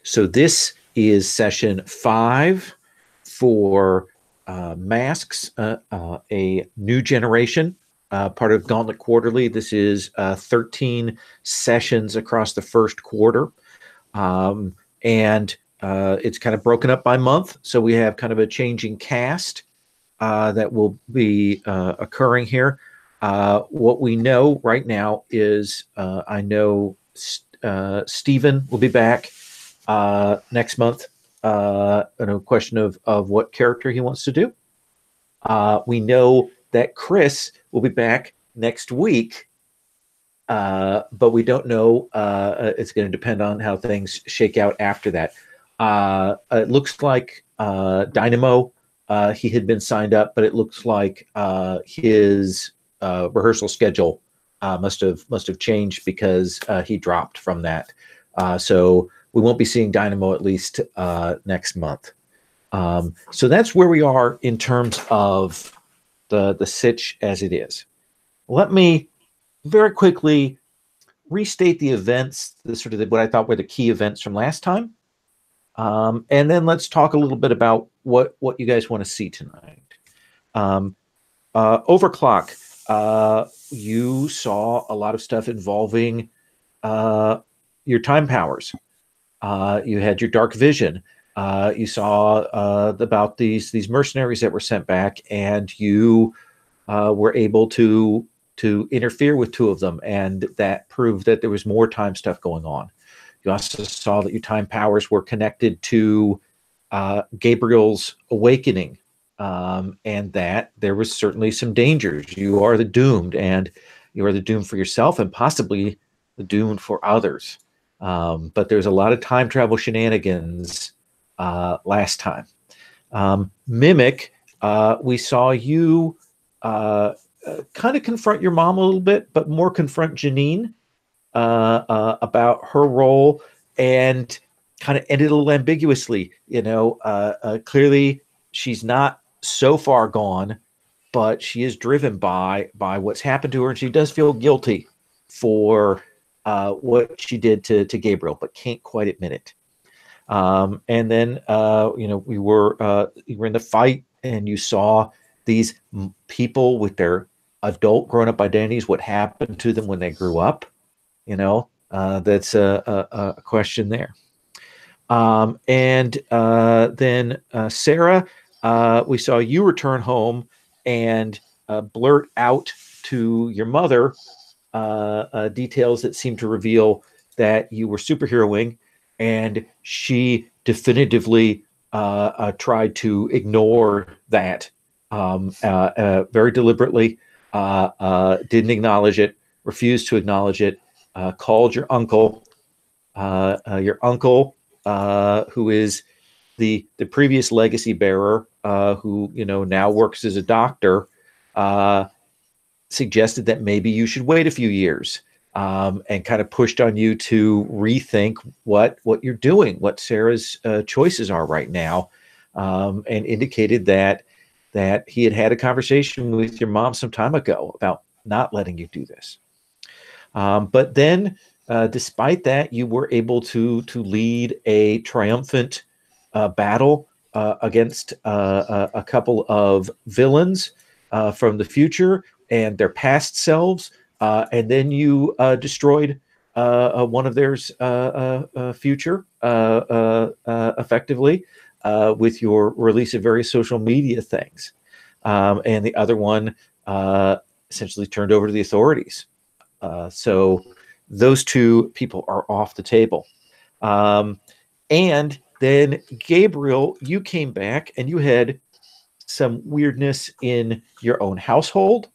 So this is session 5 for Masks, a new generation, part of Gauntlet Quarterly. This is 13 sessions across the first quarter. And it's kind of broken up by month. So we have kind of a changing cast that will be occurring here. What we know right now is I know Stephen will be back next month. A question of what character he wants to do. We know that Chris will be back next week, but we don't know. It's going to depend on how things shake out after that. It looks like Dynamo, he had been signed up, but it looks like his rehearsal schedule must have changed because he dropped from that. So we won't be seeing Dynamo at least next month. So that's where we are in terms of the sitch as it is. Let me very quickly restate the events, what I thought were the key events from last time. And then let's talk a little bit about what you guys want to see tonight. Overclock, you saw a lot of stuff involving your time powers. You had your dark vision. You saw about these mercenaries that were sent back, and you were able to interfere with 2 of them, and that proved that there was more time stuff going on. You also saw that your time powers were connected to Gabriel's awakening, and that there was certainly some dangers. You are the doomed, and you are the doomed for yourself and possibly the doomed for others. But there's a lot of time travel shenanigans last time. Mimic, we saw you kind of confront your mom a little bit, but more confront Janine about her role, and kind of ended a little ambiguously. Clearly she's not so far gone, but she is driven by what's happened to her, and she does feel guilty for what she did to Gabriel, but can't quite admit it. And then you were in the fight, and you saw these people with their adult grown-up identities, what happened to them when they grew up. That's a question there. And then Sarah, we saw you return home and blurt out to your mother details that seem to reveal that you were superheroing, and she definitively tried to ignore that very deliberately, didn't acknowledge it, refused to acknowledge it, called your uncle, who is the previous legacy bearer, who now works as a doctor, suggested that maybe you should wait a few years, and kind of pushed on you to rethink what you're doing, what Sarah's choices are right now, and indicated that he had a conversation with your mom some time ago about not letting you do this. But then, despite that, you were able to lead a triumphant battle against a couple of villains from the future and their past selves, and then you destroyed one of theirs future effectively with your release of various social media things, and the other one essentially turned over to the authorities. So those 2 people are off the table. And then Gabriel, you came back and you had some weirdness in your own household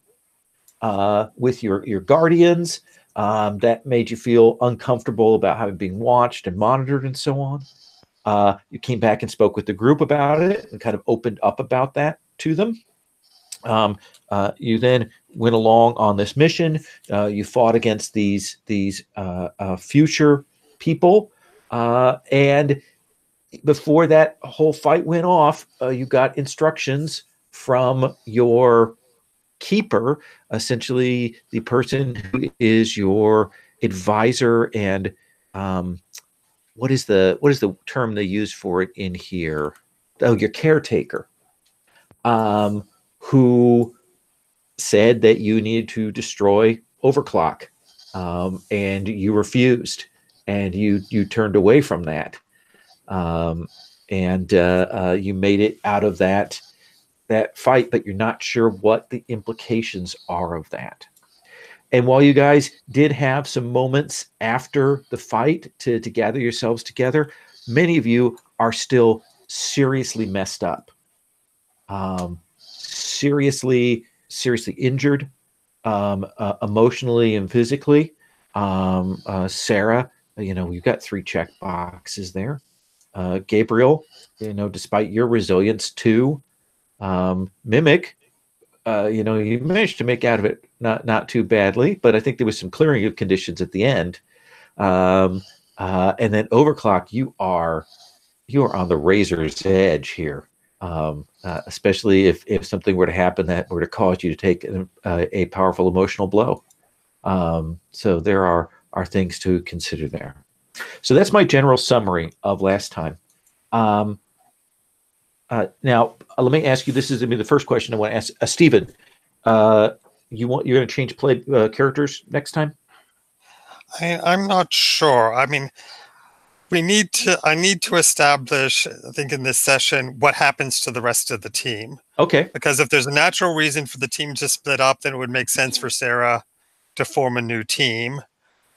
with your guardians that made you feel uncomfortable about having being watched and monitored and so on. You came back and spoke with the group about it and kind of opened up about that to them. You then went along on this mission. You fought against these future people, and before that whole fight went off, you got instructions from your keeper, essentially the person who is your advisor and what is the term they use for it in here? Oh, your caretaker, who said that you needed to destroy Overclock, and you refused, and you turned away from that, and you made it out of that fight, but you're not sure what the implications are of that. And while you guys did have some moments after the fight to gather yourselves together, many of you are still seriously messed up, seriously injured, emotionally and physically. Sarah, you've got 3 check boxes there. Gabriel, despite your resilience, 2. Mimic, you managed to make out of it not too badly, but I think there was some clearing of conditions at the end. And then Overclock, you are on the razor's edge here, especially if something were to happen that were to cause you to take a powerful emotional blow. So there are things to consider there. So that's my general summary of last time. Now, let me ask you. This is the first question I want to ask Stephen. You're going to change play characters next time? I'm not sure. I mean, I need to establish, I think, in this session, what happens to the rest of the team. Okay. Because if there's a natural reason for the team to split up, then it would make sense for Sarah to form a new team.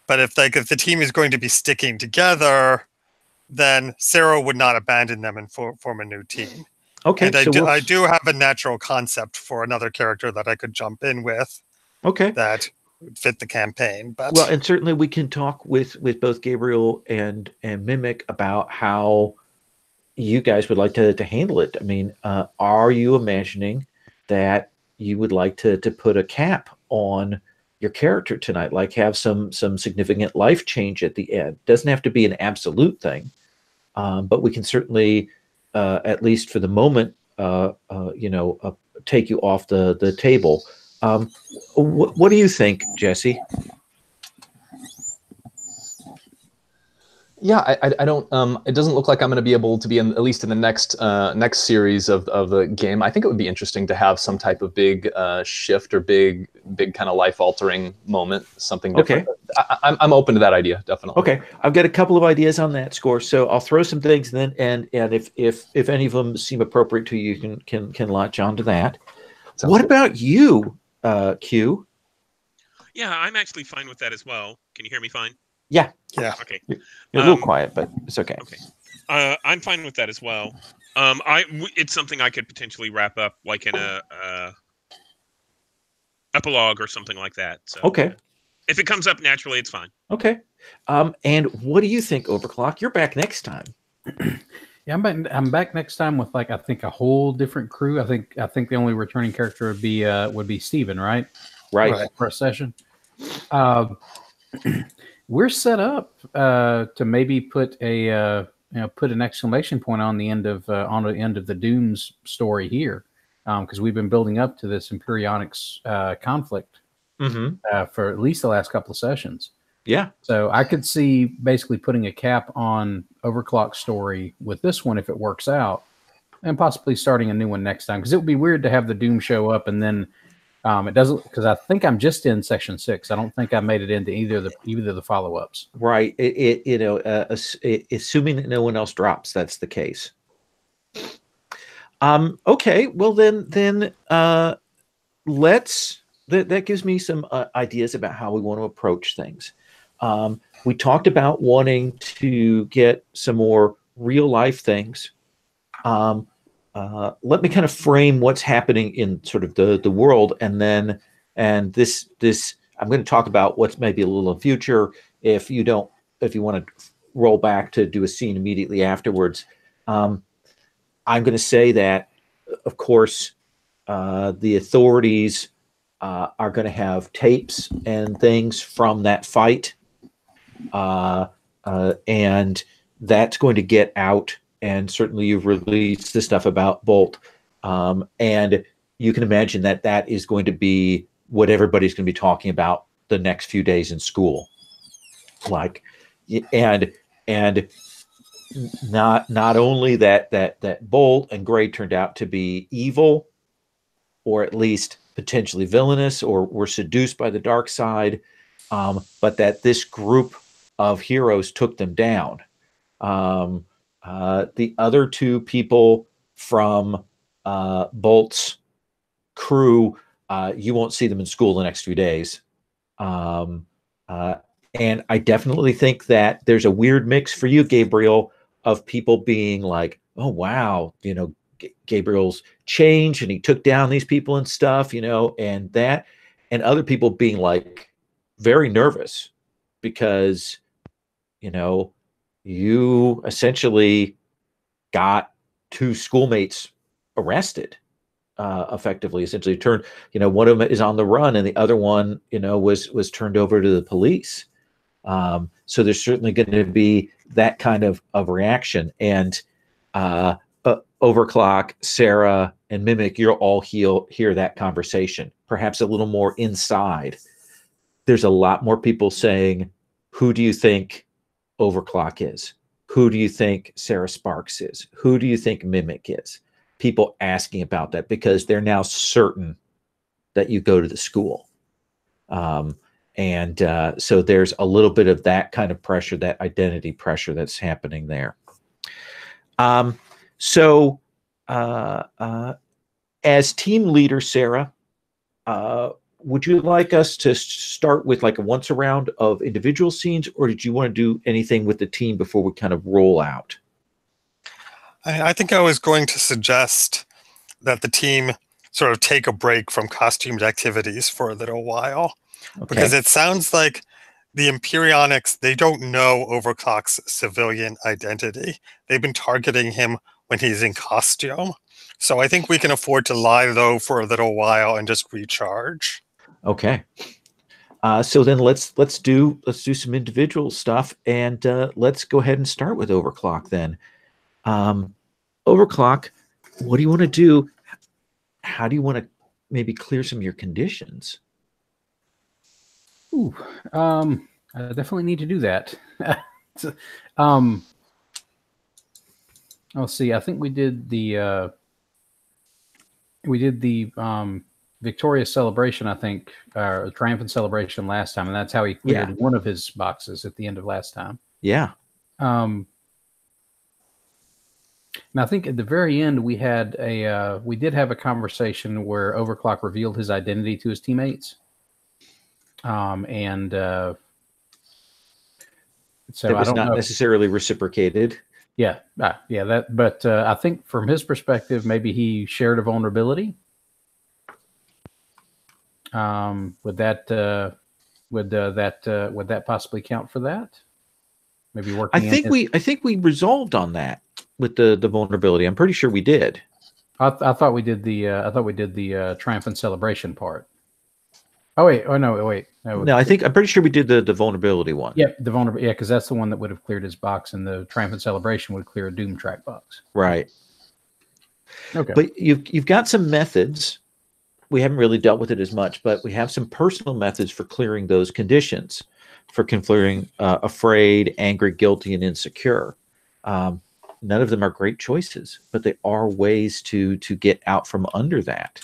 But if the team is going to be sticking together, then Sarah would not abandon them and form a new team. Okay. And I do have a natural concept for another character that I could jump in with. Okay. That would fit the campaign. But well, and certainly we can talk with both Gabriel and Mimic about how you guys would like to handle it. I mean, are you imagining that you would like to put a cap on your character tonight, like have some significant life change at the end? Doesn't have to be an absolute thing. But we can certainly, at least for the moment, take you off the table. What do you think, Jesse? Yeah, I don't. It doesn't look like I'm going to be able to be at least in the next series of the game. I think it would be interesting to have some type of big shift or big kind of life altering moment, something different. Okay. I'm open to that idea, definitely. Okay, I've got a couple of ideas on that score, so I'll throw some things, and then and if any of them seem appropriate to you, you can latch onto that. Sounds what good. About you, Q? Yeah, I'm actually fine with that as well. Can you hear me fine? Yeah. Okay. You're a little quiet, but it's okay. Okay. I'm fine with that as well. It's something I could potentially wrap up like in a epilogue or something like that. So okay. If it comes up naturally, it's fine. Okay. And what do you think, Overclock? You're back next time. Yeah, I'm back next time with I think a whole different crew. I think the only returning character would be Steven, right? Right. For a session. We're set up to maybe put an exclamation point on the end of the Dooms story here, because we've been building up to this Imperionics conflict for at least the last couple of sessions. Yeah. So I could see basically putting a cap on Overclock's story with this one if it works out, and possibly starting a new one next time, because it would be weird to have the Doom show up and then. It doesn't, because I think I'm just in section 6. I don't think I made it into either of the follow-ups. Right. Assuming that no one else drops, that's the case. Okay. Well, then let's. That gives me some ideas about how we want to approach things. We talked about wanting to get some more real life things. Let me kind of frame what's happening in sort of the world, and this I'm going to talk about what's maybe a little in the future. If you want to roll back to do a scene immediately afterwards, I'm going to say that, of course, the authorities are going to have tapes and things from that fight, and that's going to get out. And certainly you've released the stuff about Bolt. And you can imagine that is going to be what everybody's going to be talking about the next few days in school. And And not only that Bolt and Gray turned out to be evil, or at least potentially villainous, or were seduced by the dark side, but that this group of heroes took them down. The other two people from Bolt's crew, you won't see them in school the next few days. And I definitely think that there's a weird mix for you, Gabriel, of people being like, oh, wow, Gabriel's changed and he took down these people and stuff, and that, and other people being like very nervous because, you essentially got two schoolmates arrested, effectively, essentially turned, one of them is on the run and the other one, was turned over to the police. So there's certainly going to be that kind of reaction. And Overclock, Sarah, and Mimic, you'll all hear that conversation, perhaps a little more inside. There's a lot more people saying, who do you think Overclock is? Who do you think Sarah Sparks is? Who do you think Mimic is? People asking about that because they're now certain that you go to the school. And so there's a little bit of that kind of pressure, that identity pressure that's happening there. So as team leader, Sarah, would you like us to start with like a once around of individual scenes, or did you want to do anything with the team before we kind of roll out? I think I was going to suggest that the team sort of take a break from costumed activities for a little while, because it sounds like the Imperionics, they don't know Overclock's civilian identity. They've been targeting him when he's in costume. So I think we can afford to lie low for a little while and just recharge. Okay. So then let's do some individual stuff, and let's go ahead and start with Overclock then. Overclock, what do you want to do? How do you want to maybe clear some of your conditions? Ooh, I definitely need to do that. Let's see. I think we did the victorious celebration, I think, triumphant celebration last time, and that's how he cleared one of his boxes at the end of last time. Yeah. And I think at the very end we had we did have a conversation where Overclock revealed his identity to his teammates. And so that was not necessarily reciprocated. Yeah, yeah. But I think from his perspective, maybe he shared a vulnerability. Would that possibly count for that? Maybe working. I think we resolved on that with the vulnerability. I'm pretty sure we did. I thought we did the triumphant celebration part. Oh wait! Oh no! Wait! No, I'm pretty sure we did the vulnerability one. Yeah, the vulnerability. Yeah, because that's the one that would have cleared his box, and the triumphant celebration would clear a Doom track box. Right. Okay. But you've got some methods. We haven't really dealt with it as much, but we have some personal methods for clearing those conditions, for clearing afraid, angry, guilty, and insecure. None of them are great choices, but they are ways to get out from under that.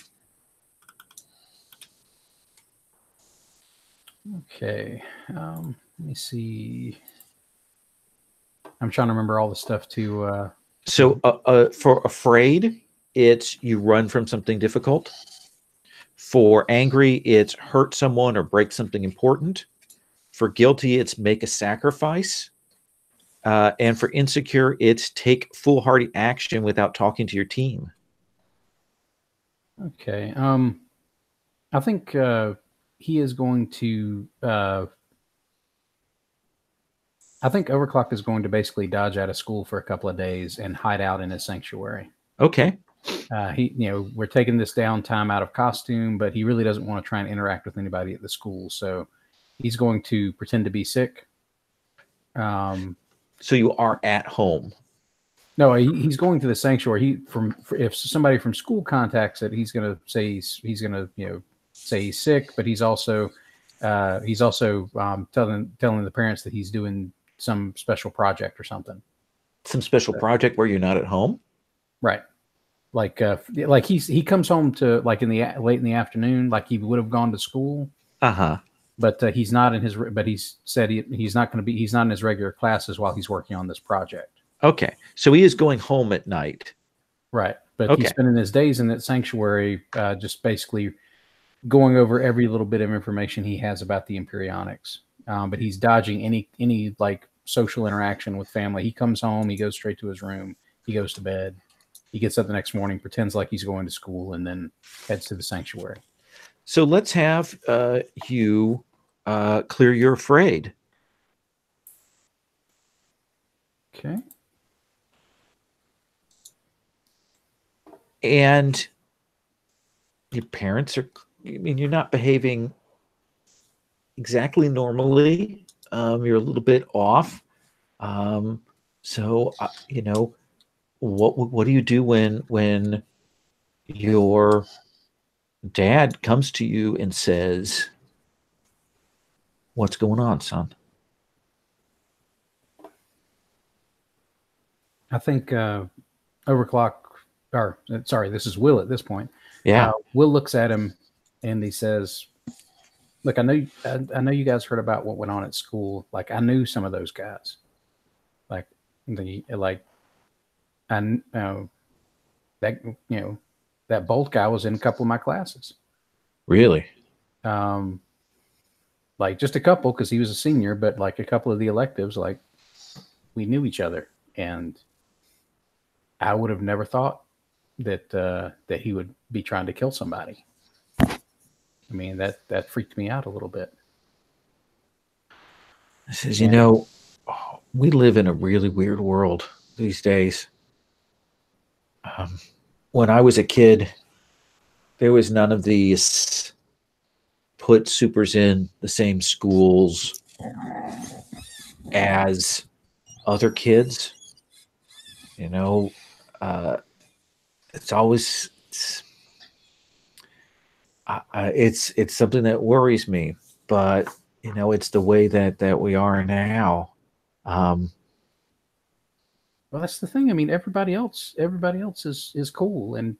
Okay, let me see. I'm trying to remember all the stuff to. So for afraid, it's you run from something difficult. For angry, it's hurt someone or break something important. For guilty, it's make a sacrifice. And for insecure, it's take foolhardy action without talking to your team. Okay. I think he is going to. I think Overclock is going to basically dodge out of school for a couple of days and hide out in his sanctuary. Okay. We're taking this downtime out of costume, but he really doesn't want to try and interact with anybody at the school, so he's going to pretend to be sick. So you are at home. No, he's going to the sanctuary. If somebody from school contacts it, he's going to say he's going to say he's sick, but he's also telling the parents that he's doing some special project or something. Some special project where you're not at home? Right. Like he comes home to like late in the afternoon, like he would have gone to school. But he's not in his. But he's said he's not going to be. He's not in his regular classes while he's working on this project. Okay, so he is going home at night. Right, but he's spending his days in that sanctuary, just basically going over every little bit of information he has about the Imperionics. But he's dodging any like social interaction with family. He comes home, he goes straight to his room, he goes to bed, he gets up the next morning, pretends like he's going to school, and then heads to the sanctuary. So let's have you clear your afraid. Okay. And your parents are, I mean, you're not behaving exactly normally. You're a little bit off. So, you know, what do you do when your dad comes to you and says, "What's going on, son?" I think this is Will at this point. Yeah. Will looks at him and he says, "Look, I know you guys heard about what went on at school. Like, I knew some of those guys. That Bolt guy was in a couple of my classes. Really? Like just a couple, because he was a senior, but like a couple of the electives, like we knew each other, and I would have never thought that he would be trying to kill somebody. I mean, that freaked me out a little bit." He says, "You know, we live in a really weird world these days. When I was a kid, there was none of these put supers in the same schools as other kids. You know, it's always it's something that worries me, but you know, it's the way that we are now." Well, that's the thing. I mean, everybody else is cool and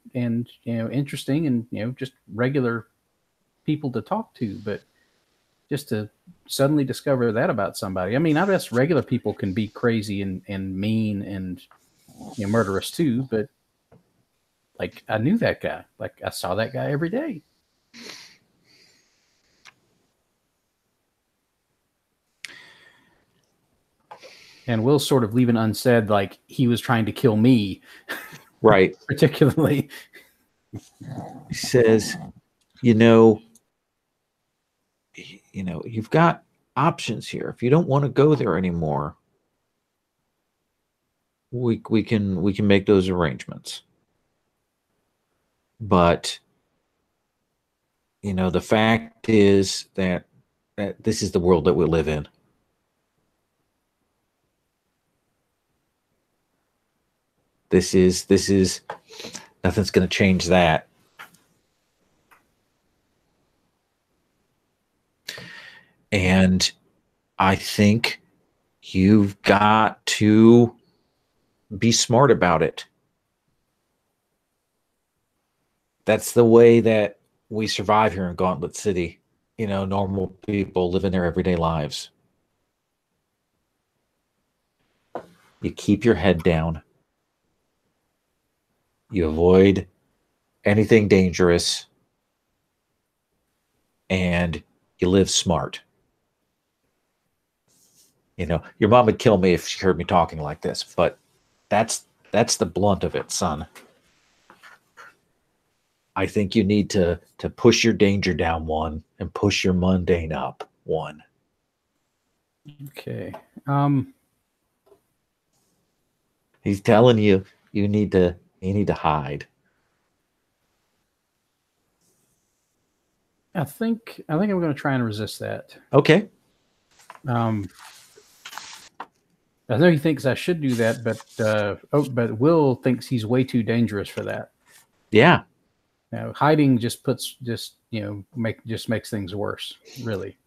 interesting and just regular people to talk to, but just to suddenly discover that about somebody. I mean, I guess regular people can be crazy and mean and murderous too, but like I knew that guy. Like I saw that guy every day. And Will's sort of leaving unsaid, like he was trying to kill me. Right. Particularly. He says, you've got options here. If you don't want to go there anymore, we can make those arrangements. But the fact is that this is the world that we live in. This is nothing's going to change that. And I think you've got to be smart about it. That's the way that we survive here in Gauntlet City. Normal people living their everyday lives. You keep your head down. You avoid anything dangerous. And you live smart. Your mom would kill me if she heard me talking like this, but that's the blunt of it, son. I think you need to push your danger down one and push your mundane up one. Okay. He's telling you need to hide. I think I'm going to try and resist that. Okay. I know he thinks I should do that, but Will thinks he's way too dangerous for that. Yeah. Hiding just makes things worse, really.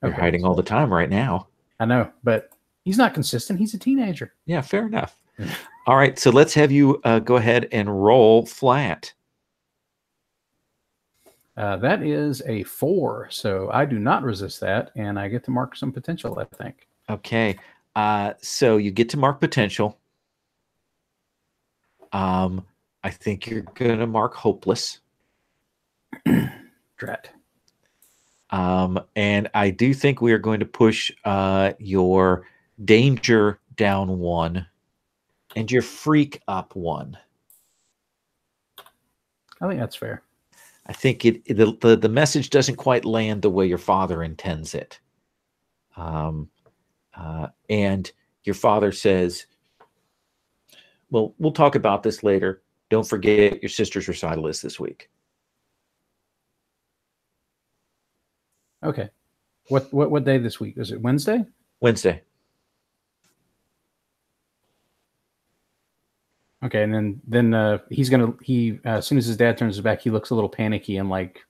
You're hiding all the time right now. I know, but He's not consistent. He's a teenager. Yeah, fair enough. All right, so let's have you go ahead and roll flat. That is a 4, so I do not resist that, and I get to mark some potential, I think. Okay, so you get to mark potential. I think you're going to mark hopeless. Drat. And I do think we are going to push your danger down 1 and your freak up 1. I think that's fair. I think the message doesn't quite land the way your father intends it. And your father says, well, we'll talk about this later. Don't forget your sister's recital is this week. Okay. What day this week? Is it Wednesday? Wednesday. Okay, and then he's gonna as soon as his dad turns his back, he looks a little panicky and like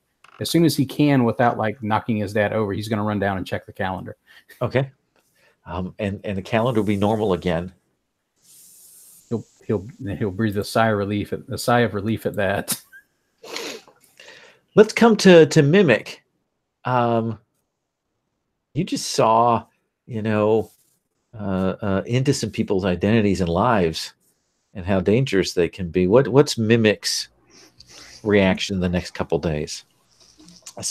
as soon as he can without like knocking his dad over, he's gonna run down and check the calendar. Okay. And the calendar will be normal again. He'll breathe a sigh of relief at that. Let's come to Mimic. You just saw, into some people's identities and lives and how dangerous they can be. What's Mimic's reaction in the next couple days? Are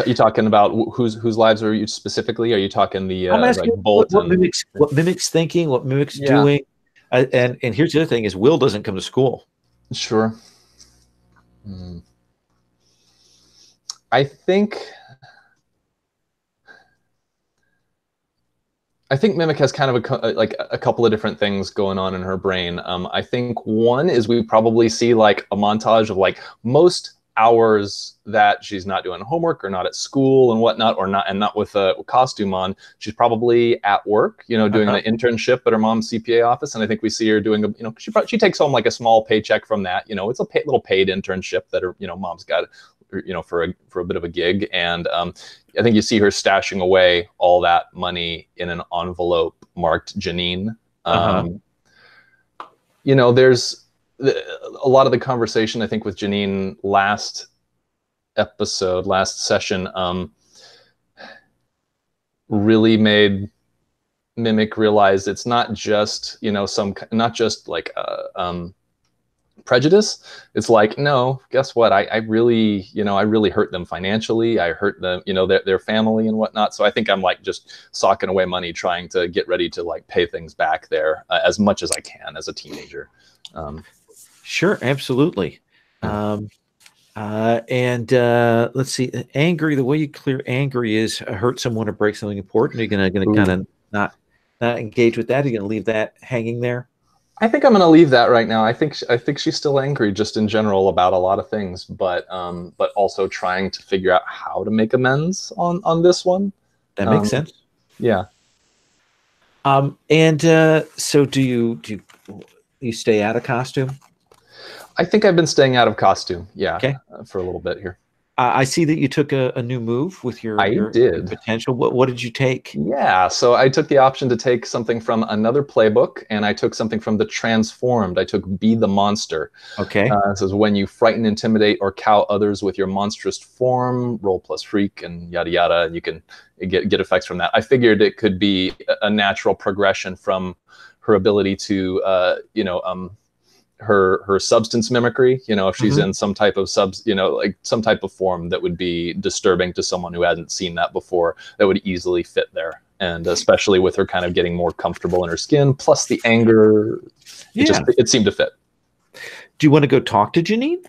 you talking about whose lives are you specifically? Are you talking the I'm asking like Bolt? what Mimic's thinking, what Mimic's doing? And here's the other thing: is Will doesn't come to school. Sure. I think Mimic has kind of a couple of different things going on in her brain. I think one is we probably see like a montage of like most hours that she's not doing homework or not at school and whatnot, or not with a costume on. She's probably at work, doing an internship at her mom's CPA office. And I think we see her doing she takes home like a small paycheck from that. It's a little paid internship that her mom's got, for a bit of a gig. And I think you see her stashing away all that money in an envelope marked Janine. There's a lot of the conversation, I think, with Janine last session, really made Mimic realize it's not just, not just like prejudice. It's like, no, guess what? I really hurt them financially. I hurt them, their family and whatnot. So I think I'm like just socking away money, trying to get ready to like pay things back there as much as I can as a teenager. Sure, absolutely. And let's see, angry. The way you clear angry is hurt someone or break something important. Are you gonna kind of not engage with that? Are you gonna leave that hanging there? I think I'm gonna leave that right now. I think she's still angry just in general about a lot of things, but also trying to figure out how to make amends on this one. That makes sense. Yeah. So do you stay out of costume? I think I've been staying out of costume, Okay. For a little bit here. I see that you took a new move with your potential. What did you take? Yeah, so I took the option to take something from another playbook, and I took something from the Transformed. I took Be the Monster. Okay. It says, when you frighten, intimidate, or cow others with your monstrous form, roll plus freak, and yada yada, and you can get effects from that. I figured it could be a natural progression from her ability to, her substance mimicry, if she's in some type of like some type of form that would be disturbing to someone who hadn't seen that before, that would easily fit there. And especially with her kind of getting more comfortable in her skin, plus the anger, it seemed to fit. Do you want to go talk to Janine?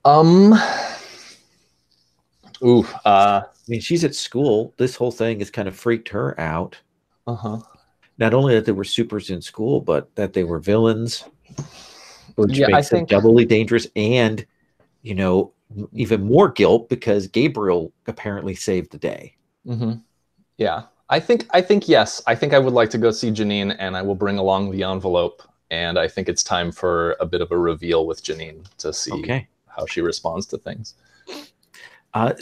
I mean, she's at school. This whole thing has kind of freaked her out. Not only that they were supers in school, but that they were villains, which makes them doubly dangerous, and even more guilt because Gabriel apparently saved the day. Yeah, I think yes. I think I would like to go see Janine, and I will bring along the envelope. And I think it's time for a bit of a reveal with Janine to see how she responds to things. Where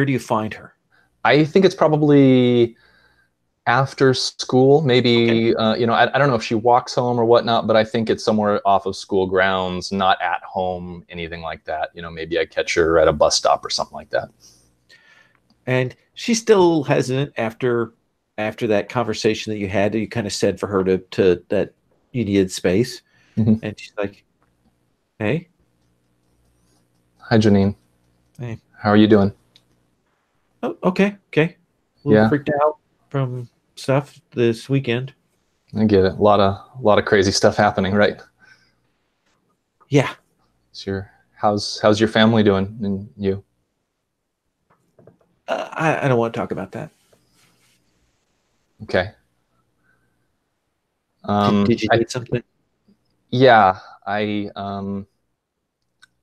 do you find her? I think it's probably after school, maybe. Okay. You know, I don't know if she walks home or whatnot, but I think it's somewhere off of school grounds, not at home, anything like that. You know, maybe I catch her at a bus stop or something like that. And she's still hesitant after that conversation that you had. You kind of said for her to that you needed space, and she's like, "Hey, hi, Janine. Hey, how are you doing?" Oh, okay. A little Yeah. freaked out from stuff this weekend. I get it. A lot of crazy stuff happening, right? Yeah. Sure. How's your family doing and you? I don't want to talk about that. Okay. Did you need something? Yeah, I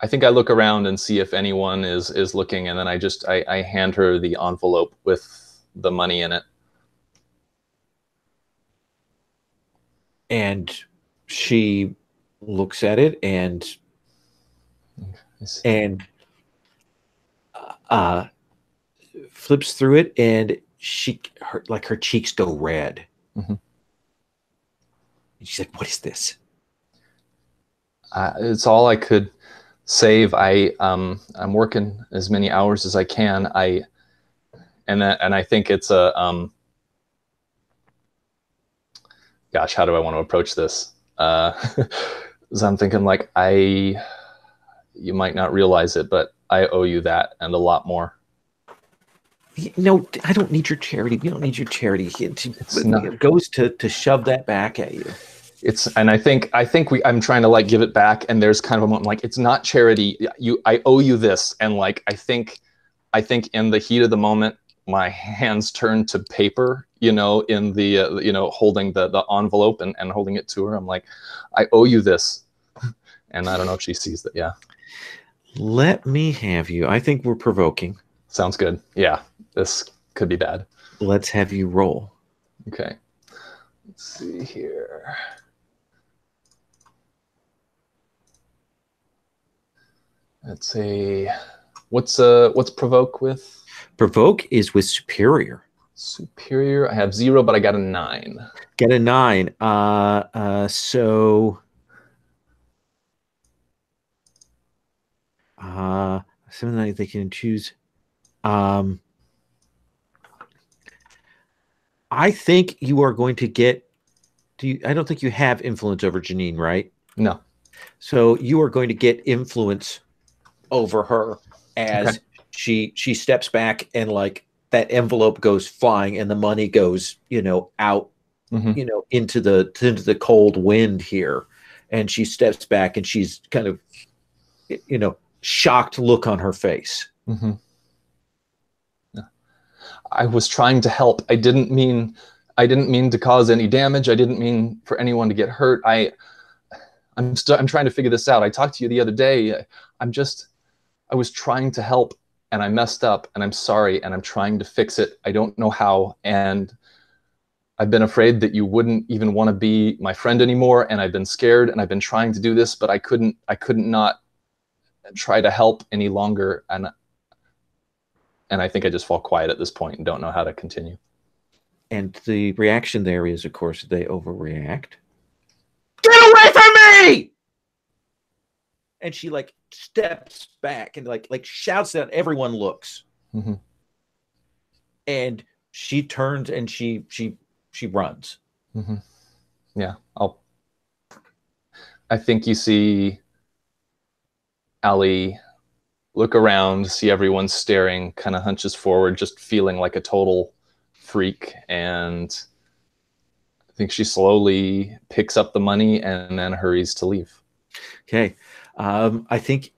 think I look around and see if anyone is looking, and then I hand her the envelope with the money in it. And she looks at it and flips through it, and her cheeks go red. And she's like, "What is this?" It's all I could save. I'm working as many hours as I can. And I think it's a gosh, how do I want to approach this? So I'm thinking like you might not realize it, but I owe you that and a lot more. No, I don't need your charity. We don't need your charity. It goes to shove that back at you. And I think I'm trying to like give it back, and there's kind of a moment like, it's not charity. I owe you this, and like I think in the heat of the moment, my hands turned to paper. You know, in the holding the envelope and holding it to her. I'm like, I owe you this, and I don't know if she sees that. Yeah. Let me have you. I think we're provoking. Sounds good. Yeah, this could be bad. Let's have you roll. Okay. Let's see here. Let's see. What's provoke with? Provoke is with superior. Superior. I have 0, but I got a 9. Get a 9. So something that they can choose. I think you are going to get. I don't think you have influence over Janine, right? No. So you are going to get influence over her as she steps back, and like that envelope goes flying and the money goes, out, into the cold wind here. And she steps back and she's kind of, shocked look on her face. I was trying to help. I didn't mean to cause any damage. I didn't mean for anyone to get hurt. I'm trying to figure this out. I talked to you the other day. I was trying to help, and I messed up, and I'm sorry, and I'm trying to fix it. I don't know how, and I've been afraid that you wouldn't even want to be my friend anymore, and I've been scared, and I've been trying to do this, but I couldn't not try to help any longer, and I think I just fall quiet at this point and don't know how to continue. And the reaction there is, of course, they overreact. Get away from me! And she like steps back and like shouts out. Everyone looks, and she turns and she runs. Yeah, I think you see Allie look around, see everyone staring, kind of hunches forward, just feeling like a total freak, and I think she slowly picks up the money and then hurries to leave. Okay. I think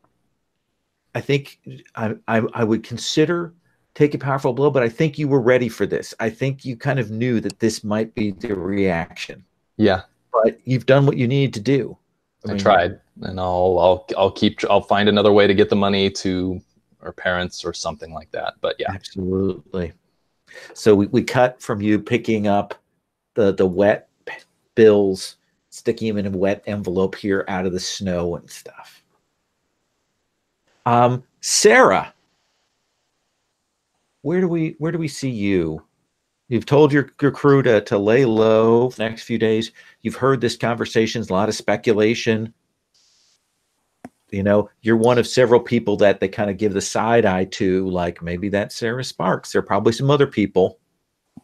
I would consider take a powerful blow, but I think you were ready for this. I think you kind of knew that this might be the reaction. Yeah. But you've done what you needed to do. I tried, and I'll find another way to get the money to our parents or something like that. But yeah. Absolutely. So we cut from you picking up the wet bills, sticking them in a wet envelope here out of the snow and stuff. Sarah, where do we see you? You've told your crew to lay low for the next few days. You've heard this conversation, a lot of speculation. You know, you're one of several people that they kind of give the side eye to, like maybe that's Sarah Sparks. There are probably some other people,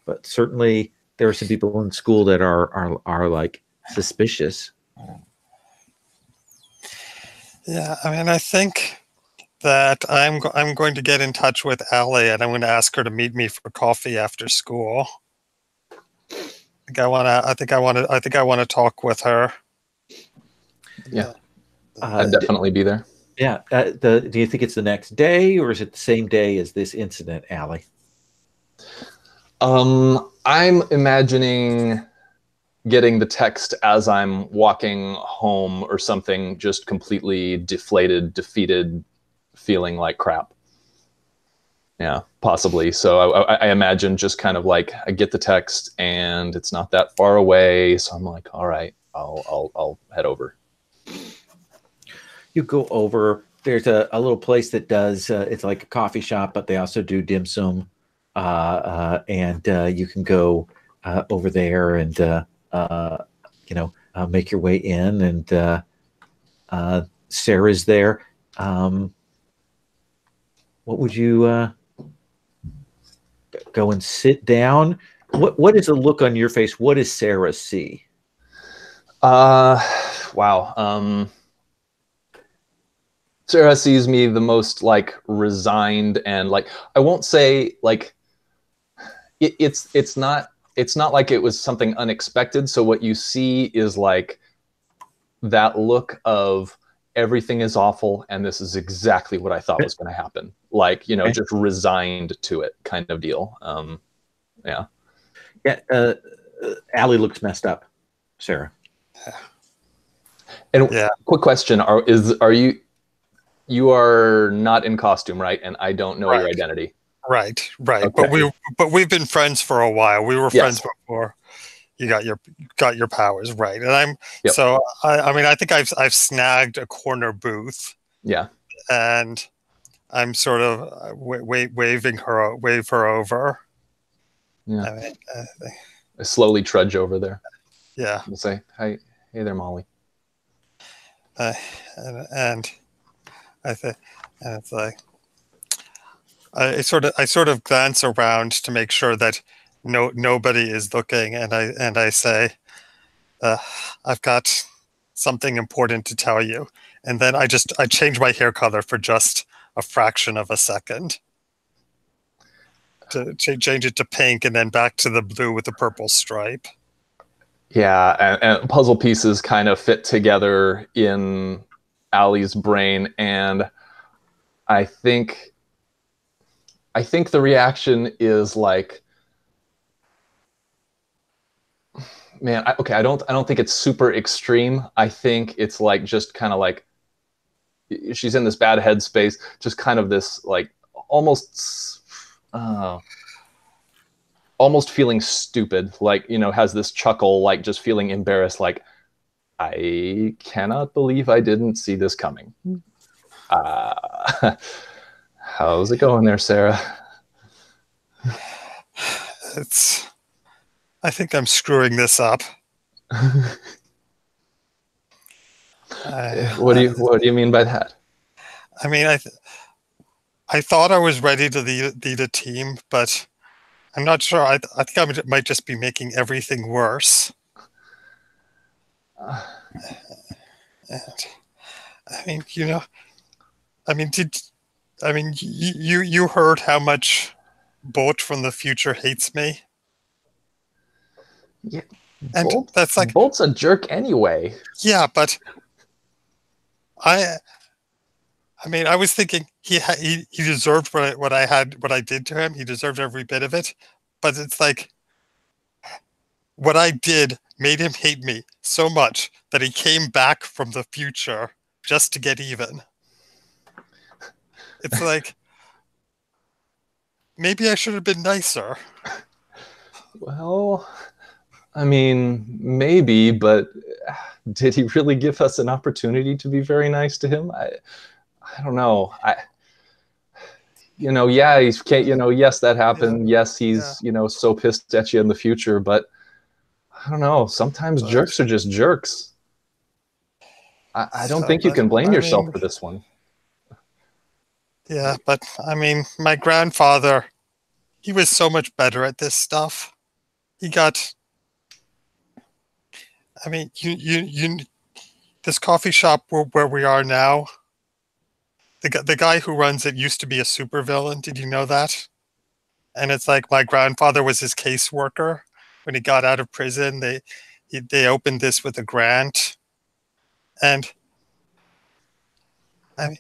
but certainly there are some people in school that are like suspicious. Yeah, I mean, I think that I'm going to get in touch with Allie, and I'm going to ask her to meet me for coffee after school. I think I want to talk with her. Yeah, I'd definitely be there. Yeah. Do you think it's the next day, or is it the same day as this incident, Allie? I'm imagining getting the text as I'm walking home or something, just completely deflated, defeated, feeling like crap. Yeah, possibly. So I imagine just kind of like I get the text and it's not that far away. So I'm like, all right, I'll head over. You go over. There's a little place that does. It's like a coffee shop, but they also do dim sum, and you can go over there and make your way in. And Sarah's there. What would you go and sit down? What is the look on your face? What does Sarah see? Wow. Sarah sees me the most like resigned and like I won't say like it's not like it was something unexpected. So what you see is like that look of everything is awful and this is exactly what I thought was going to happen. Like, you know, just resigned to it kind of deal. Yeah. Yeah. Allie looks messed up, Sarah. And quick question. You are not in costume, right? And I don't know your identity. Right. Okay. But we've been friends for a while. We were friends before you got your powers, right? And so I mean I think I've snagged a corner booth. Yeah. And I'm sort of wave her over. Yeah. I mean, I slowly trudge over there. Yeah. We'll say, hey there, Molly. And it's like I sort of glance around to make sure that nobody is looking, and I say, I've got something important to tell you, and then I change my hair color for just a fraction of a second to change it to pink, and then back to the blue with the purple stripe. Yeah, and puzzle pieces kind of fit together in Allie's brain, and I think the reaction is like, man, I don't think it's super extreme. I think it's like just kind of like she's in this bad headspace, just kind of this like almost feeling stupid, like, you know, has this chuckle, like just feeling embarrassed, like I cannot believe I didn't see this coming. How's it going there, Sarah? I think I'm screwing this up. What do you mean by that? I mean, I thought I was ready to lead a team, but I'm not sure. I think I might just be making everything worse. And, I mean, you know, you heard how much Bolt from the future hates me? Yeah. And that's like Bolt's a jerk anyway. Yeah, but I mean, I was thinking he deserved what I did to him. He deserved every bit of it. But it's like what I did made him hate me so much that he came back from the future just to get even. It's like maybe I should have been nicer. Well, I mean, maybe, but did he really give us an opportunity to be very nice to him? I don't know. Yeah, he's can't. Yes, that happened. Yes, he's so pissed at you in the future, but I don't know. Sometimes jerks are just jerks. I don't think you can blame yourself for this one. Yeah, but I mean, my grandfather, he was so much better at this stuff. He got. I mean, this coffee shop where we are now. The guy who runs it used to be a supervillain. Did you know that? And it's like my grandfather was his caseworker when he got out of prison. They opened this with a grant, and I mean,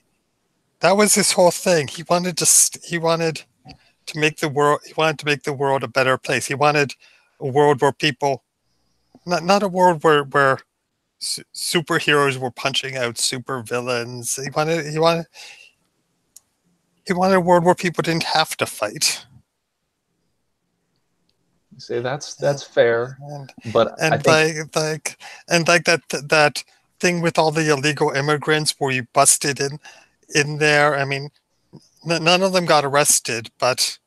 that was his whole thing. He wanted to make the world. He wanted to make the world a better place. He wanted a world where people, not a world where superheroes were punching out supervillains. He wanted a world where people didn't have to fight. You say that's fair, but I think that thing with all the illegal immigrants where you busted in there. I mean, none of them got arrested, but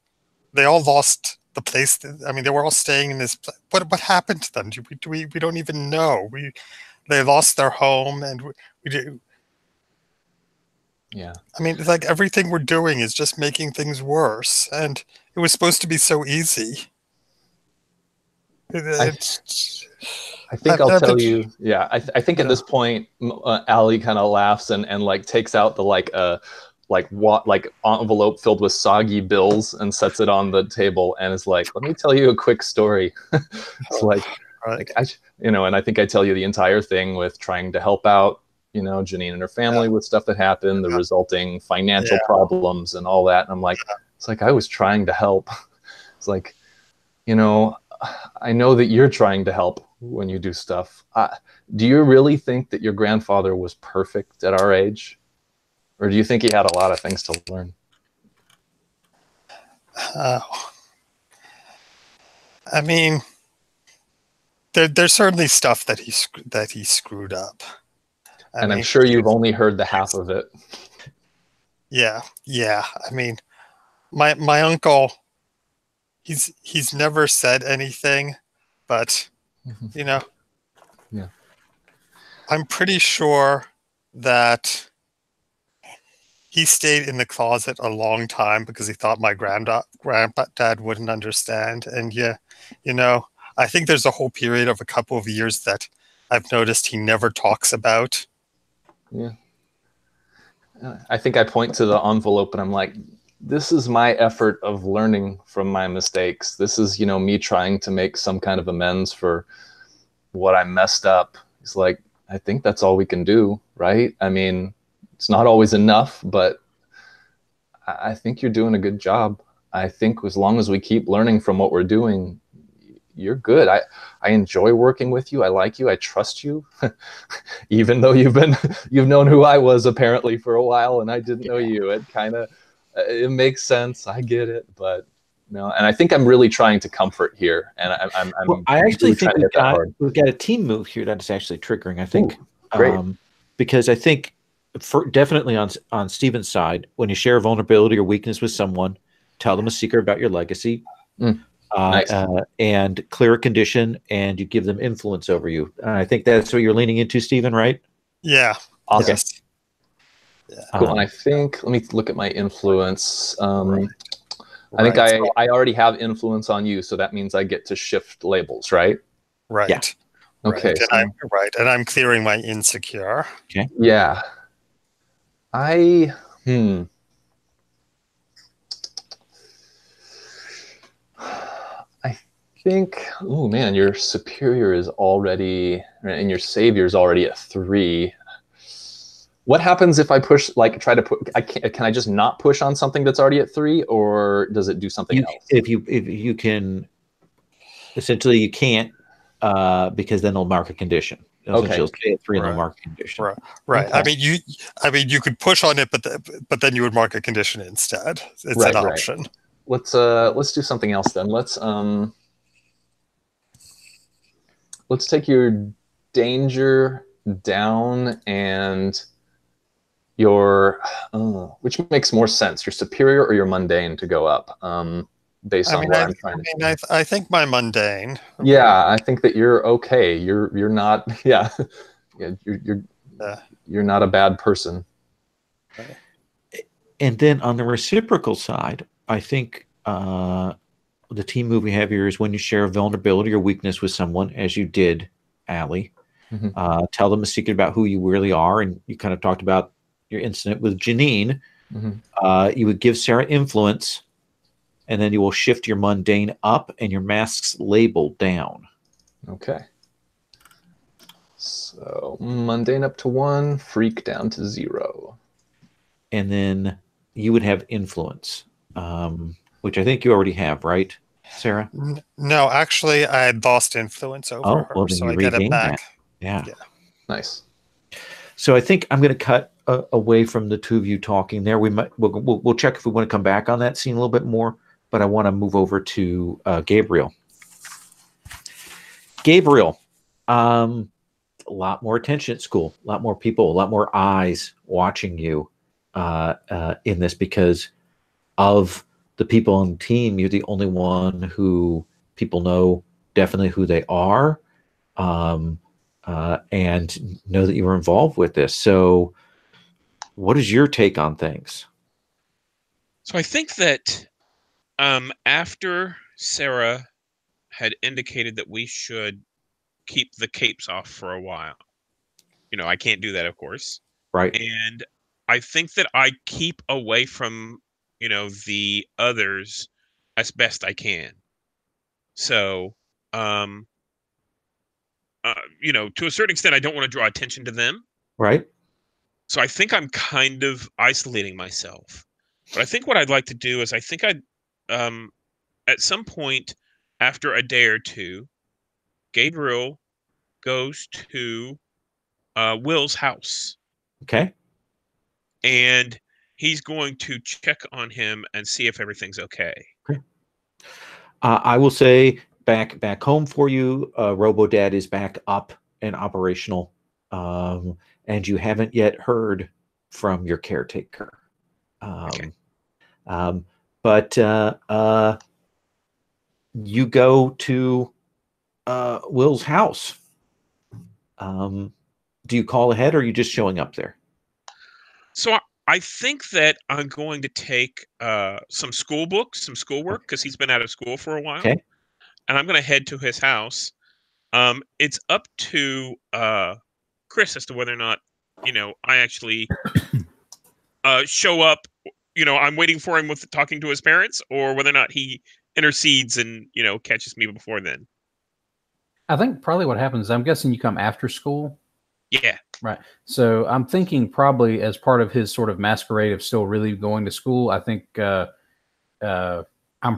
they all lost the place. I mean, they were all staying in this. What happened to them? We don't even know. They lost their home, and we do. Yeah. I mean, it's like everything we're doing is just making things worse, and it was supposed to be so easy. I think I'll tell you. Yeah, I think at this point, Allie kind of laughs and like takes out the like envelope filled with soggy bills and sets it on the table and is like, "Let me tell you a quick story." It's and I think I tell you the entire thing with trying to help out, Janine and her family with stuff that happened, the resulting financial problems and all that. And I'm like, it's like I was trying to help. It's like, I know that you're trying to help when you do stuff. Do you really think that your grandfather was perfect at our age? Or do you think he had a lot of things to learn? I mean, there's certainly stuff that he screwed up. I'm sure you've only heard the half of it. Yeah. I mean, my uncle, he's never said anything, but Yeah. I'm pretty sure that he stayed in the closet a long time because he thought my granddad wouldn't understand. And I think there's a whole period of a couple of years that I've noticed he never talks about. Yeah. I think I point to the envelope and I'm like, this is my effort of learning from my mistakes. This is, me trying to make some kind of amends for what I messed up. It's like, I think that's all we can do, right? I mean, it's not always enough, but I think you're doing a good job. I think as long as we keep learning from what we're doing, you're good. I enjoy working with you. I like you. I trust you, even though you've known who I was apparently for a while, and I didn't know you. It makes sense. I get it, but and I think I'm really trying to comfort here, and I actually think we've got a team move here that is actually triggering. I think, great, because I think definitely on Steven's side, when you share a vulnerability or weakness with someone, tell them a secret about your legacy. Nice. And clear a condition, and you give them influence over you. I think that's what you're leaning into, Stephen, right? Yeah. Awesome. Yes. Yeah. Cool. And I think, let me look at my influence. I think I already have influence on you, so that means I get to shift labels, right? Right. Yeah. Okay. Right. And I'm clearing my insecure. Okay. Yeah. I think, oh man, your superior is already, and your savior is already at 3. What happens if I push, try to put, can I just not push on something that's already at 3, or does it do something else? If you can, essentially you can't, because then they'll mark a condition. Okay. You'll stay at 3 and they'll mark a condition. Right. Okay. I mean, you could push on it, but then you would mark a condition instead. It's an option. Let's do something else then. Let's take your danger down, and your which makes more sense, your superior or your mundane to go up, based on what I'm trying to do. I think my mundane. Yeah, I think that you're okay. You're not. Yeah, yeah. You're not a bad person. And then on the reciprocal side, I think the team move we have here is when you share a vulnerability or weakness with someone, as you did, Allie. Mm-hmm. Tell them a secret about who you really are, and you kind of talked about your incident with Janine. Mm-hmm. You would give Sarah influence, and then you will shift your mundane up and your mask's label down. Okay. So mundane up to 1, freak down to 0. And then you would have influence, which I think you already have, right, Sarah? No, actually, I had lost influence over her, well, then so you I get it regain back. that. Yeah. Nice. So I think I'm going to cut away from the two of you talking there. We'll check if we want to come back on that scene a little bit more, but I want to move over to Gabriel. Gabriel, a lot more attention at school, a lot more people, a lot more eyes watching you in this, because of the people on the team. You're the only one who people know definitely who they are, and know that you were involved with this. So what is your take on things? So I think that after Sarah had indicated that we should keep the capes off for a while, I can't do that, of course. Right. And I think that I keep away from, the others as best I can. So, to a certain extent, I don't want to draw attention to them. Right. So I think I'm kind of isolating myself. But I think what I'd like to do is I think I'd, at some point after a day or two, Gabriel goes to Will's house. Okay. And he's going to check on him and see if everything's okay. Okay. I will say back home for you, RoboDad is back up and operational, and you haven't yet heard from your caretaker. Okay. But you go to Will's house. Do you call ahead, or are you just showing up there? So I think that I'm going to take some school books, some schoolwork, because he's been out of school for a while. Okay. And I'm going to head to his house. It's up to Chris as to whether or not, I actually show up. I'm waiting for him with talking to his parents, or whether or not he intercedes and, catches me before then. I think probably what happens, I'm guessing you come after school. Yeah. Right. So I'm thinking probably as part of his sort of masquerade of still really going to school, I think I'm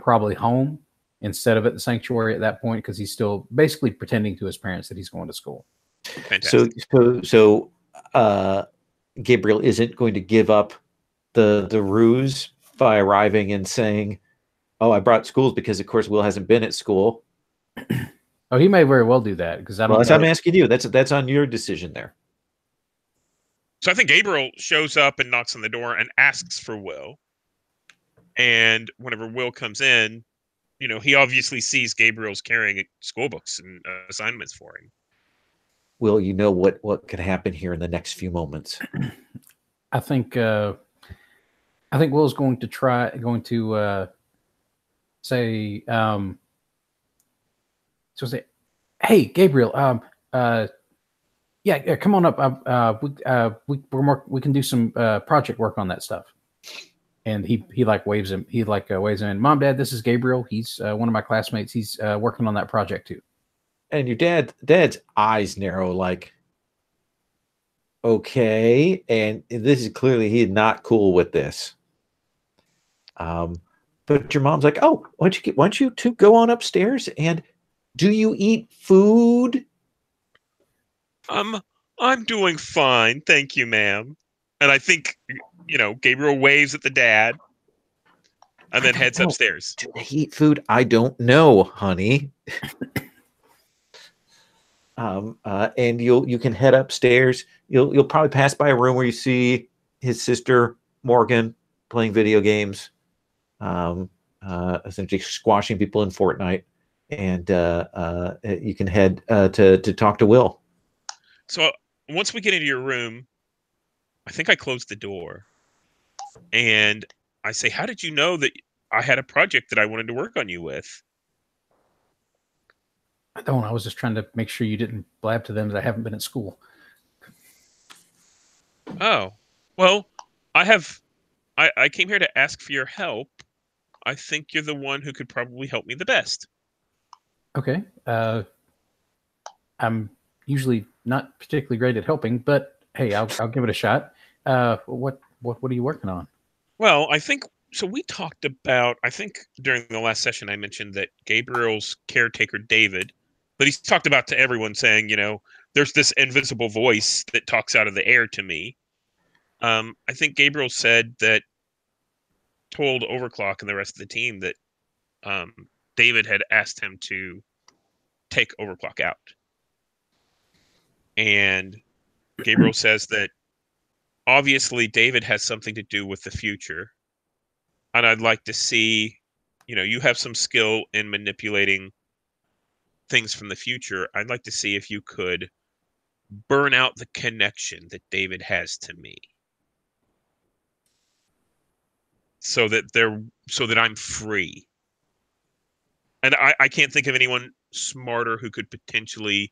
probably home instead of at the sanctuary at that point, because he's still basically pretending to his parents that he's going to school. Fantastic. So Gabriel isn't going to give up the ruse by arriving and saying, "Oh, I brought schools," because of course Will hasn't been at school. Oh, he may very well do that, because I don't. Well, that's what I'm asking you. That's on your decision there. So I think Gabriel shows up and knocks on the door and asks for Will. And whenever Will comes in, he obviously sees Gabriel's carrying school books and assignments for him. Will, what could happen here in the next few moments? I think Will's going to say, "Hey, Gabriel, yeah, come on up. We can do some project work on that stuff." And he waves him. He waves him in. "Mom, Dad, this is Gabriel. He's one of my classmates. He's working on that project too." And your dad's eyes narrow, like, okay. And this is clearly he's not cool with this. But your mom's like, "Oh, why don't you two go on upstairs, and do you eat food?" I'm doing fine, thank you, ma'am. And I think, Gabriel waves at the dad and then heads upstairs. Do they eat food? I don't know, honey. And you can head upstairs. You'll probably pass by a room where you see his sister Morgan playing video games, essentially squashing people in Fortnite, and you can head to talk to Will. So once we get into your room, I think I closed the door, and I say, "How did you know that I had a project that I wanted to work on you with?" I don't. I was just trying to make sure you didn't blab to them that I haven't been at school. Oh, well, I came here to ask for your help. I think you're the one who could probably help me the best. Okay. I'm usually not particularly great at helping, but hey, I'll give it a shot. What are you working on? Well, I think so. We talked about, I think during the last session, I mentioned that Gabriel's caretaker, David, but he's talked about to everyone saying, there's this invisible voice that talks out of the air to me. I think Gabriel said that, told Overclock and the rest of the team that David had asked him to take Overclock out. And Gabriel says that obviously David has something to do with the future. And I'd like to see, you have some skill in manipulating things from the future. I'd like to see if you could burn out the connection that David has to me. So that I'm free. And I can't think of anyone smarter who could potentially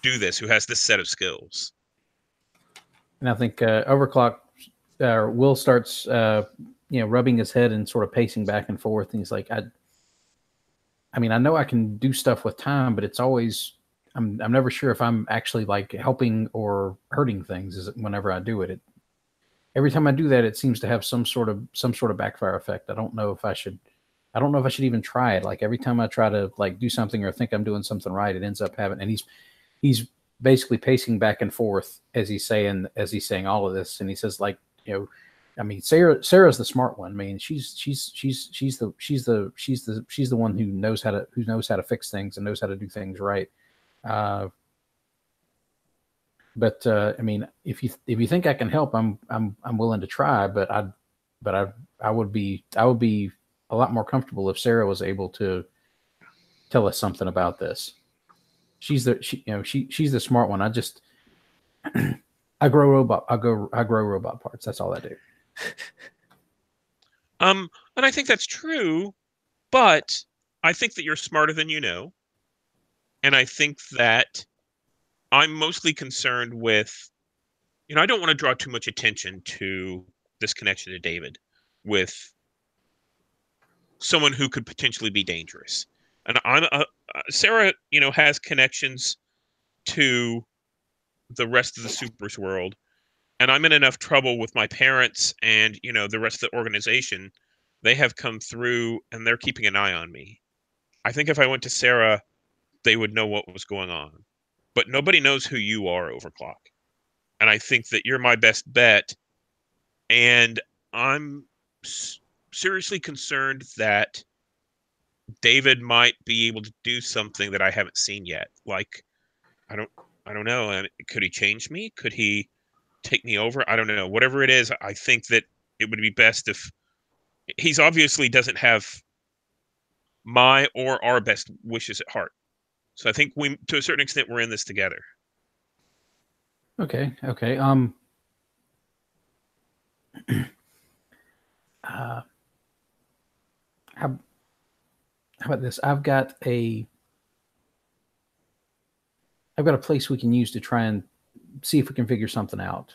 do this, who has this set of skills. And I think Overclock, Will starts, rubbing his head and sort of pacing back and forth. And he's like, I mean, I know I can do stuff with time, but it's always, I'm never sure if I'm actually like helping or hurting things whenever I do it. Every time I do that, it seems to have some sort of backfire effect. I don't know if I should even try it. Like every time I try to like do something or think I'm doing something right, it ends up having, and he's basically pacing back and forth as he's saying all of this. And he says, like, I mean, Sarah's the smart one. I mean, she's the one who knows how to fix things and knows how to do things right. But I mean, if you think I can help, I'm willing to try. But I would be a lot more comfortable if Sarah was able to tell us something about this. She's the smart one. I grow robot parts. That's all I do. And I think that's true, but I think that you're smarter than you know. And I think that I'm mostly concerned with, I don't want to draw too much attention to this connection to David with someone who could potentially be dangerous. And Sarah, has connections to the rest of the supers world. And I'm in enough trouble with my parents and, the rest of the organization. They have come through and they're keeping an eye on me. I think if I went to Sarah, they would know what was going on. But nobody knows who you are, Overclock. And I think that you're my best bet. And I'm seriously concerned that David might be able to do something that I haven't seen yet. Like, I don't know. Could he change me? Could he take me over? I don't know. Whatever it is, I think that it would be best if he's obviously doesn't have my or our best wishes at heart. So I think to a certain extent, we're in this together. Okay. How about this? I've got a place we can use to try and see if we can figure something out.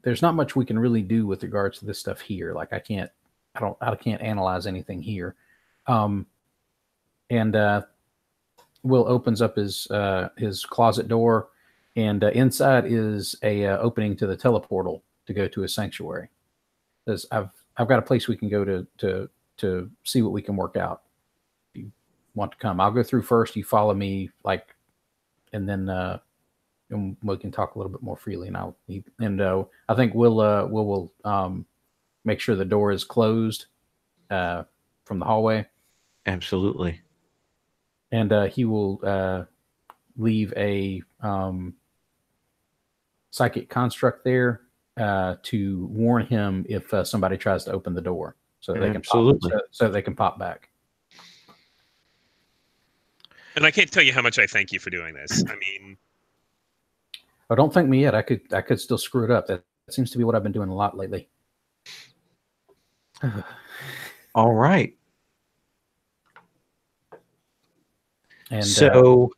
There's not much we can really do with regards to this stuff here. Like I can't analyze anything here. And Will opens up his closet door, and inside is a opening to the teleportal to go to a sanctuary. I've got a place we can go to see what we can work out. If you want to come, I'll go through first. You follow me, and then and we can talk a little bit more freely. And I think we'll make sure the door is closed from the hallway. Absolutely. And he will leave a psychic construct there to warn him if somebody tries to open the door, so that they can so they can pop back. And I can't tell you how much I thank you for doing this. I mean, oh, don't thank me yet. I could still screw it up. That seems to be what I've been doing a lot lately. All right. And so,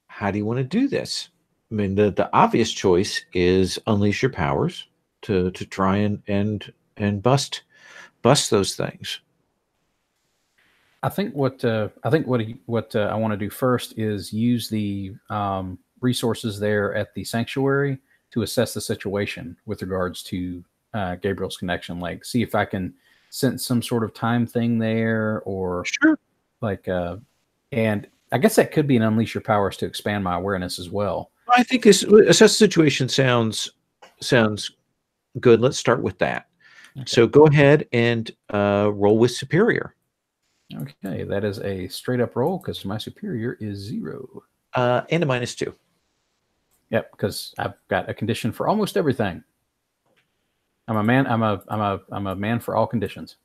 how do you want to do this? I mean, the obvious choice is unleash your powers to try and bust those things. I think what I want to do first is use the resources there at the sanctuary to assess the situation with regards to Gabriel's connection. Like, see if I can sense some sort of time thing there, or sure, like, and I guess that could be an unleash your powers to expand my awareness as well. I think this assess the situation sounds good. Let's start with that. Okay. So go ahead and roll with superior. Okay, that is a straight up roll because my superior is 0. And a -2. Yep, because I've got a condition for almost everything. I'm a man. I'm a man for all conditions.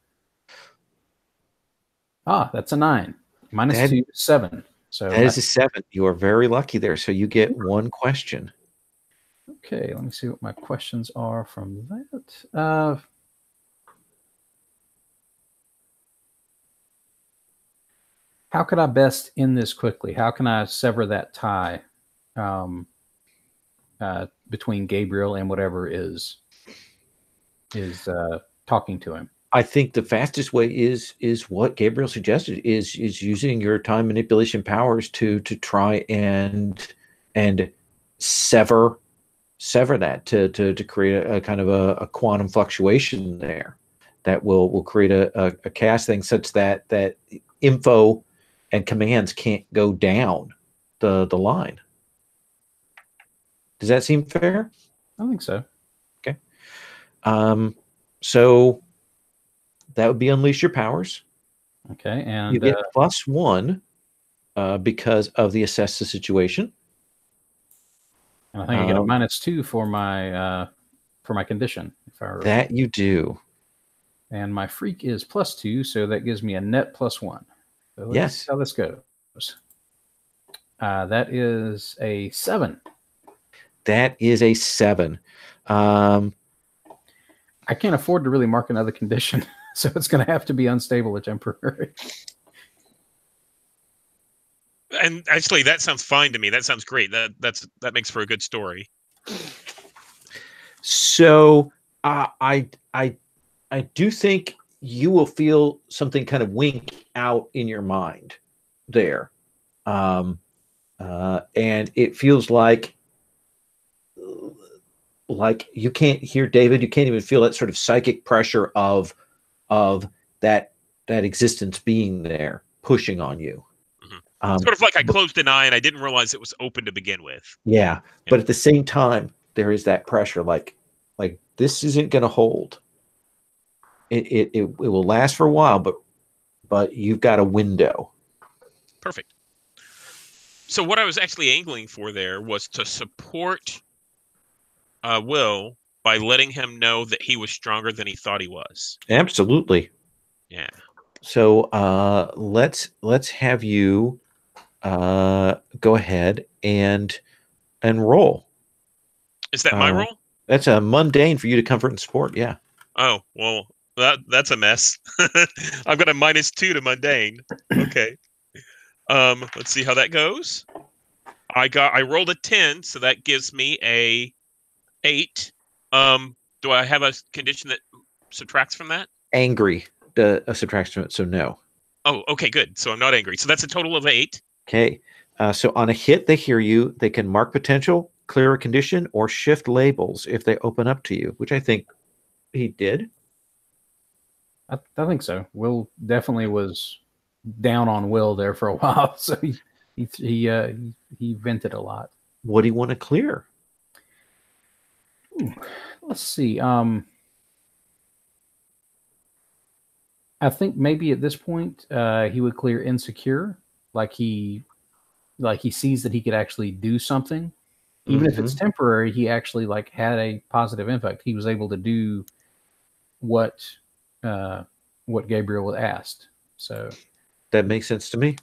Ah, that's a 9. -2 is 7. So that is a 7. You are very lucky there. So you get 1 question. Okay, let me see what my questions are from that. How could I best end this quickly? How can I sever that tie between Gabriel and whatever is talking to him? I think the fastest way is what Gabriel suggested, is using your time manipulation powers to try and sever that to create a kind of a quantum fluctuation there that will create a chaos thing such that info and commands can't go down the line. Does that seem fair? I think so. Okay. So that would be unleash your powers. Okay, and you get +1 because of the assess the situation. And I think I get a -2 for my condition. That you do. And my freak is +2, so that gives me a net +1. So let's see how this goes. That is a 7. That is a 7. I can't afford to really mark another condition, so it's going to have to be unstable or temporary. And actually, that sounds fine to me. That sounds great. That makes for a good story. So I do think you will feel something kind of wink out in your mind there, and it feels like you can't hear David. You can't even feel that sort of psychic pressure of that existence being there pushing on you. Sort of like I closed an eye and I didn't realize it was open to begin with. Yeah, but at the same time, there is that pressure, like this isn't going to hold. It will last for a while, but you've got a window. Perfect. So what I was actually angling for there was to support Will by letting him know that he was stronger than he thought he was. Absolutely. Yeah. So let's have you go ahead and roll. Is that my roll? That's a mundane for you to comfort and support. Yeah. Oh, well, that's a mess. I've got a -2 to mundane. Okay. Let's see how that goes. I rolled a 10, so that gives me a 8. Do I have a condition that subtracts from that? Angry. The subtracts from it, so no. Oh, okay, good. So I'm not angry. So that's a total of 8. Okay. So on a hit, they hear you. They can mark potential, clear a condition, or shift labels if they open up to you, which I think he did. I think so. Will definitely was down on Will there for a while, so he vented a lot. What do you want to clear? Ooh, let's see. I think maybe at this point he would clear insecure, like he sees that he could actually do something, even if it's temporary, he actually like had a positive impact. He was able to do what Gabriel had asked. So that makes sense to me.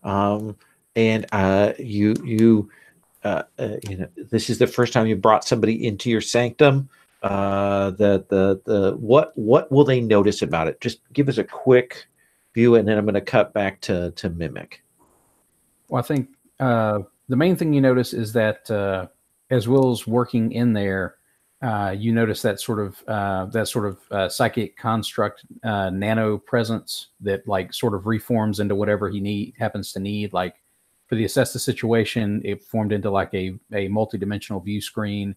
And you know, this is the first time you brought somebody into your sanctum. What will they notice about it? Just give us a quick view, and then I'm going to cut back to Mimic. Well, I think the main thing you notice is that as Will's working in there, you notice that sort of psychic construct, nano presence that like sort of reforms into whatever he happens to need. Like for the assess the situation, it formed into like a multi-dimensional view screen,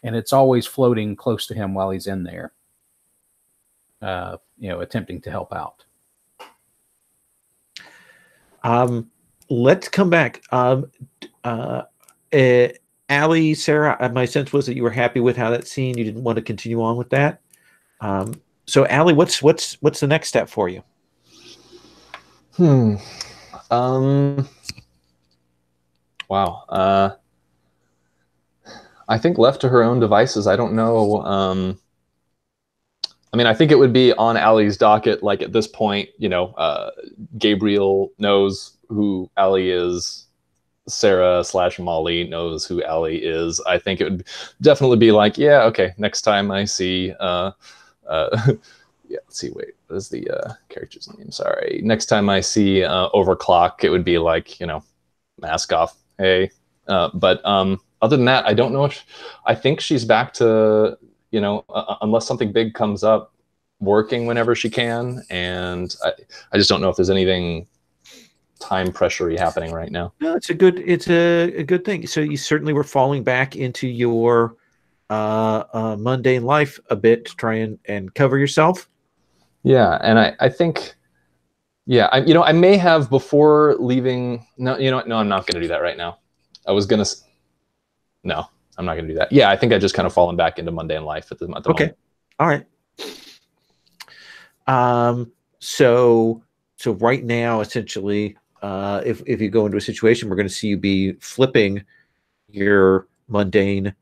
and it's always floating close to him while he's in there, attempting to help out. Let's come back. Allie, Sarah, my sense was that you were happy with how that scene. You didn't want to continue on with that. So Allie, what's the next step for you? Wow. I think left to her own devices, I don't know. I mean, I think it would be on Allie's docket. Like at this point, Gabriel knows who Allie is. Sarah / Molly knows who Allie is. I think it would definitely be like, yeah, okay, next time I see, yeah, let's see, wait, what is the character's name? Sorry. Next time I see Overclock, it would be like, mask off, hey. But other than that, I don't know if, I think she's back to, unless something big comes up, working whenever she can. And I just don't know if there's anything time pressure happening right now. No, it's a good thing. So you certainly were falling back into your mundane life a bit to try and cover yourself. Yeah, and I think, yeah, I may have before leaving. No, no, I'm not going to do that right now. I was gonna. No, I'm not going to do that. Yeah, I think I just kind of fallen back into mundane life at the moment. Okay, all right. So right now, essentially, if you go into a situation, we're going to see you be flipping your mundane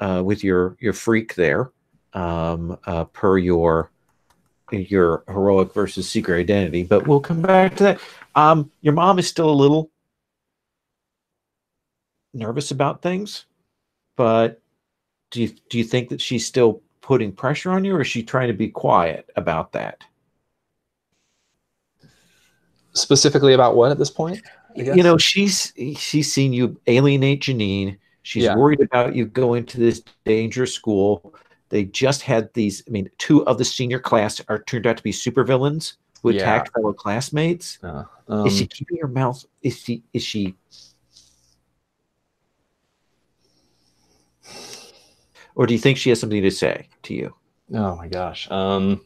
with your freak there, per your heroic versus secret identity. But we'll come back to that. Your mom is still a little nervous about things, but do you think that she's still putting pressure on you, or is she trying to be quiet about that? Specifically about what at this point? She's seen you alienate Janine. She's worried about you going to this dangerous school. They just had these. I mean, 2 of the senior class turned out to be supervillains who attacked fellow classmates. Is she keeping her mouth? Is she? Or do you think she has something to say to you? Oh my gosh. I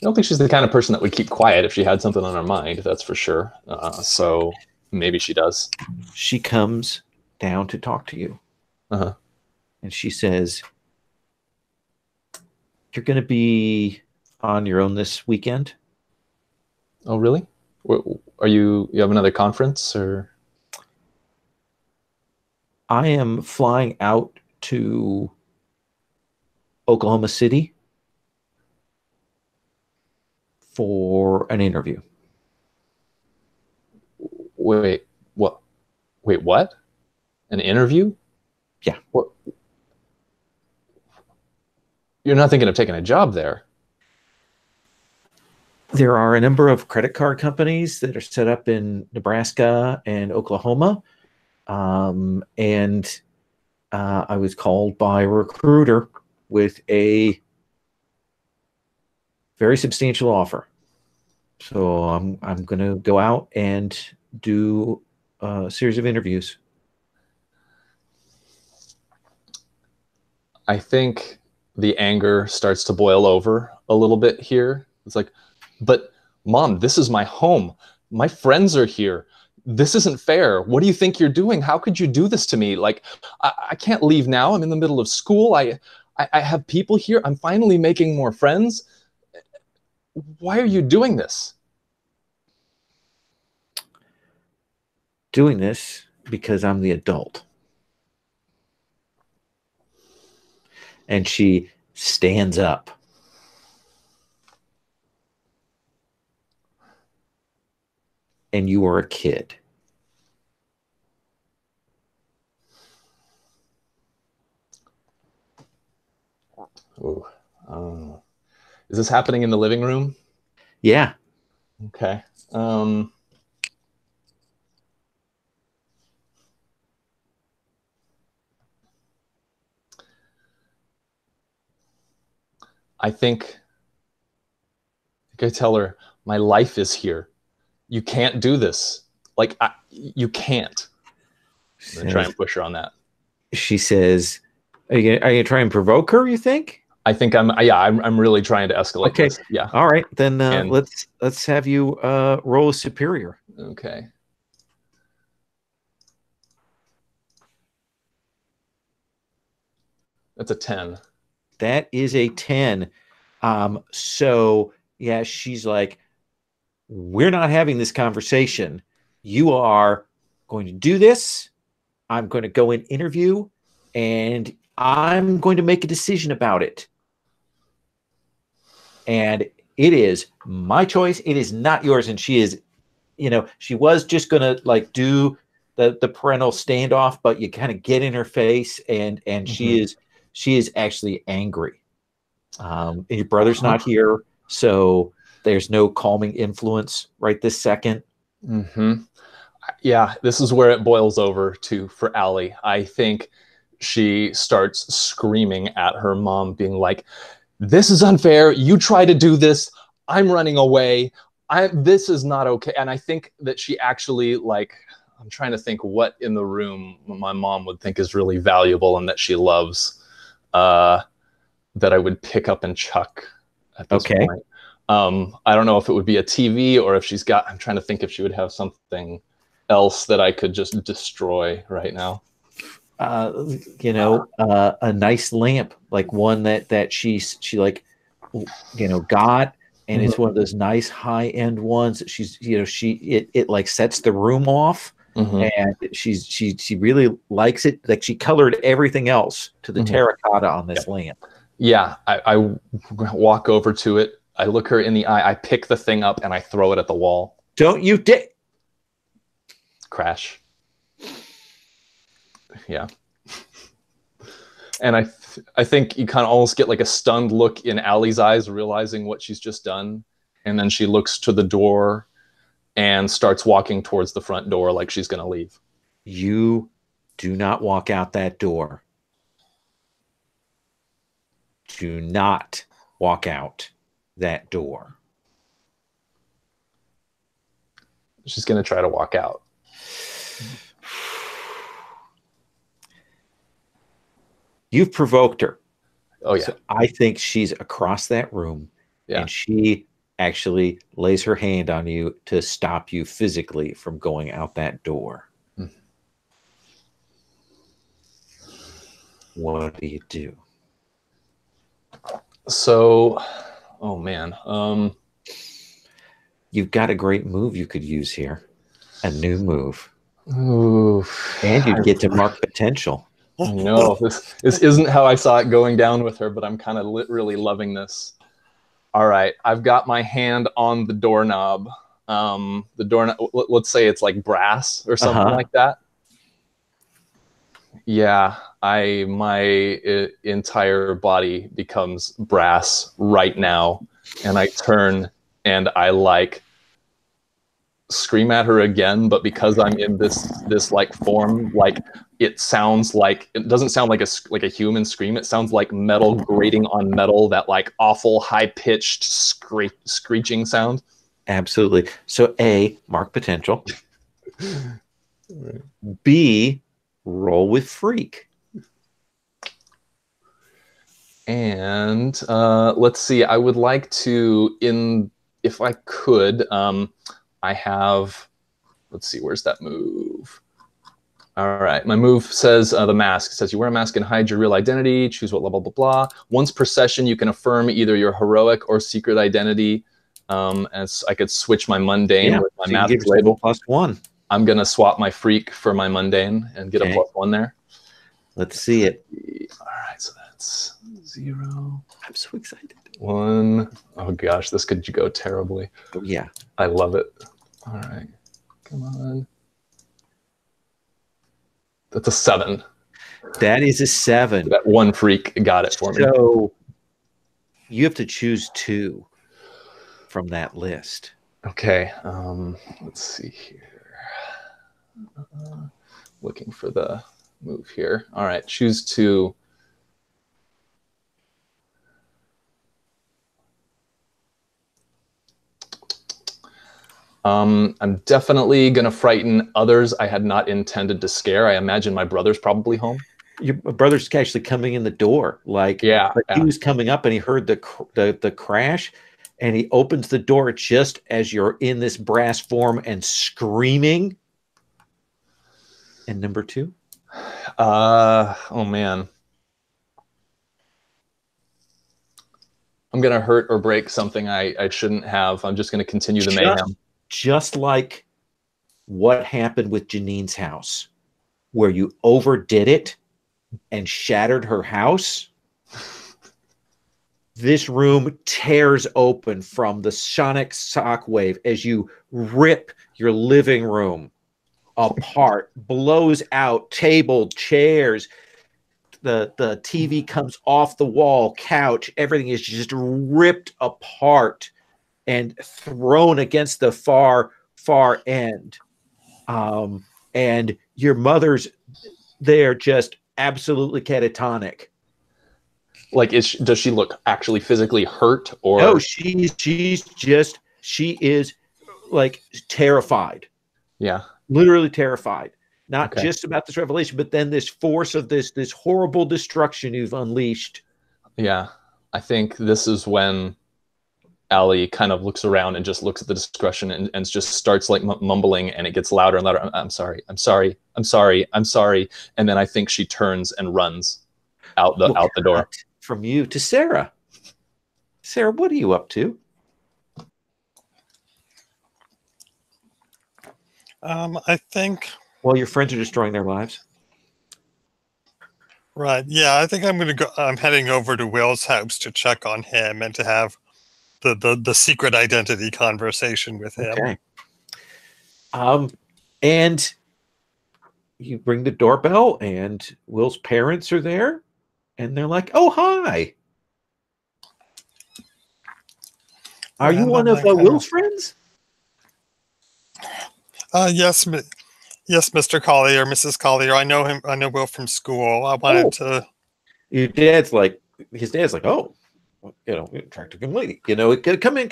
don't think she's the kind of person that would keep quiet if she had something on her mind, that's for sure. So maybe she does. She comes down to talk to you. And she says, you're going to be on your own this weekend. Oh, really? Are you have another conference or? I am flying out to Oklahoma City for an interview. Wait, what? Wait, what? An interview? Yeah. What? You're not thinking of taking a job there? There are a number of credit card companies that are set up in Nebraska and Oklahoma. And I was called by a recruiter with a very substantial offer. So I'm going to go out and do a series of interviews. I think the anger starts to boil over a little bit here. It's like, but Mom, this is my home. My friends are here. This isn't fair. What do you think you're doing? How could you do this to me? Like, I can't leave now. I'm in the middle of school. I have people here. I'm finally making more friends. Why are you doing this? Doing this because I'm the adult. And she stands up. And you are a kid. Ooh. Is this happening in the living room? Yeah. Okay. I think I tell her, my life is here. You can't do this. Like, you can't. I'm going to try and push her on that. She says, are you going to try and provoke her, you think? I think I'm really trying to escalate this. Yeah. All right. Then let's have you roll a superior. Okay. That's a 10. That is a 10. So yeah, she's like, we're not having this conversation. You are going to do this. I'm going to go and interview, and I'm going to make a decision about it. And it is my choice. It is not yours. And she is, she was just going to like do the parental standoff, but you kind of get in her face, and she is actually angry. And your brother's not here, so there's no calming influence right this second. Yeah, this is where it boils over to for Allie. I think she starts screaming at her mom, being like, this is unfair. You try to do this. I'm running away. This is not okay. And I think that she actually, like, I'm trying to think what in the room my mom would think is really valuable and that she loves, that I would pick up and chuck at this point. I don't know if it would be a TV or if she's got, I'm trying to think if she would have something else that I could just destroy right now. A nice lamp, like one that she like, got, and it's one of those nice high end ones that she's, it like sets the room off, and she really likes it. Like she colored everything else to the terracotta on this lamp. Yeah, I walk over to it. I look her in the eye. I pick the thing up and I throw it at the wall. Don't you dare! Crash. Yeah. And I think you kind of almost get like a stunned look in Allie's eyes, realizing what she's just done. And then she looks to the door and starts walking towards the front door like she's going to leave. You do not walk out that door. Do not walk out that door. She's going to try to walk out. You've provoked her. Oh, yeah. So I think she's across that room, and she actually lays her hand on you to stop you physically from going out that door. What do you do? So, oh man. You've got a great move you could use here. A new move. Ooh. And you'd get to mark potential. No, this isn't how I saw it going down with her, but I'm kind of really loving this. All right, I've got my hand on the doorknob. The doorknob, let's say it's like brass or something like that. Yeah, my entire body becomes brass right now, and I turn and I like scream at her again, but because I'm in this like form, like it sounds like, it doesn't sound like a human scream. It sounds like metal grating on metal, that like awful high-pitched screeching sound. Absolutely. So A, mark potential. B, roll with freak. And let's see, I would like to, if I could, I have, let's see, where's that move? All right, my move says the mask. It says you wear a mask and hide your real identity. Choose what level, blah, blah, blah. Once per session, you can affirm either your heroic or secret identity. As I could switch my mundane with my mask label. +1. I'm gonna swap my freak for my mundane and get a +1 there. Let's see it. All right, so that's 0. I'm so excited. 1. Oh gosh, this could go terribly. Oh, yeah. I love it. All right, come on. That's a 7. That is a 7. That one freak got it for me. So you have to choose 2 from that list. Okay, let's see here. Looking for the move here. All right, choose 2. I'm definitely going to frighten others I had not intended to scare. I imagine my brother's probably home. Your brother's actually coming in the door. Like he was coming up and he heard the crash, and he opens the door just as you're in this brass form and screaming. And number 2? Oh man. I'm going to hurt or break something I shouldn't have. I'm just going to continue the mayhem. Just like what happened with Janine's house, where you overdid it and shattered her house. This room tears open from the sonic shockwave as you rip your living room apart, blows out table, chairs, the TV comes off the wall, couch, everything is just ripped apart and thrown against the far end. And your mother's there just absolutely catatonic. Like, does she look actually physically hurt, or no? She is like terrified. Yeah, literally terrified. Not just about this revelation, but then this force of this horrible destruction you've unleashed. Yeah, I think this is when Allie kind of looks around and just looks at the destruction and just starts like mumbling, and it gets louder and louder. I'm sorry. And then I think she turns and runs out the door. From you to Sarah. Sarah, what are you up to? I think. Well, your friends are destroying their lives. Right. Yeah, I think I'm heading over to Will's house to check on him and to have the secret identity conversation with him. Okay. And you ring the doorbell, and Will's parents are there, and they're like, "Oh, hi. Are you one of Will's friends?" Yes, Mr. Collier, Mrs. Collier. I know him. I know Will from school. I wanted to. His dad's like, "Oh, attractive young lady. Come in.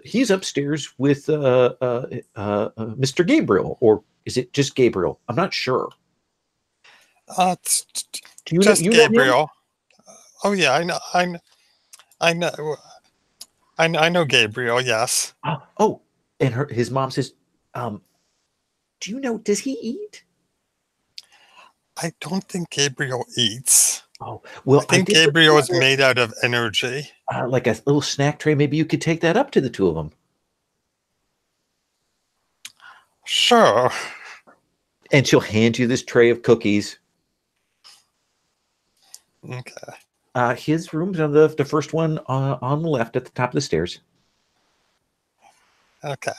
He's upstairs with Mr. Gabriel, or is it just Gabriel? I'm not sure. It's just Gabriel. Oh yeah, I know Gabriel. Yes. Oh, and his mom says, "Do you know? Does he eat?" I don't think Gabriel eats. Oh, well, I think Gabriel is made out of energy. Like a little snack tray. Maybe you could take that up to the two of them. Sure. And she'll hand you this tray of cookies. Okay. His room's on the first one on the left at the top of the stairs. Okay.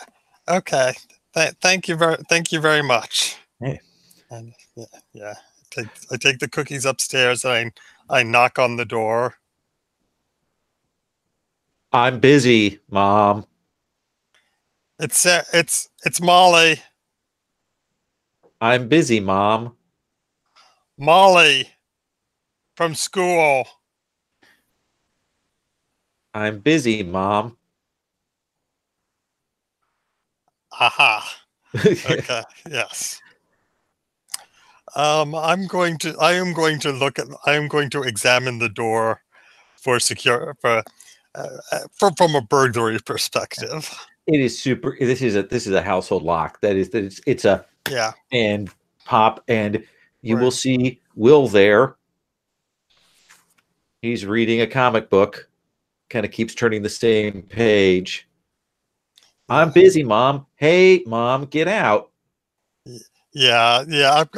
Thank you very much. Hey. And yeah. I take the cookies upstairs and I knock on the door. I'm busy, Mom. It's Molly. I'm busy, Mom. Molly from school. I'm busy, Mom. Aha. Okay. Yes. I am going to examine the door from a burglary perspective. It is super. This is a household lock. It's a and pop, and you will see Will there. He's reading a comic book. Kind of keeps turning the same page. I'm busy, Mom. Hey, Mom, get out. Yeah.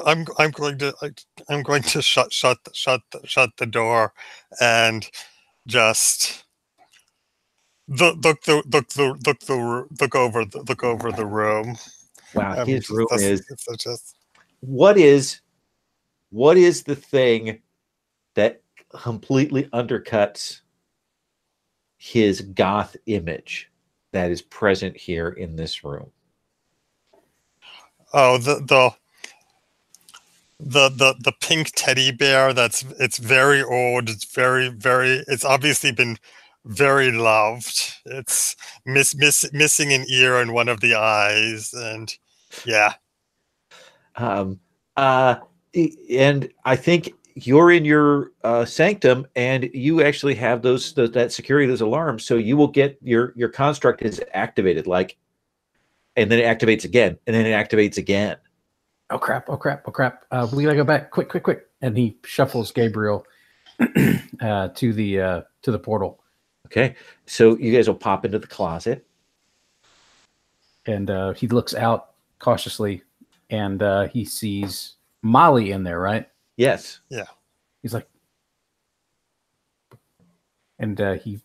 I'm going to shut the door, and just look over the room. Wow, his room is. It's just What is the thing that completely undercuts his goth image that is present here in this room? oh the pink teddy bear. It's very old. It's it's obviously been very loved. It's missing an ear and one of the eyes, and yeah. Um, and I think you're in your sanctum, and you actually have that security, those alarms, so you will get your construct is activated, like, and then it activates again, and then it activates again. Oh crap! We gotta go back, quick! And he shuffles Gabriel to the portal. Okay, so you guys will pop into the closet, and he looks out cautiously, and he sees Molly in there, right? Yes. Yeah. He's like, and he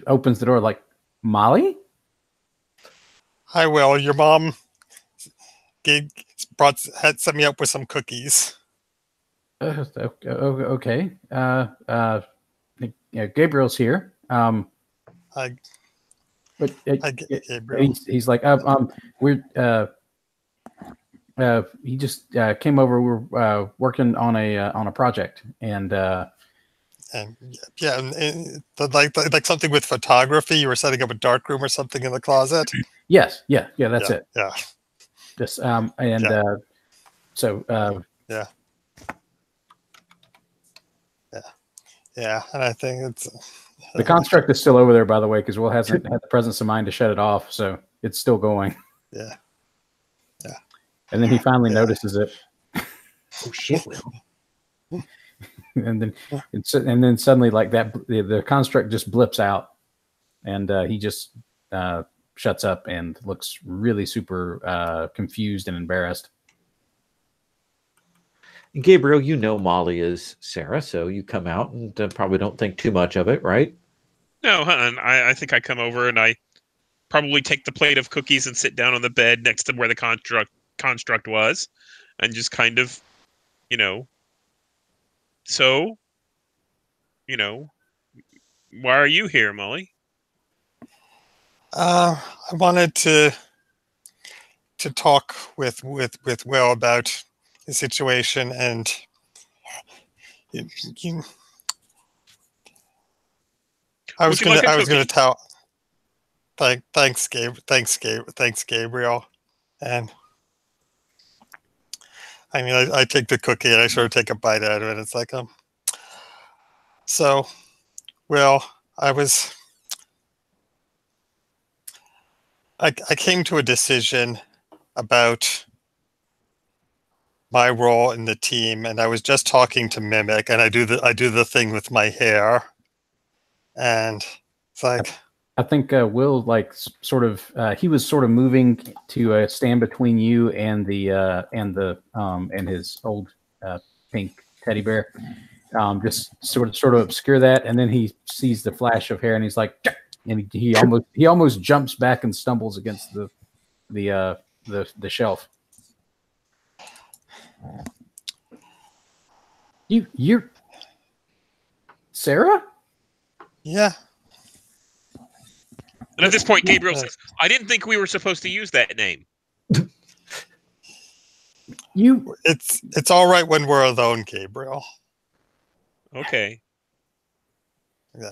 opens the door like, Molly? Hi, Will. Your mom had set me up with some cookies. Okay. Gabriel's here. Gabriel. He's like, he just came over. We're working on a project, and like something with photography. You were setting up a dark room or something in the closet. Yes, yeah, that's it. Yeah. Just and and I think it's the construct is still over there, by the way, because Will hasn't had the presence of mind to shut it off, so it's still going. Yeah. And then he finally notices it. Oh shit, Will. and then suddenly, like that, the construct just blips out, and he just shuts up and looks really super confused and embarrassed. Gabriel, you know Molly is Sarah, so you come out and probably don't think too much of it, right? No, hon. I think I come over and I probably take the plate of cookies and sit down on the bed next to where the construct was, and just kind of, so, why are you here, Molly? I wanted to talk with Will about the situation, and I was going to tell. Thanks, Gabriel. And I mean, I take the cookie and I sort of take a bite out of it. It's like, so, well, I came to a decision about my role in the team, and I was just talking to Mimic, and I do the thing with my hair, and it's like, I think Will he was sort of moving to stand between you and and his old pink teddy bear, just sort of obscure that, and then he sees the flash of hair, and he's like, and he almost jumps back and stumbles against the shelf. You're Sarah? Yeah. And at this point, Gabriel says, I didn't think we were supposed to use that name. It's all right when we're alone, Gabriel. Okay. Yeah.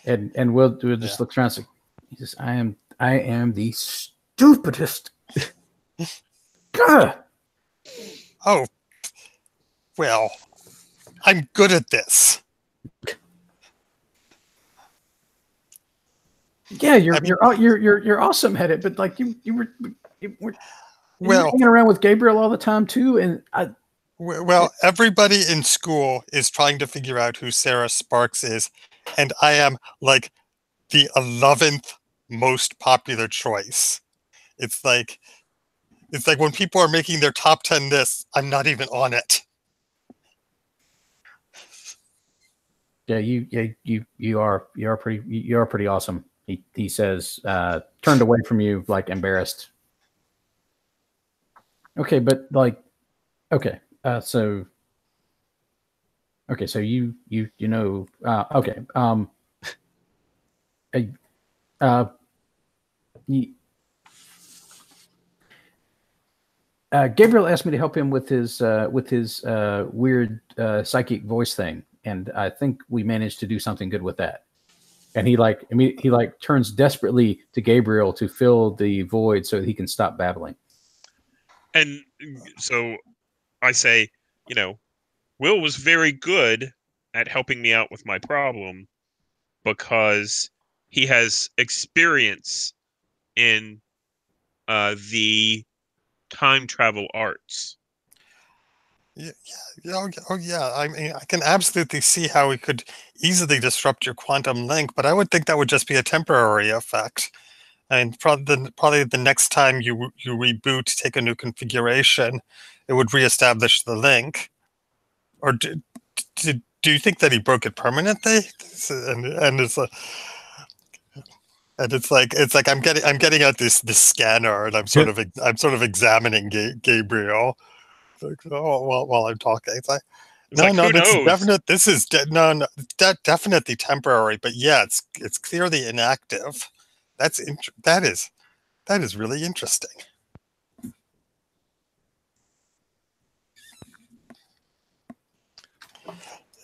And Will just looks around and says, he says, I am the stupidest. God. Oh, well, I'm good at this. Yeah, you're awesome at it, but like you were hanging around with Gabriel all the time too, and everybody in school is trying to figure out who Sarah Sparks is, and I am like the 11th most popular choice. It's like when people are making their top 10 lists, I'm not even on it. Yeah, you are pretty awesome. He says, turned away from you, like embarrassed. Okay, but like, okay, so you know, okay, Gabriel asked me to help him with his weird psychic voice thing, and I think we managed to do something good with that. And he turns desperately to Gabriel to fill the void so he can stop babbling. And so I say, you know, Will was very good at helping me out with my problem because he has experience in the time travel arts. Yeah. Oh, yeah. I mean, I can absolutely see how it could easily disrupt your quantum link, but I would think that would just be a temporary effect. And probably the next time you reboot, take a new configuration, it would reestablish the link. Or do you think that he broke it permanently? And it's like I'm getting out this scanner, and I'm sort of examining Gabriel. Like, oh, while I'm talking, it's like, no, this is definitely temporary. But yeah, it's clearly inactive. That is really interesting.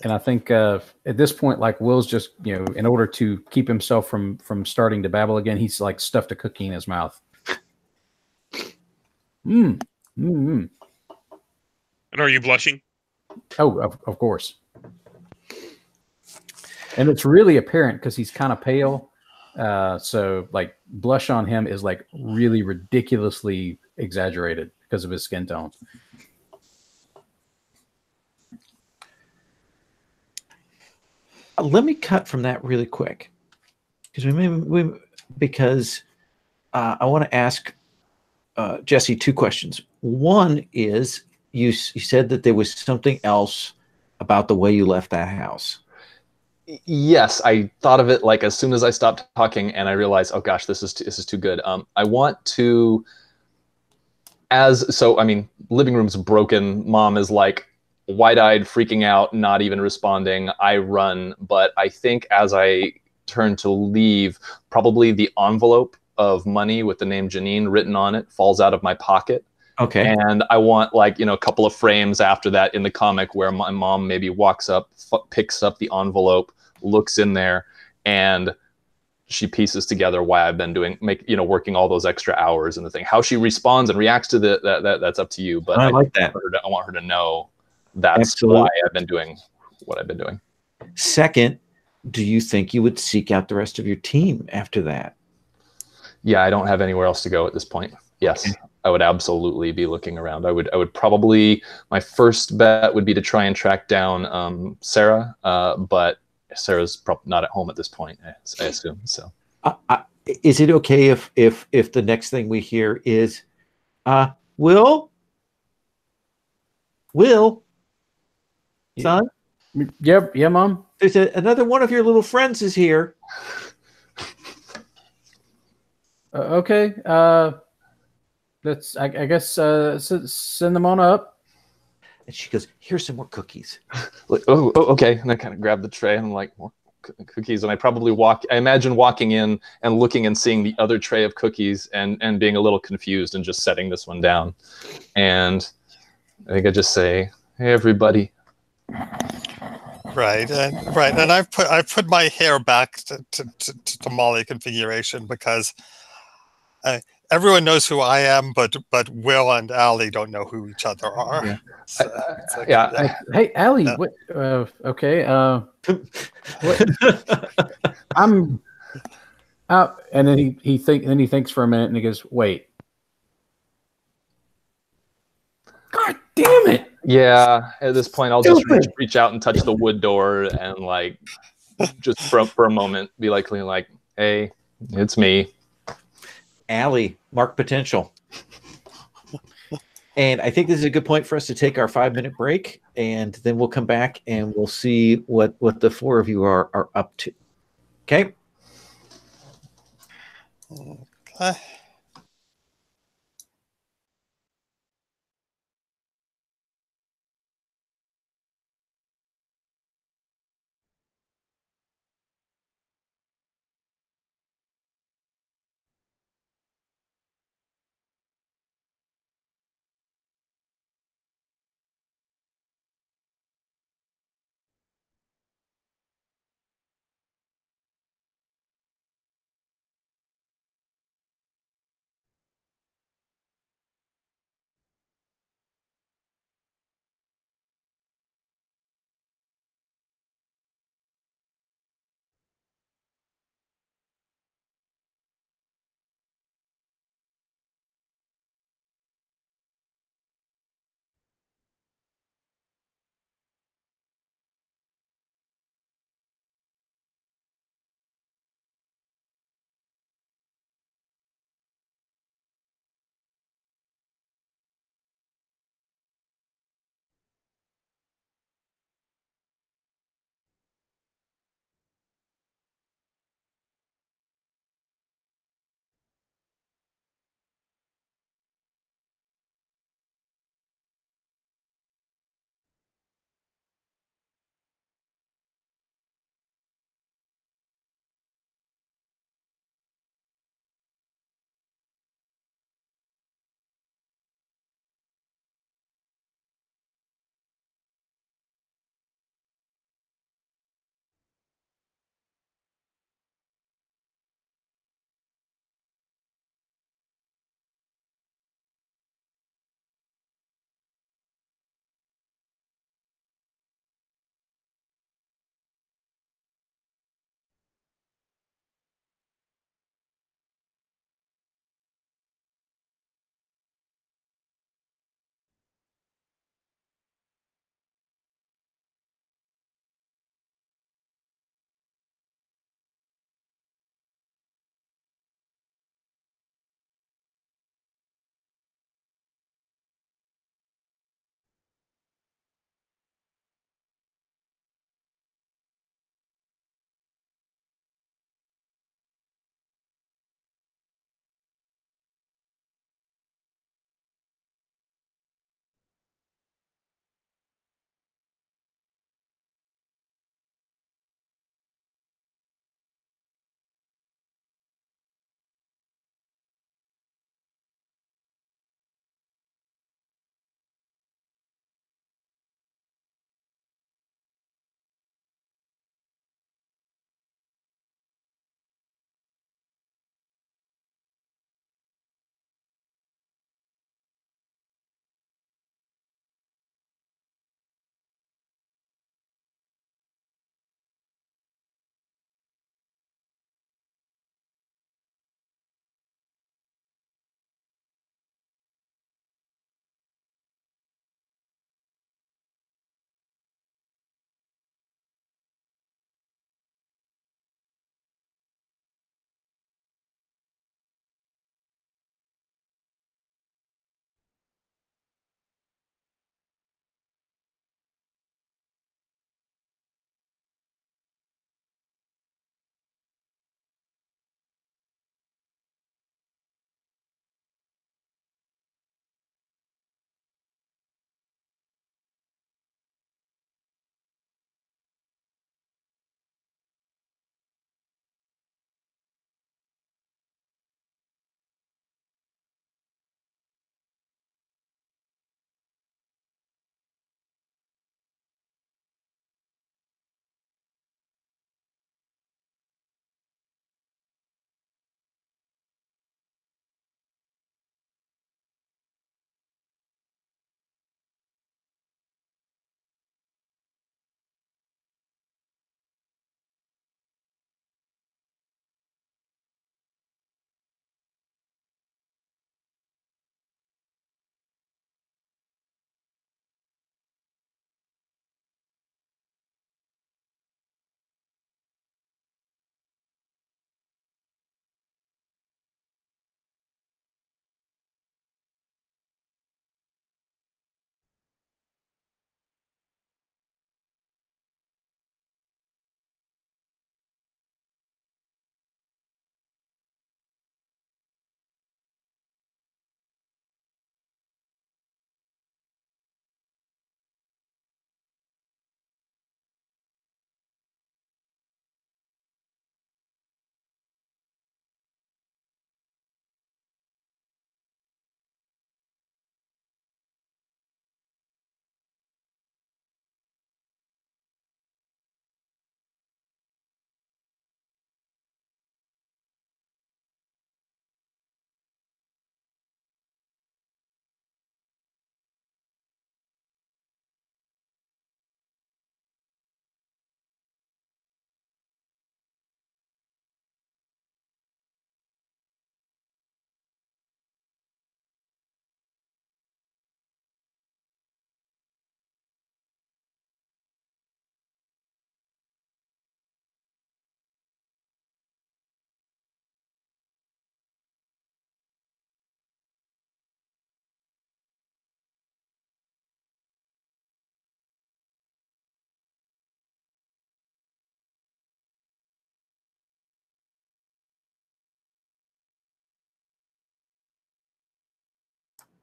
And I think at this point, like Will's just, you know, in order to keep himself from starting to babble again, he's like stuffed a cookie in his mouth. And are you blushing? Oh, of course. And it's really apparent because he's kind of pale. So like blush on him is like really ridiculously exaggerated because of his skin tone. Let me cut from that really quick because I want to ask Jesse two questions. One is you said that there was something else about the way you left that house. Yes, I thought of it like as soon as I stopped talking, and I realized, oh gosh, this is too good. I want to, I mean, living room's broken. Mom is like wide-eyed, freaking out, not even responding. I run, but I think as I turn to leave, probably the envelope of money with the name Janine written on it falls out of my pocket. Okay. And I want, like, you know, a couple of frames after that in the comic where my mom maybe walks up, picks up the envelope, looks in there, and she pieces together why I've been working all those extra hours and the thing. How she responds and reacts to that's up to you. But I like that. I want her to know that's Absolutely. why I've been doing what I've been doing. Second, do you think you would seek out the rest of your team after that? Yeah, I don't have anywhere else to go at this point. Yes, okay. I would absolutely be looking around. I would probably, my first bet would be to try and track down Sarah, but Sarah's probably not at home at this point, I assume. So, is it okay if the next thing we hear is, Will, son? Yep, yeah, Mom. There's another one of your little friends is here. Okay. That's I guess send them on up. And she goes, "Here's some more cookies." Like, oh, okay. And I kind of grab the tray and I'm like, more cookies. And I imagine walking in and looking and seeing the other tray of cookies and being a little confused and just setting this one down. And I think I just say, "Hey, everybody." Right. And I've put my hair back to Molly configuration because everyone knows who I am, but Will and Allie don't know who each other are. Yeah. So hey, Allie. Yeah. What? Okay. What? I'm out, and then he thinks for a minute, and he goes, "Wait. God damn it!" Yeah, at this point, I'll just reach out and touch the wood door and, like, just for a moment, be like, "Hey, it's me. Allie, mark potential. And I think this is a good point for us to take our 5-minute break, and then we'll come back and we'll see what the four of you are up to. Okay? Okay.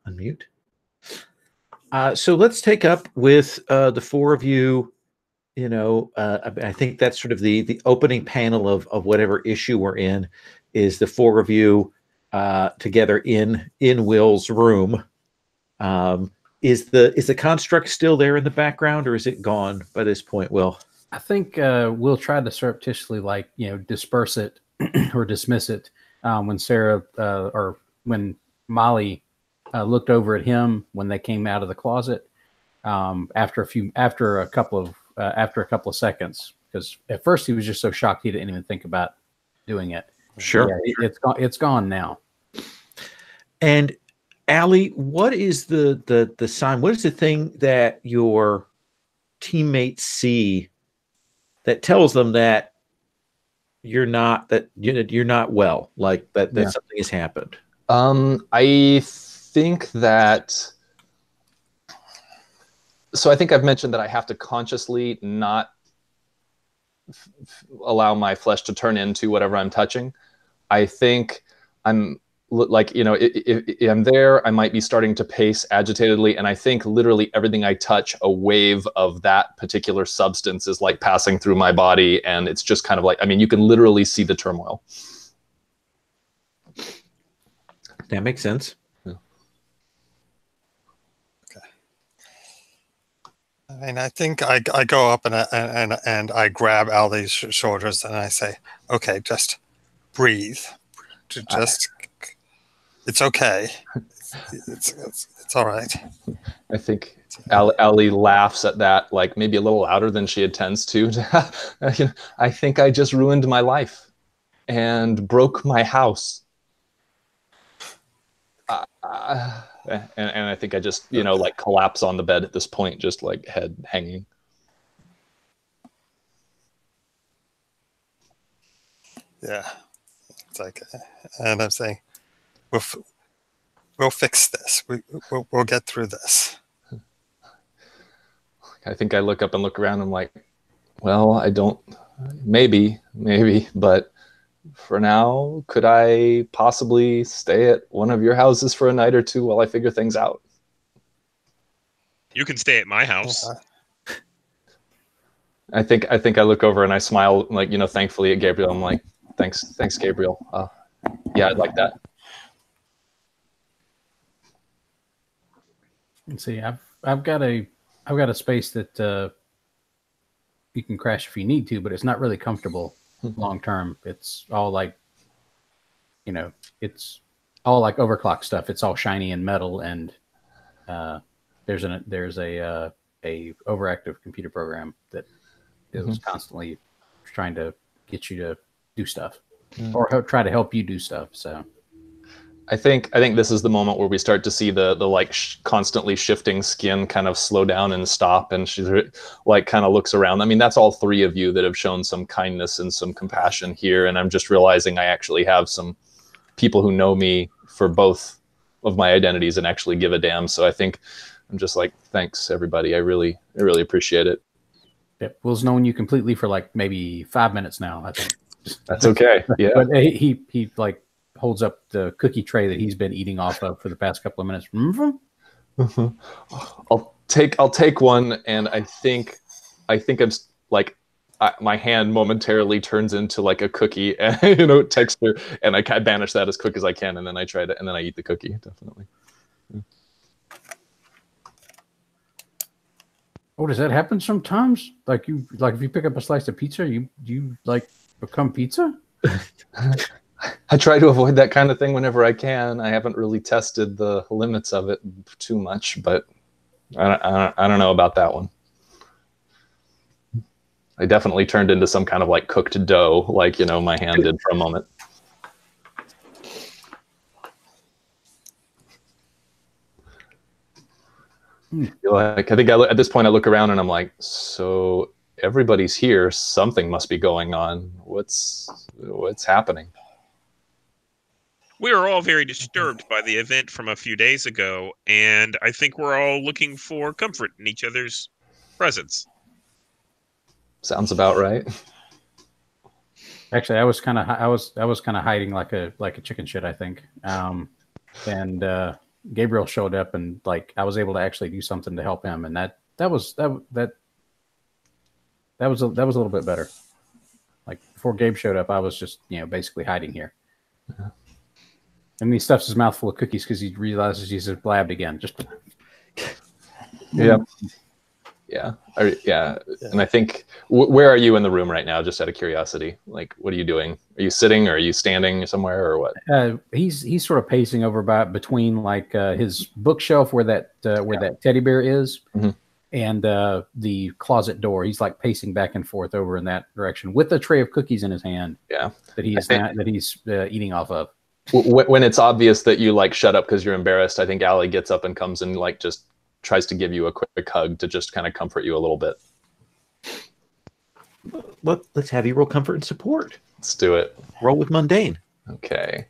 unmute. So let's take up with the four of you. You know, I think that's sort of the opening panel of whatever issue we're in, is the four of you together in Will's room. Is the construct still there in the background, or is it gone by this point, Will? I think Will tried to surreptitiously, like, disperse it or dismiss it when Sarah or when Molly looked over at him when they came out of the closet after a couple of seconds, because at first he was just so shocked he didn't even think about doing it. Sure. Yeah, it's gone now. And Allie, what is the sign? What is the thing that your teammates see that tells them that you're not well, like that something has happened? I think that. So I think I've mentioned that I have to consciously not allow my flesh to turn into whatever I'm touching. I think I'm like, if I'm there, I might be starting to pace agitatedly. And I think literally everything I touch, a wave of that particular substance is like passing through my body. And it's just kind of like, you can literally see the turmoil. That makes sense. I think I go up and I grab Ali's shoulders and I say, "Okay, just breathe. Just it's okay. It's all right." I think Ali laughs at that, like maybe a little louder than she intends to. I think I just ruined my life and broke my house. And I think I just, like collapse on the bed at this point, just like head hanging. Yeah. It's like, and I'm saying, we'll fix this. We'll get through this. I think I look up and look around and I'm like, well, I don't, maybe, but for now, could I possibly stay at one of your houses for a night or two while I figure things out? You can stay at my house. I think I look over and I smile, like, thankfully at Gabriel. I'm like, thanks, Gabriel. Yeah, I'd like that. Let's see. I've got a space that you can crash if you need to, but it's not really comfortable long term. It's all like, it's all like overclock stuff. It's all shiny and metal, and there's a overactive computer program that is constantly trying to get you to do stuff or try to help you do stuff. So I think this is the moment where we start to see the like constantly shifting skin kind of slow down and stop, and she's like kind of looks around. That's all three of you that have shown some kindness and some compassion here, and I'm just realizing I actually have some people who know me for both of my identities and actually give a damn. So I think I'm just like, thanks everybody. I really appreciate it. Yeah, Will's known you completely for like maybe 5 minutes now, I think. That's okay. Yeah. But he like holds up the cookie tray that he's been eating off of for the past couple of minutes. I'll take one, and I think I'm like, my hand momentarily turns into like a cookie, and texture, and I banish that as quick as I can, and then I and then I eat the cookie. Definitely. Oh, does that happen sometimes? Like if you pick up a slice of pizza, you like become pizza? I try to avoid that kind of thing whenever I can. I haven't really tested the limits of it too much, but I don't know about that one. I definitely turned into some kind of like cooked dough, like, my hand did for a moment. I think at this point I look around and I'm like, so everybody's here. Something must be going on. What's happening? We are all very disturbed by the event from a few days ago, and I think we're all looking for comfort in each other's presence. Sounds about right. Actually, I was kind of hiding like a chicken shit, I think. And Gabriel showed up, and like I was able to actually do something to help him, and that was a little bit better. Like before Gabe showed up, I was just basically hiding here. And he stuffs his mouth full of cookies because he realizes he's blabbed again. Just yeah. And I think, where are you in the room right now? Just out of curiosity, like, what are you doing? Are you sitting, or are you standing somewhere, or what? He's sort of pacing over between like his bookshelf where that teddy bear is, and the closet door. He's like pacing back and forth over in that direction with a tray of cookies in his hand. Yeah, that he's eating off of. When it's obvious that you like shut up because you're embarrassed, I think Allie gets up and comes and like just tries to give you a quick hug to just kind of comfort you a little bit. Let's have you roll comfort and support. Let's do it. Roll with mundane. Okay.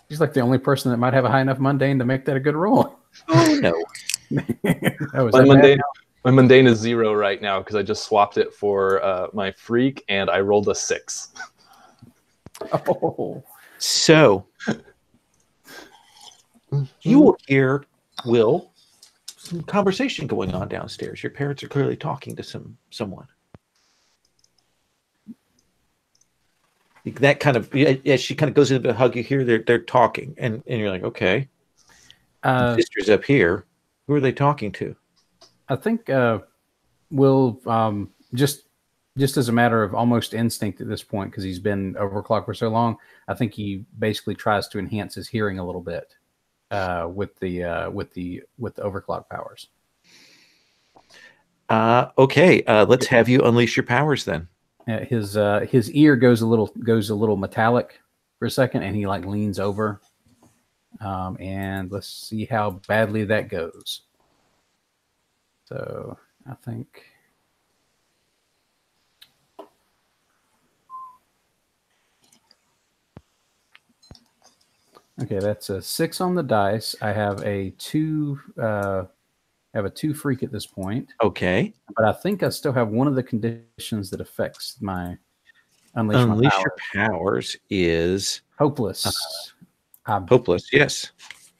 He's like the only person that might have a high enough mundane to make that a good roll. Oh no. My mundane is 0 right now because I just swapped it for my freak, and I rolled a 6. Oh. So you will hear, Will, some conversation going on downstairs. Your parents are clearly talking to someone. That kind of, as she kind of goes in to hug you here, they're talking, and you're like, okay. Sister's up here. Who are they talking to? I think Will, just as a matter of almost instinct at this point, because he's been overclocked for so long, I think he basically tries to enhance his hearing a little bit with the overclock powers. Okay, let's have you unleash your powers then. His ear goes a little metallic for a second, and he like leans over, and let's see how badly that goes. So I think. Okay, that's a 6 on the dice. I have a 2. Have a 2 freak at this point. Okay, but I think I still have one of the conditions that affects my unleash your powers is hopeless. Hopeless, yes.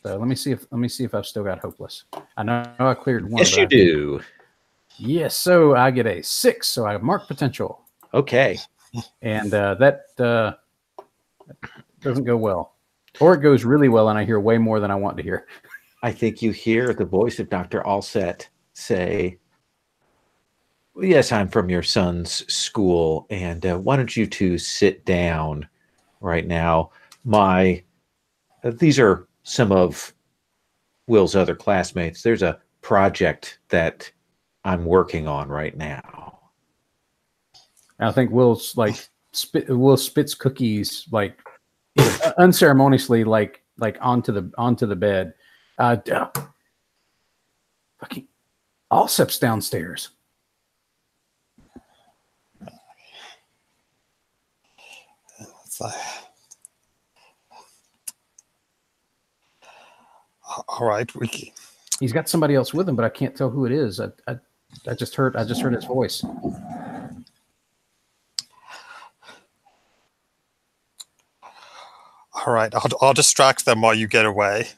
So let me see if I've still got hopeless. I know I cleared one. Yes, you do. Yes, so I get a 6. So I have mark potential. Okay, and that doesn't go well. Or it goes really well, and I hear way more than I want to hear. I think you hear the voice of Dr. Allset say, yes, I'm from your son's school, and why don't you two sit down right now? These are some of Will's other classmates. There's a project that I'm working on right now. I think Will's like Will spits cookies like unceremoniously like onto the bed. Fucking Allsep's downstairs. All right, wiki. He's got somebody else with him, but I can't tell who it is. I just heard his voice. All right, I'll distract them while you get away.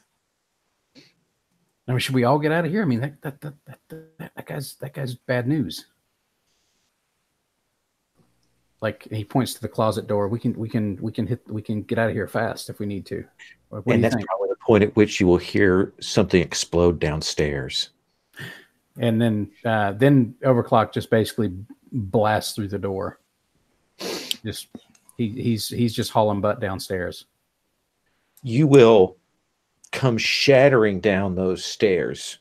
I mean, should we all get out of here? I mean, that guy's bad news. Like, he points to the closet door. We can get out of here fast if we need to. And that's probably the point at which you will hear something explode downstairs. And then Overclock just basically blasts through the door. Just he's just hauling butt downstairs. You will come shattering down those stairs.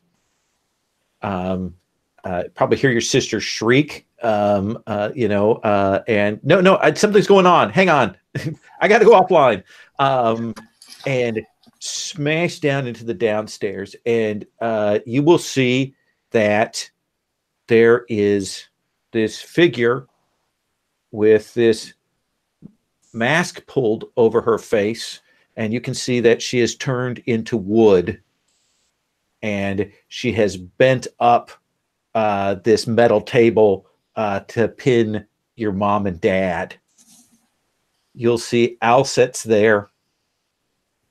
Probably hear your sister shriek. And no, something's going on. Hang on, I got to go offline. And smash down into the downstairs, and you will see that there is this figure with this mask pulled over her face, and you can see that she is turned into wood, and she has bent up this metal table to pin your mom and dad. You'll see Alset's there,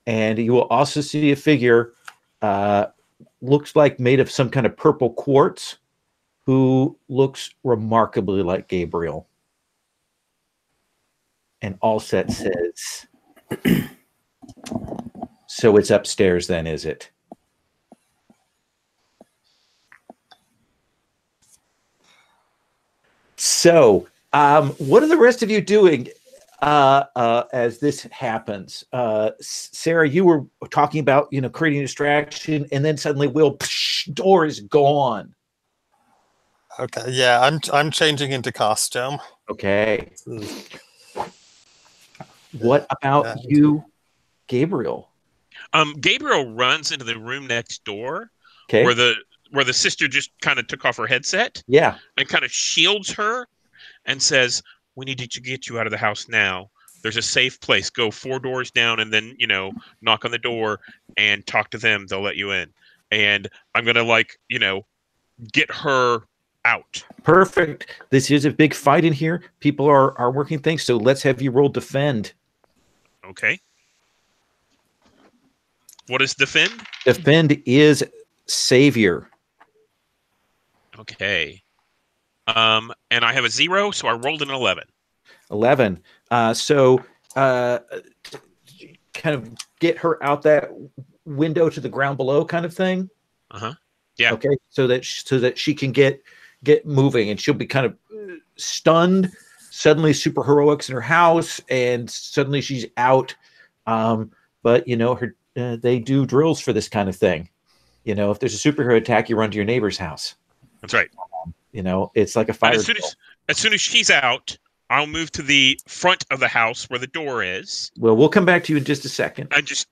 and you will also see a figure looks like made of some kind of purple quartz, who looks remarkably like Gabriel. And Allset says, so it's upstairs then, is it? So, what are the rest of you doing as this happens? Sarah, you were talking about, creating a distraction, and then suddenly Will, door is gone. Okay, yeah, I'm changing into costume. Okay. What about you, Gabriel? Gabriel runs into the room next door, Okay. where the sister just kind of took off her headset. Yeah. And kind of shields her and says, "We need to get you out of the house now. There's a safe place. Go 4 doors down and then, knock on the door and talk to them. They'll let you in." And I'm going to get her out. Perfect. This is a big fight in here. People are working things. So let's have you roll defend. Okay. What is defend? Defend is savior. Okay. And I have a 0, so I rolled an 11. 11. So kind of get her out that window to the ground below kind of thing. Uh-huh. Yeah. Okay. So that she can get moving, and she'll be kind of stunned. Suddenly super heroics in her house, and suddenly she's out. But they do drills for this kind of thing. If there's a superhero attack, you run to your neighbor's house. That's right. It's like a fire. As soon as she's out, I'll move to the front of the house where the door is. Well, we'll come back to you in just a second. I just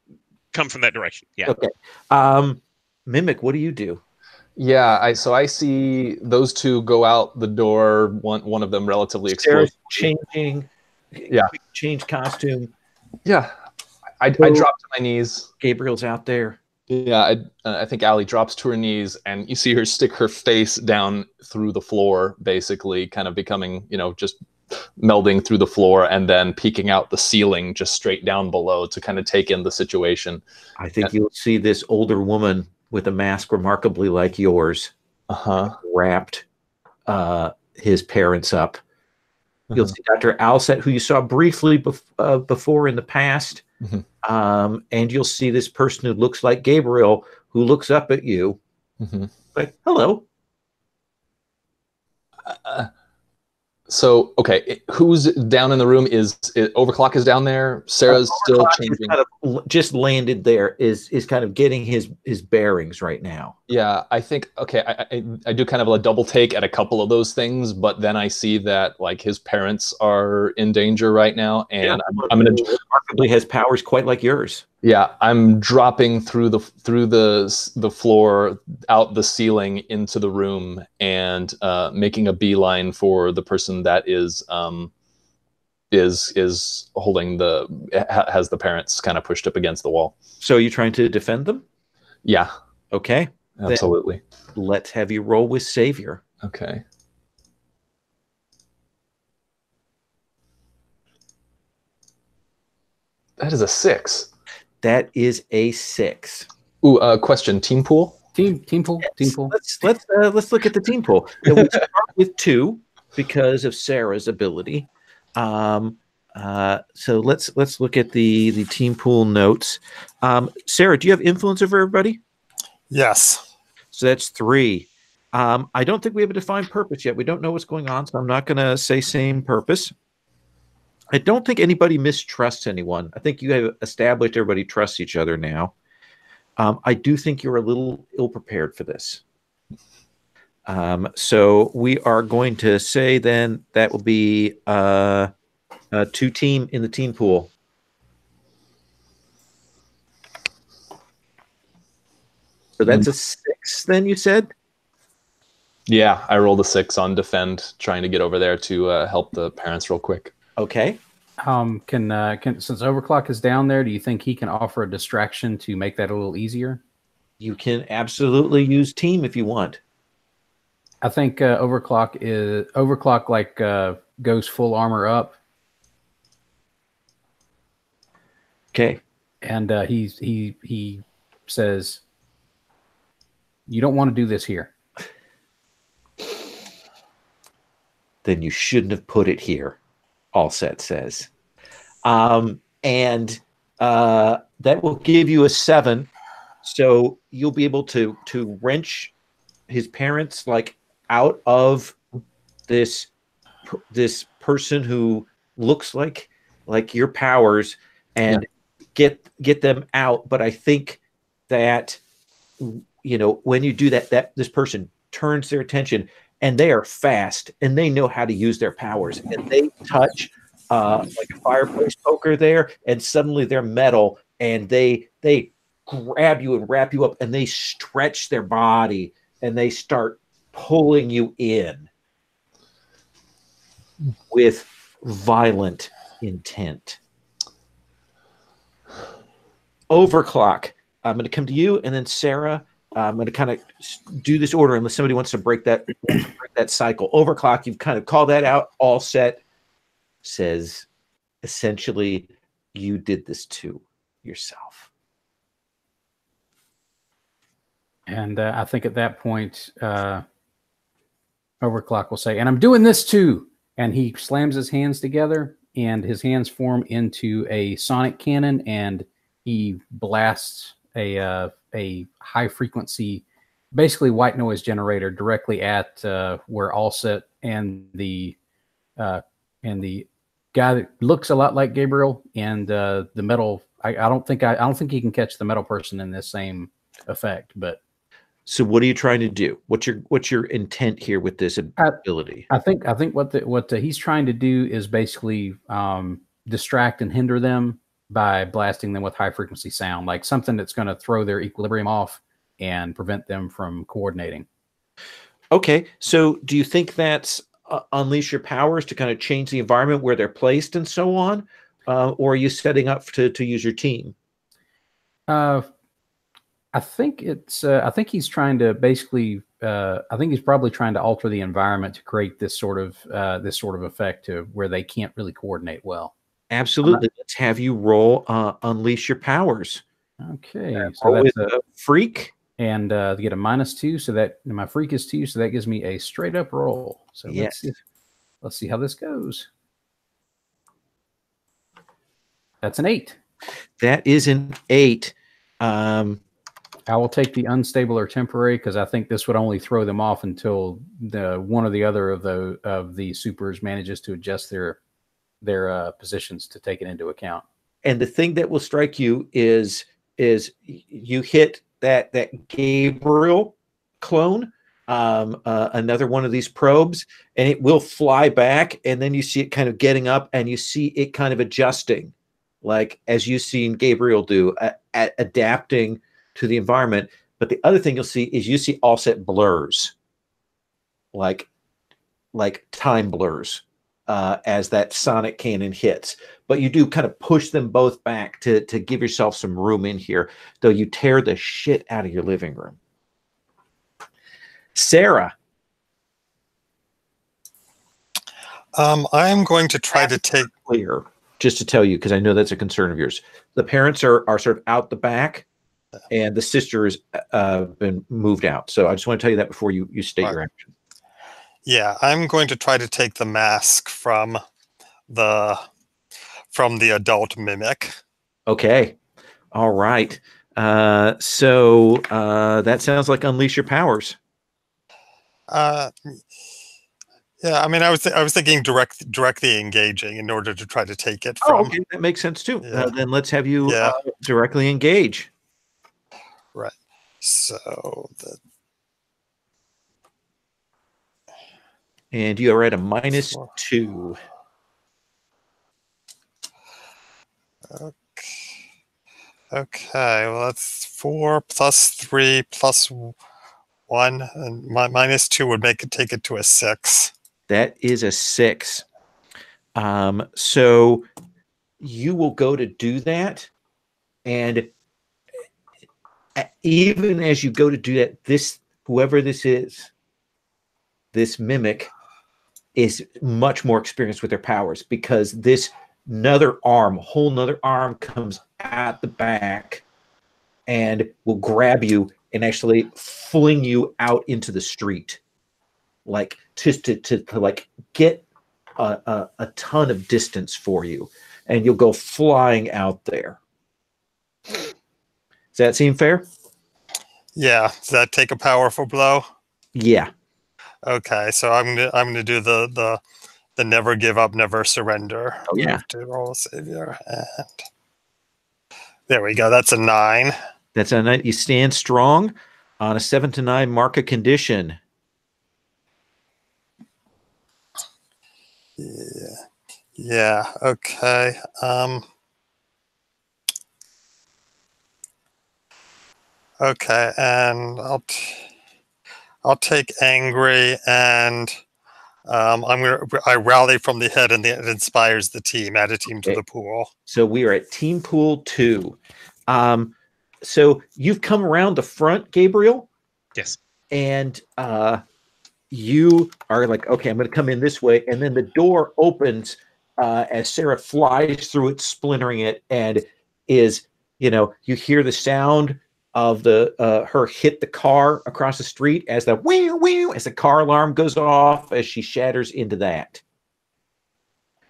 come from that direction. Yeah. Okay. Mimic, what do you do? Yeah, I see those two go out the door. One of them relatively explosive. Changing. Yeah. Change costume. Yeah. I drop to my knees. Gabriel's out there. Yeah, I think Allie drops to her knees, and you see her stick her face down through the floor, basically, kind of becoming, just melding through the floor, and then peeking out the ceiling just straight down below to kind of take in the situation. I think you'll see this older woman with a mask remarkably like yours, wrapped his parents up. You'll see Dr. Alset, who you saw briefly before in the past. And you'll see this person who looks like Gabriel, who looks up at you like, hello. So, okay, who's down in the room? Overclock is down there. Sarah's still changing. Kind of just landed there, is kind of getting his bearings right now. Yeah, I think, okay, I do kind of a double take at a couple of those things, but then I see that his parents are in danger right now, and I'm going to remarkably has powers quite like yours. Yeah, I'm dropping through the floor, out the ceiling into the room, and making a beeline for the person that is holding has the parents kind of pushed up against the wall. So are you trying to defend them? Yeah. Okay. Absolutely. Then let's have you roll with Savior. Okay. That is a 6. That is a 6. Ooh, question. Team pool? Team pool. Yes. Team pool. Let's look at the team pool. We start with 2 because of Sarah's ability. So let's look at the team pool notes. Sarah, do you have influence over everybody? Yes. So that's 3. I don't think we have a defined purpose yet. We don't know what's going on, so I'm not going to say same purpose. I don't think anybody mistrusts anyone. I think you have established everybody trusts each other now. I do think you're a little ill-prepared for this. So we are going to say then that will be 2 team in the team pool. So that's a 6 then, you said? Yeah, I rolled a 6 on defend, trying to get over there to help the parents real quick. Okay. Can since Overclock is down there, do you think he can offer a distraction to make that a little easier? You can absolutely use team if you want. I think Overclock goes full armor up. Okay. And he says, You don't want to do this here. Then you shouldn't have put it here, Allset says. And that will give you a 7. So you'll be able to wrench his parents like out of this person who looks like your powers and get them out. But I think that, you know, when you do that this person turns their attention, and they are fast and they know how to use their powers, and they touch like a fireplace poker there, and suddenly they're metal, and they grab you and wrap you up, and they stretch their body and they start pulling you in with violent intent. Overclock. I'm going to come to you, and then Sarah, I'm going to kind of do this order unless somebody wants to break that cycle. Overclock, you've kind of called that out. All set. Says, essentially, you did this to yourself. And I think at that point, Overclock will say, and I'm doing this too. And he slams his hands together, and his hands form into a sonic cannon, and he blasts a high frequency, basically white noise generator directly at where Allset and the guy that looks a lot like Gabriel and the metal. I don't think he can catch the metal person in this same effect. But so, what are you trying to do? What's your intent here with this ability? I think what he's trying to do is basically distract and hinder them by blasting them with high frequency sound, like something that's going to throw their equilibrium off and prevent them from coordinating. Okay, so do you think that's unleash your powers to kind of change the environment where they're placed and so on, or are you setting up to use your team? I think it's. I think he's trying to basically. I think he's probably trying to alter the environment to create this sort of effect to where they can't really coordinate well. Absolutely. Let's have you roll unleash your powers. Okay, so that's a freak, and get a -2, so that my freak is 2, so that gives me a straight up roll. So yes. Let's see how this goes. That's an 8. That is an 8. I will take the unstable or temporary because I think this would only throw them off until one or the other of the supers manages to adjust their positions to take it into account. And the thing that will strike you is you hit that Gabriel clone, another one of these probes, and it will fly back, and then you see it kind of getting up, and you see it kind of adjusting, like as you've seen Gabriel do, at adapting to the environment. But the other thing you'll see is you see Allset blurs, like time blurs. As that sonic cannon hits, but you do kind of push them both back to give yourself some room in here, though you tear the shit out of your living room. Sarah. I'm going to try to take clear, just to tell you, because I know that's a concern of yours. The parents are sort of out the back, and the sister has been moved out. So I just want to tell you that before you state your action. Yeah, I'm going to try to take the mask from the adult mimic. Okay. All right. So that sounds like unleash your powers. Yeah, I mean, I was thinking directly engaging in order to try to take it from. Oh, okay. That makes sense too. Yeah. Then let's have you directly engage. Right. So and you are at a -2. Okay. Well, that's 4 plus 3 plus 1, and my -2 would take it to a 6. That is a 6. So you will go to do that, and even as you go to do that, whoever this is, this mimic, is much more experienced with their powers, because this whole nother arm comes at the back and will grab you and actually fling you out into the street, like just to like get a ton of distance for you, and you'll go flying out there. Does that seem fair? Yeah. Does that take a powerful blow? Yeah. Okay, so I'm gonna do the never give up, never surrender. Oh, yeah. Move to roll savior, and there we go. That's a 9. That's a night. You stand strong on a 7 to 9. Mark a condition. Yeah. Yeah. Okay. Okay, and I'll take angry, and I rally from the head, and it inspires the team. Add a team to the pool. So we are at Team Pool 2. So you've come around the front, Gabriel. Yes. And you are like, okay, I'm going to come in this way. And then the door opens as Sarah flies through it, splintering it, and is, you hear the sound of her hit the car across the street as the wee as the car alarm goes off as she shatters into that.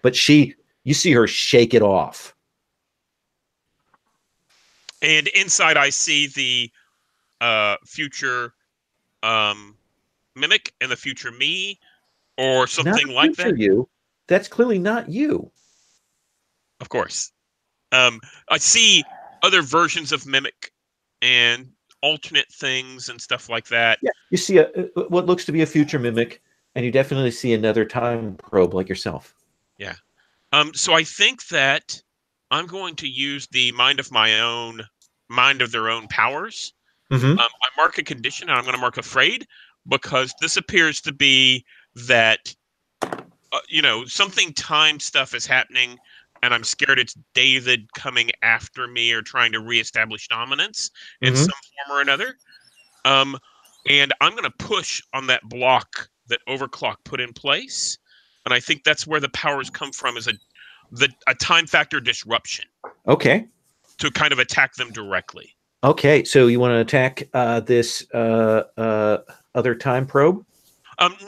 But you see her shake it off. And inside, I see the future mimic and the future me, or something Not like future that. You. That's clearly not you. Of course. I see other versions of mimic and alternate things and stuff like that. Yeah, you see what looks to be a future mimic, and you definitely see another time probe like yourself. Yeah. So I think that I'm going to use the mind of their own powers. Mm-hmm. I mark a condition, and I'm going to mark afraid, because this appears to be that, something time stuff is happening, and I'm scared it's David coming after me or trying to reestablish dominance in some form or another. And I'm going to push on that block that Overclock put in place. And I think that's where the powers come from, is a time factor disruption. Okay. To kind of attack them directly. Okay, so you want to attack this other time probe?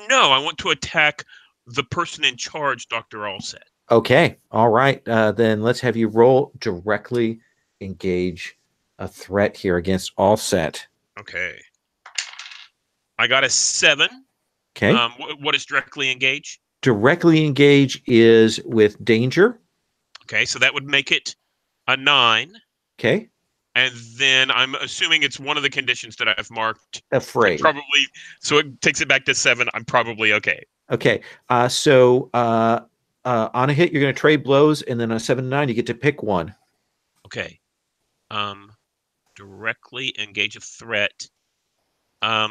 No, I want to attack the person in charge, Dr. Allset. Okay, all right. Then let's have you roll directly engage a threat here against Allset. Okay. I got a 7. Okay. What is directly engage? Directly engage is with danger. Okay, so that would make it a 9. Okay. And then I'm assuming it's one of the conditions that I've marked. Afraid. Probably. So it takes it back to 7. I'm probably okay. Okay. So on a hit, you're going to trade blows, and then on a 7 to 9, you get to pick one. Okay. Directly engage a threat. I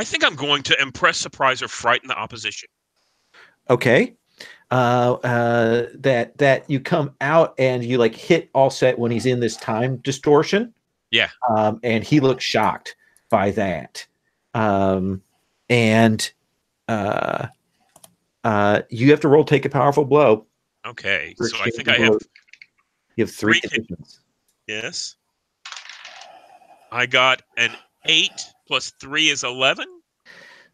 think I'm going to impress, surprise, or frighten the opposition. Okay. That you come out and you like hit Allset when he's in this time distortion. Yeah. And he looks shocked by that. And you have to roll take a powerful blow. Okay. For So I think exchanging blows. You have 3 conditions. Yes. I got an 8 plus 3 is 11.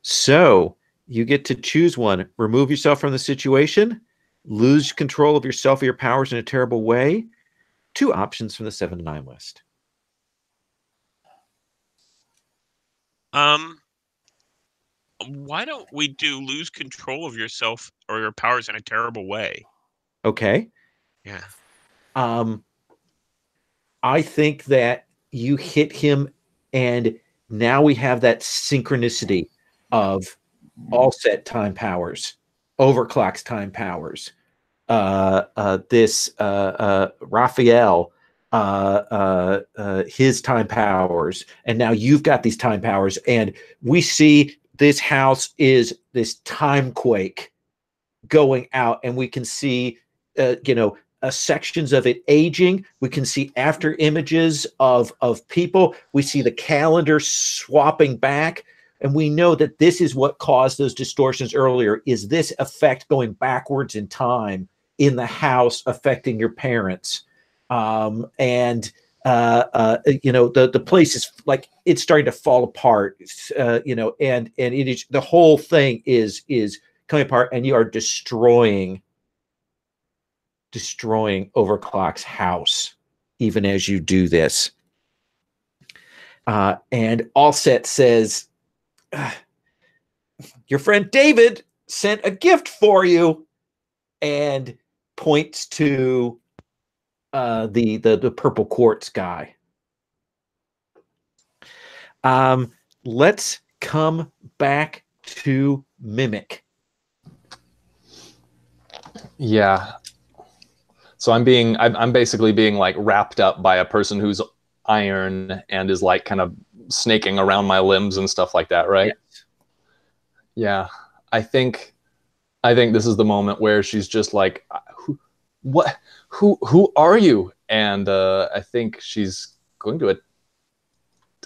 So you get to choose one. Remove yourself from the situation. Lose control of yourself or your powers in a terrible way. 2 options from the 7 to 9 list. Why don't we do lose control of yourself or your powers in a terrible way? Okay. Yeah. I think that you hit him, and now we have that synchronicity of Allset time powers, Overclock's time powers, this Raphael, his time powers, and now you've got these time powers, and we see this house is this time quake going out, and we can see, sections of it aging. We can see after images of people. We see the calendar swapping back. And we know that this is what caused those distortions earlier, is this effect going backwards in time in the house affecting your parents. And the place is like it's starting to fall apart, and it is, the whole thing is coming apart, and you are destroying Overclock's house even as you do this. And Allset says, your friend David sent a gift for you, and points to the purple quartz guy. Let's come back to Mimic. Yeah. So I'm basically being like wrapped up by a person who's iron and is like kind of snaking around my limbs and stuff like that, right? Yes. Yeah. I think this is the moment where she's just like, who are you? And I think she's going to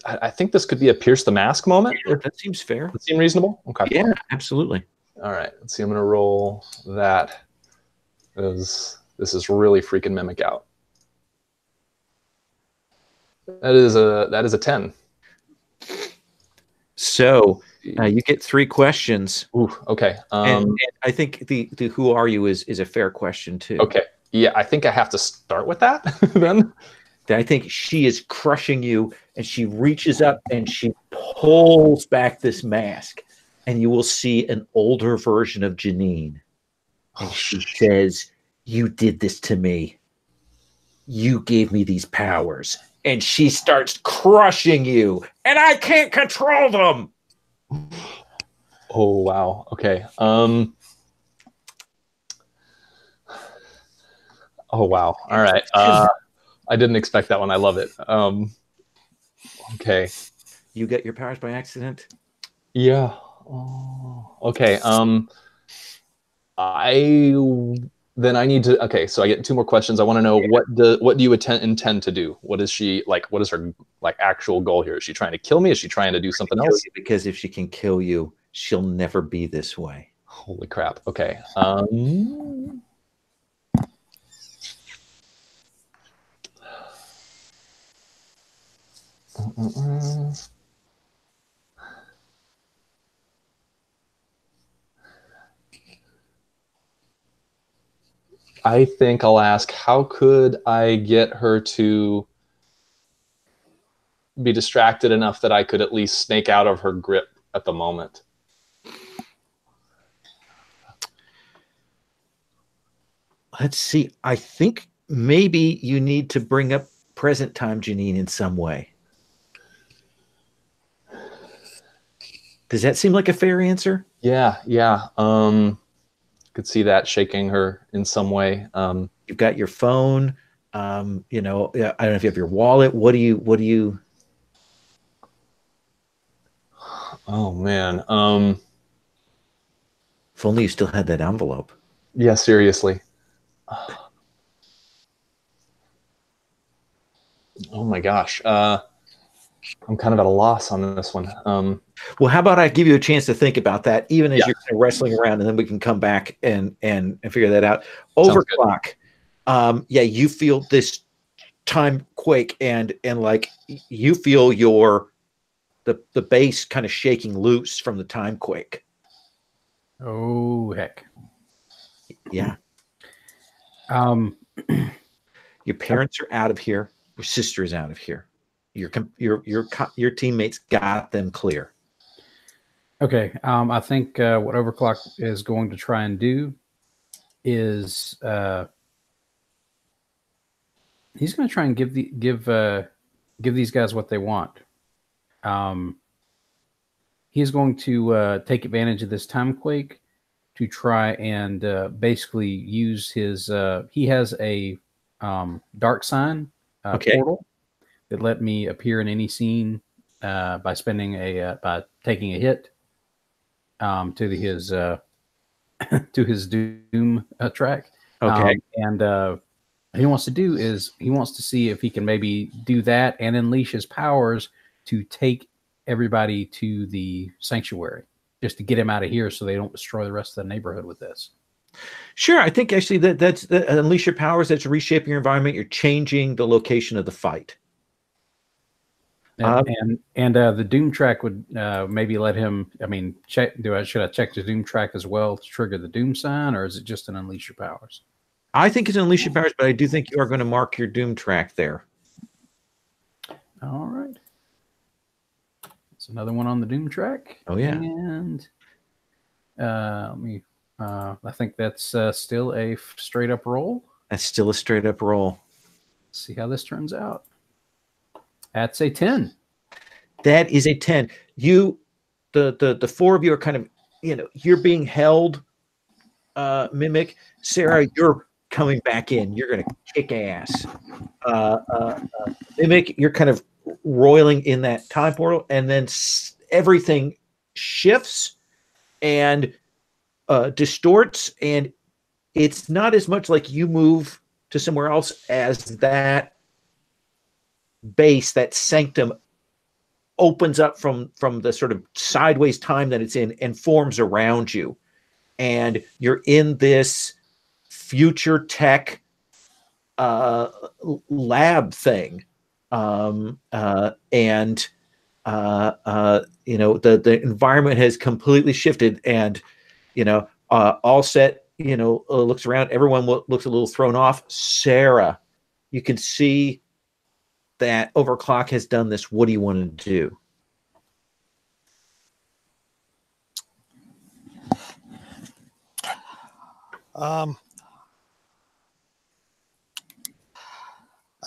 I think this could be a Pierce the Mask moment. Yeah, that seems fair. Does that seem reasonable? Okay. Yeah, absolutely. All right. Let's see. I'm going to roll that. This is really freaking Mimic out. That is a 10. So you get 3 questions. Ooh, okay. And I think the who are you is a fair question too. Okay. Yeah, I think I have to start with that then. I think she is crushing you, and she reaches up and she pulls back this mask, and you will see an older version of Janine. And she says, you did this to me. You gave me these powers. And she starts crushing you, and I can't control them. Oh, wow. Okay. Oh, wow. All right. I didn't expect that one. I love it. Okay. You get your powers by accident? Yeah. Oh, okay. I need to. Okay, so I get 2 more questions. I want to know what do you intend to do? What is she like? What is her like actual goal here? Is she trying to kill me? Is she trying to do something else? Because if she can kill you, she'll never be this way. Holy crap! Okay. I think I'll ask, how could I get her to be distracted enough that I could at least snake out of her grip at the moment? Let's see. I think maybe you need to bring up present time Janine in some way. Does that seem like a fair answer? Yeah. Could see that shaking her in some way. You've got your phone. I don't know if you have your wallet. What do you? Oh man. If only you still had that envelope. Yeah, seriously. Oh my gosh. I'm kind of at a loss on this one. Well, how about I give you a chance to think about that, even as you're kind of wrestling around, and then we can come back and figure that out. Overclock. You feel this time quake, and like you feel the base kind of shaking loose from the time quake. Oh heck. Yeah. Your parents are out of here. Your sister is out of here. Your teammates got them clear. Okay. I think what Overclock is going to try and do is he's going to try and give these guys what they want. He's going to take advantage of this time quake to try and basically use his. He has a dark sign portal that let me appear in any scene by spending by taking a hit to his to his doom track. Okay, and what he wants to do is he wants to see if he can maybe do that and unleash his powers to take everybody to the sanctuary, just to get him out of here so they don't destroy the rest of the neighborhood with this. Sure. I think actually that's unleash your powers. That's reshaping your environment. You're changing the location of the fight. And the Doom track would maybe let him. I mean, check. Should I check the Doom track as well to trigger the Doom sign, or is it just an Unleash Your Powers? I think it's Unleash Your Powers, but I do think you are going to mark your Doom track there. All right. It's another one on the Doom track. Oh yeah. And let me. I think that's still a straight up roll. That's still a straight up roll. Let's see how this turns out. That's a 10. That is a 10. You, the four of you are kind of, you're being held. Mimic, Sarah, you're coming back in. You're going to kick ass. Mimic, you're kind of roiling in that time portal, and then everything shifts and distorts, and it's not as much like you move to somewhere else as that base, that sanctum, opens up from the sort of sideways time that it's in and forms around you, and you're in this future tech lab thing, the environment has completely shifted, and all set, looks around, everyone looks a little thrown off. Sarah, you can see that Overclock has done this. What do you want to do? I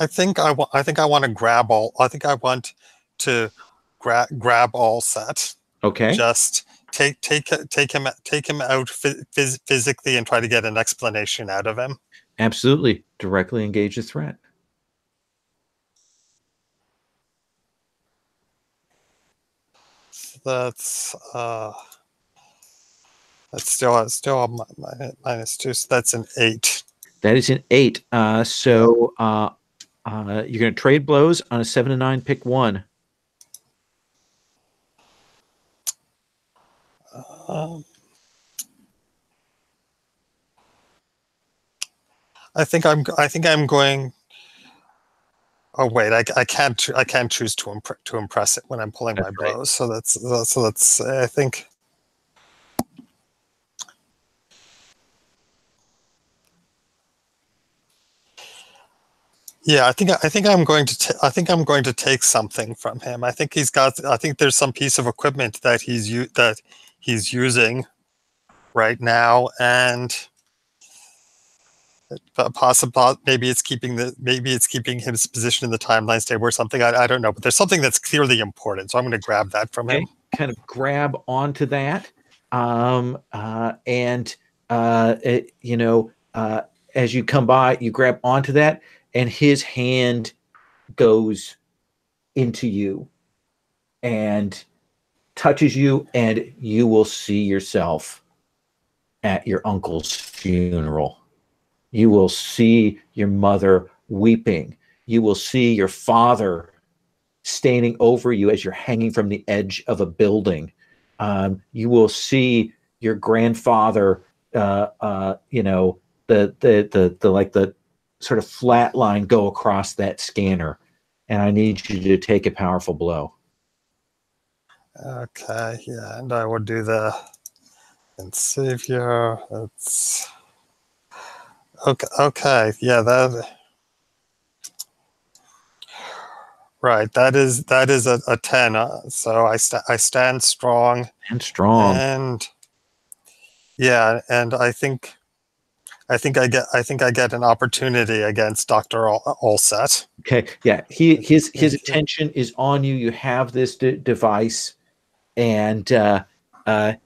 think I want to grab all. I think I want to grab all set. Okay. Just take him out physically and try to get an explanation out of him. Absolutely. Directly engage the threat. That's still -2, so that's an 8. That is an 8. So you're going to trade blows on a 7 to 9. Pick one. I think I'm going. Oh wait, I can't choose to impress it when I'm pulling my blows. So that's I think. Yeah, I think I'm going to take something from him. I think there's some piece of equipment that he's using right now, and possibly maybe it's keeping his position in the timeline stable or something. I don't know, but there's something that's clearly important, so I'm going to grab that from him. Kind of grab onto that, as you come by, you grab onto that, and his hand goes into you and touches you, and you will see yourself at your uncle's funeral. You will see your mother weeping. You will see your father standing over you as you're hanging from the edge of a building. You will see your grandfather, the sort of flat line go across that scanner, and I need you to take a powerful blow. Okay, yeah, and I will do the Savior. That's okay, yeah, that right. That is a 10. So I stand strong. And yeah, and I think I get an opportunity against Dr. Allset. Okay, yeah, his attention is on you. You have this device, and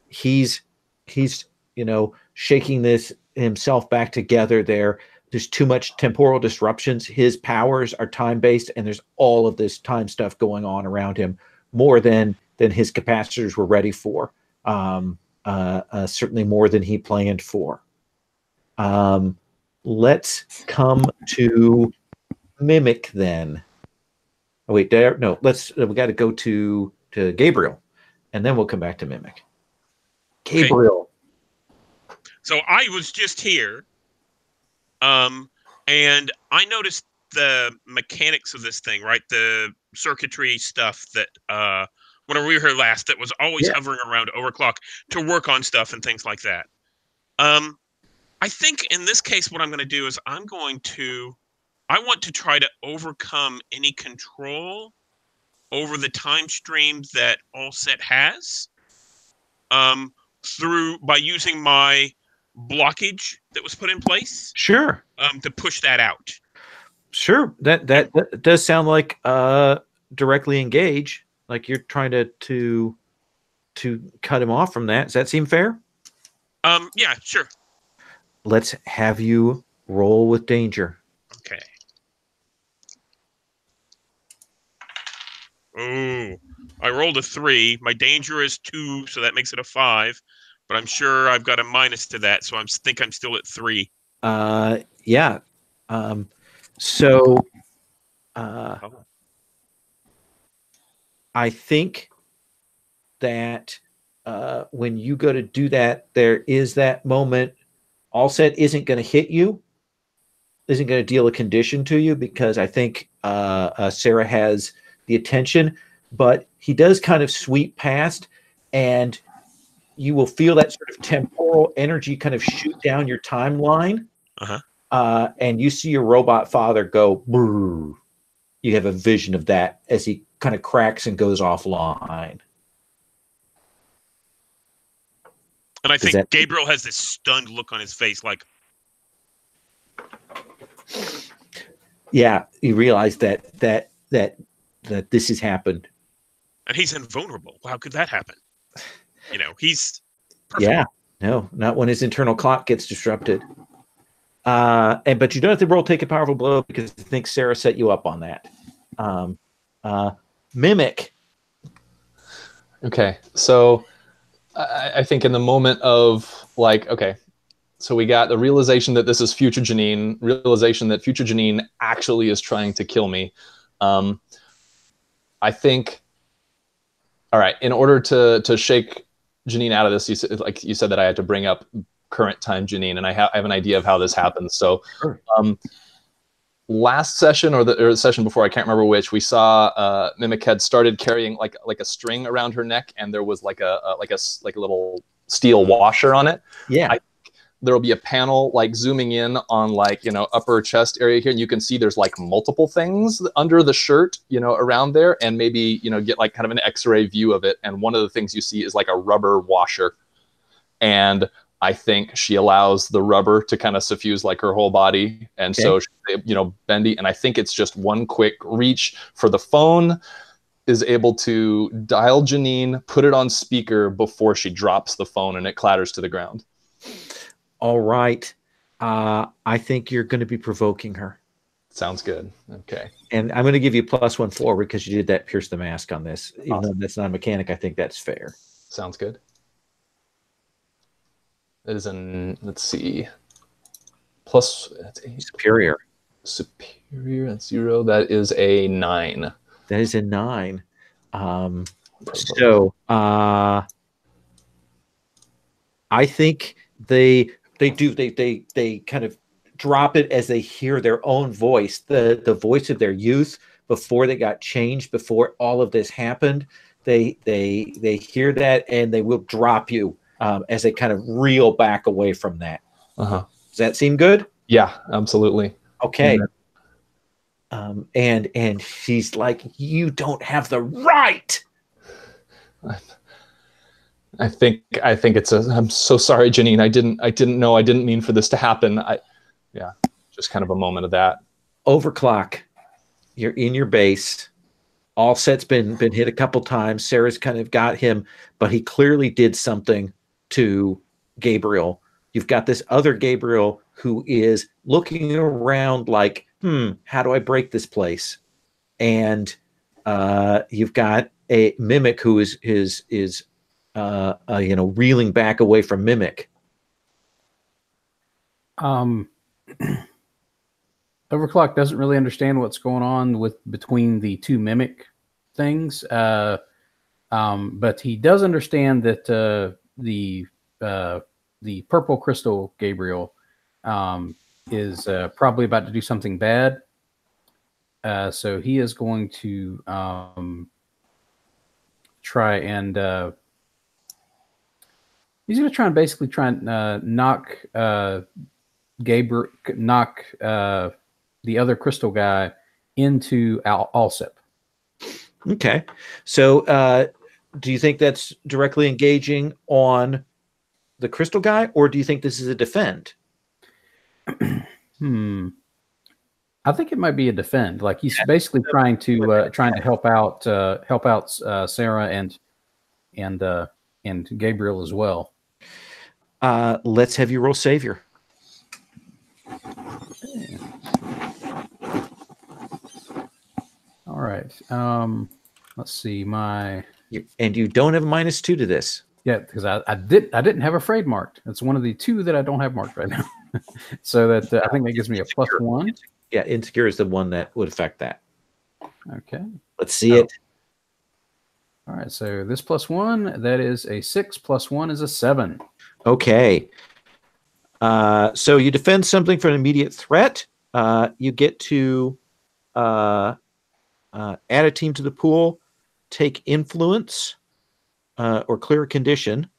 he's shaking this himself back together there. There's too much temporal disruptions. His powers are time-based, and there's all of this time stuff going on around him, more than his capacitors were ready for. Certainly more than he planned for. Let's come to Mimic then. Oh wait, no. We got to go to Gabriel, and then we'll come back to Mimic. Gabriel. Okay. So I was just here, and I noticed the mechanics of this thing, right? The circuitry stuff that when we were here last, that was always hovering around overclock to work on stuff and things like that. I think in this case, what I'm going to do is I want to try to overcome any control over the time stream that Allset has, by using my blockage that was put in place. Sure. To push that out. Sure. That does sound like directly engage. Like you're trying to cut him off from that. Does that seem fair? Yeah, sure. Let's have you roll with danger. Okay. Ooh, I rolled a 3. My danger is 2, so that makes it a 5. But I'm sure I've got a minus to that, so I think I'm still at 3. Yeah. I think that when you go to do that, there is that moment. Allset isn't going to hit you, isn't going to deal a condition to you, because I think Sarah has the attention, but he does kind of sweep past, and you will feel that sort of temporal energy kind of shoot down your timeline. And you see your robot father go, brrr. You have a vision of that as he kind of cracks and goes offline. And I think Gabriel has this stunned look on his face, like, yeah, you realize that this has happened. And he's invulnerable. How could that happen? He's perfect. Yeah, no, not when his internal clock gets disrupted. But you don't have to roll take a powerful blow, because I think Sarah set you up on that. Mimic. Okay, so I think in the moment of so we got the realization that this is future Janine, realization that future Janine actually is trying to kill me. I think, all right, in order to shake Janine out of this, you said that I had to bring up current time Janine, and I have an idea of how this happens. So last session or the session before, I can't remember which, we saw Mimic had started carrying like a string around her neck, and there was like a little steel washer on it. Yeah. There will be a panel like zooming in on upper chest area here, and you can see there's like multiple things under the shirt, around there, and maybe get like kind of an X-ray view of it. And one of the things you see is like a rubber washer, and I think she allows the rubber to kind of suffuse like her whole body, and so she's, bendy. And I think it's just one quick reach for the phone, is able to dial Janine, put it on speaker before she drops the phone, and it clatters to the ground. All right. I think you're going to be provoking her. Sounds good. Okay. And I'm going to give you +1 forward because you did that pierce the mask on this. Even though that's not a mechanic, I think that's fair. Sounds good. It is let's see. That's superior. Superior, that's 0. That is a 9. That is a 9. I think they kind of drop it as they hear their own voice, the voice of their youth before they got changed, before all of this happened. They hear that, and they will drop you as they kind of reel back away from that. Does that seem good? Yeah, absolutely. Okay. And she's like, you don't have the right. I think it's I'm so sorry, Janine. I didn't know. I didn't mean for this to happen. Just kind of a moment of that. Overclock. You're in your base. Allset's been hit a couple times. Sarah's kind of got him, but he clearly did something to Gabriel. You've got this other Gabriel who is looking around like, how do I break this place? And you've got a Mimic who is reeling back away from Mimic. Overclock doesn't really understand what's going on between the two Mimic things, but he does understand that the purple crystal Gabriel is probably about to do something bad, So he is going to try and he's going to try and basically knock Gabriel, knock the other crystal guy into Alsip. Okay. So do you think that's directly engaging on the crystal guy, or do you think this is a defend? I think it might be a defend. Like he's basically trying to help out Sarah and Gabriel as well. Let's have you roll savior. All right. Let's see and you don't have a -2 to this. Yeah, because I didn't have afraid marked. It's one of the 2 that I don't have marked right now. So that I think that gives me a +1. Yeah, insecure is the one that would affect that. Okay. Let's see it. All right, so this +1, that is a 6, +1 is a 7. Okay. So you defend something from an immediate threat. You get to add a team to the pool, take influence, or clear a condition.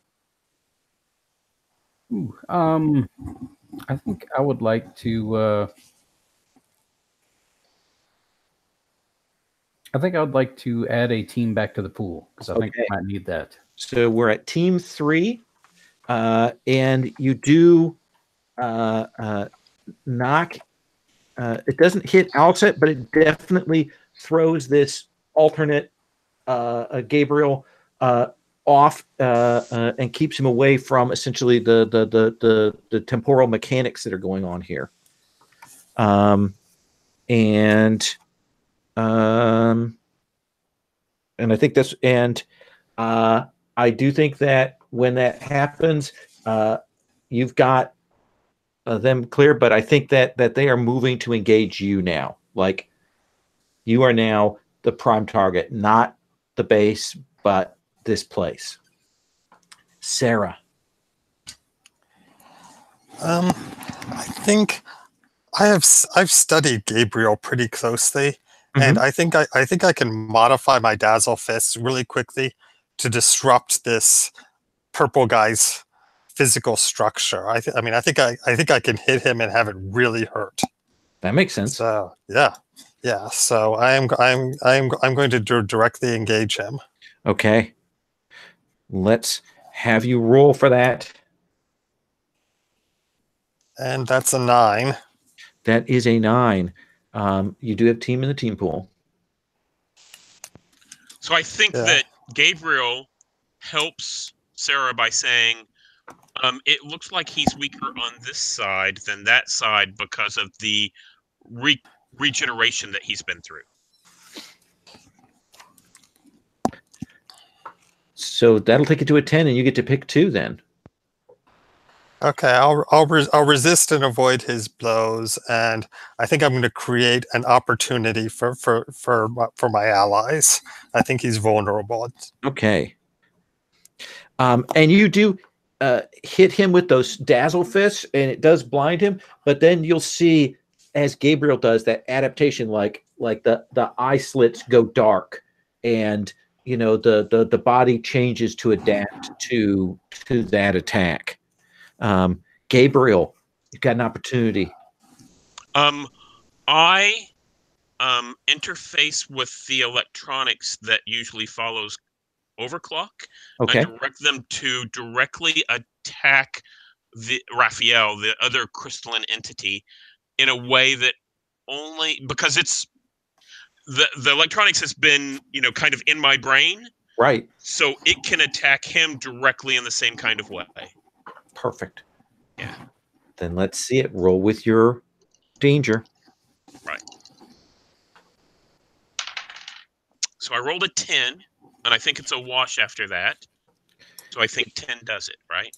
Ooh, I think I would like to. I think I would like to add a team back to the pool because I think I might need that. So we're at team 3, and you do knock. It doesn't hit Alset, but it definitely throws this alternate Gabriel off and keeps him away from essentially the temporal mechanics that are going on here. And I think that's I do think that when that happens, you've got them clear, but I think that they are moving to engage you now. Like you are now the prime target, not the base, but this place. Sarah. I think I've studied Gabriel pretty closely, and I think I can modify my Dazzle Fist really quickly to disrupt this purple guy's physical structure. I think I can hit him and have it really hurt. That makes sense. So yeah. So I'm going to directly engage him. Okay. Let's have you roll for that. And that's a 9. That is a 9. You do have team in the team pool. So I think that Gabriel helps Sarah by saying, it looks like he's weaker on this side than that side because of the regeneration that he's been through. So that'll take you to a 10, and you get to pick 2 then. Okay, I'll resist and avoid his blows, and I think I'm going to create an opportunity for my allies. I think he's vulnerable. Okay. And you do hit him with those dazzle fists, and it does blind him. But then you'll see, as Gabriel does, that adaptation, like the eye slits go dark, and the body changes to adapt to that attack. Gabriel, you've got an opportunity. I interface with the electronics that usually follows overclock. Okay. I direct them to directly attack Raphael, the other crystalline entity, in a way that only because it's the electronics has been kind of in my brain, right? So it can attack him directly in the same kind of way. Perfect. Yeah. Then let's see it. Roll with your danger. Right. So I rolled a 10, and I think it's a wash after that. So I think 10 does it, right?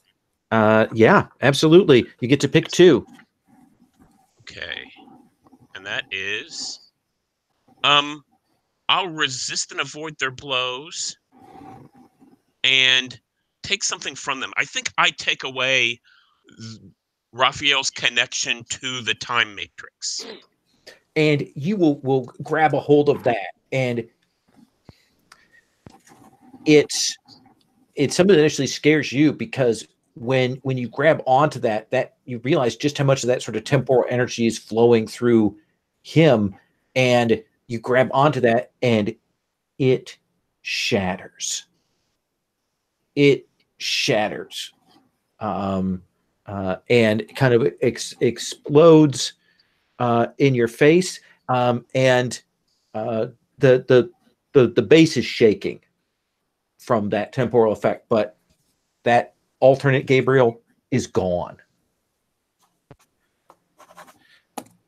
Yeah, absolutely. You get to pick 2. Okay. And that is I'll resist and avoid their blows and take something from them. I think I take away Raphael's connection to the time matrix. and you will grab a hold of that, and it's something that initially scares you, because when you grab onto that you realize just how much of that sort of temporal energy is flowing through him, and you grab onto that and it shatters. It shatters, and kind of explodes in your face, and the base is shaking from that temporal effect, but that alternate Gabriel is gone.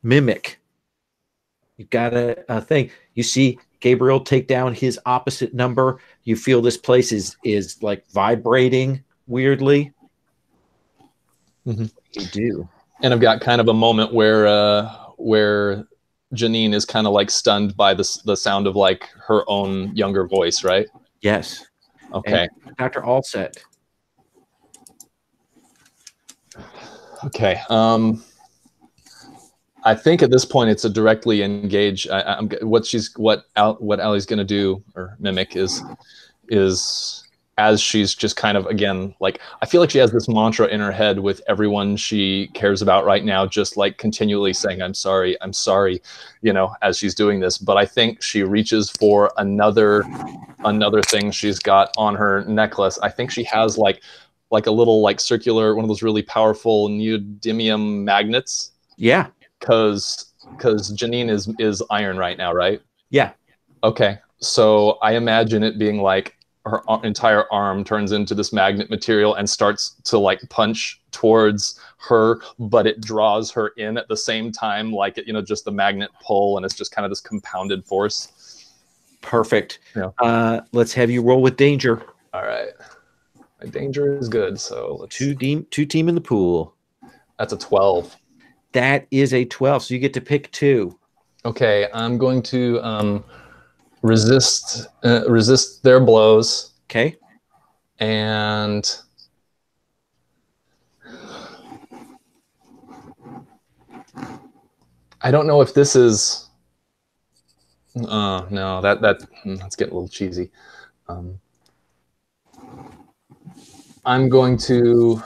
Mimic, you got a thing. You see Gabriel take down his opposite number. You feel this place is like vibrating weirdly. Mm-hmm. You do. And I've got kind of a moment where Janine is kind of like stunned by the sound of like her own younger voice, right? Yes. Okay. And Dr. Allset. Okay. I think at this point it's a directly engage. What Allie's going to do, or Mimic, is as she's just kind of, again, like, I feel like she has this mantra in her head with everyone she cares about right now, just like continually saying, I'm sorry, as she's doing this. But I think she reaches for another thing she's got on her necklace. I think she has like a little like circular, one of those really powerful neodymium magnets. Yeah. Because Janine is iron right now, right? Yeah. Okay. So I imagine it being like her entire arm turns into this magnet material and starts to like punch towards her, but it draws her in at the same time, like, just the magnet pull, and it's just kind of this compounded force. Perfect. Yeah. Let's have you roll with danger. All right. My danger is good, so let's... Two team in the pool. That's a 12. That is a 12, so you get to pick 2. Okay, I'm going to resist their blows. Okay. And I don't know if this is... no, that's getting a little cheesy. I'm going to...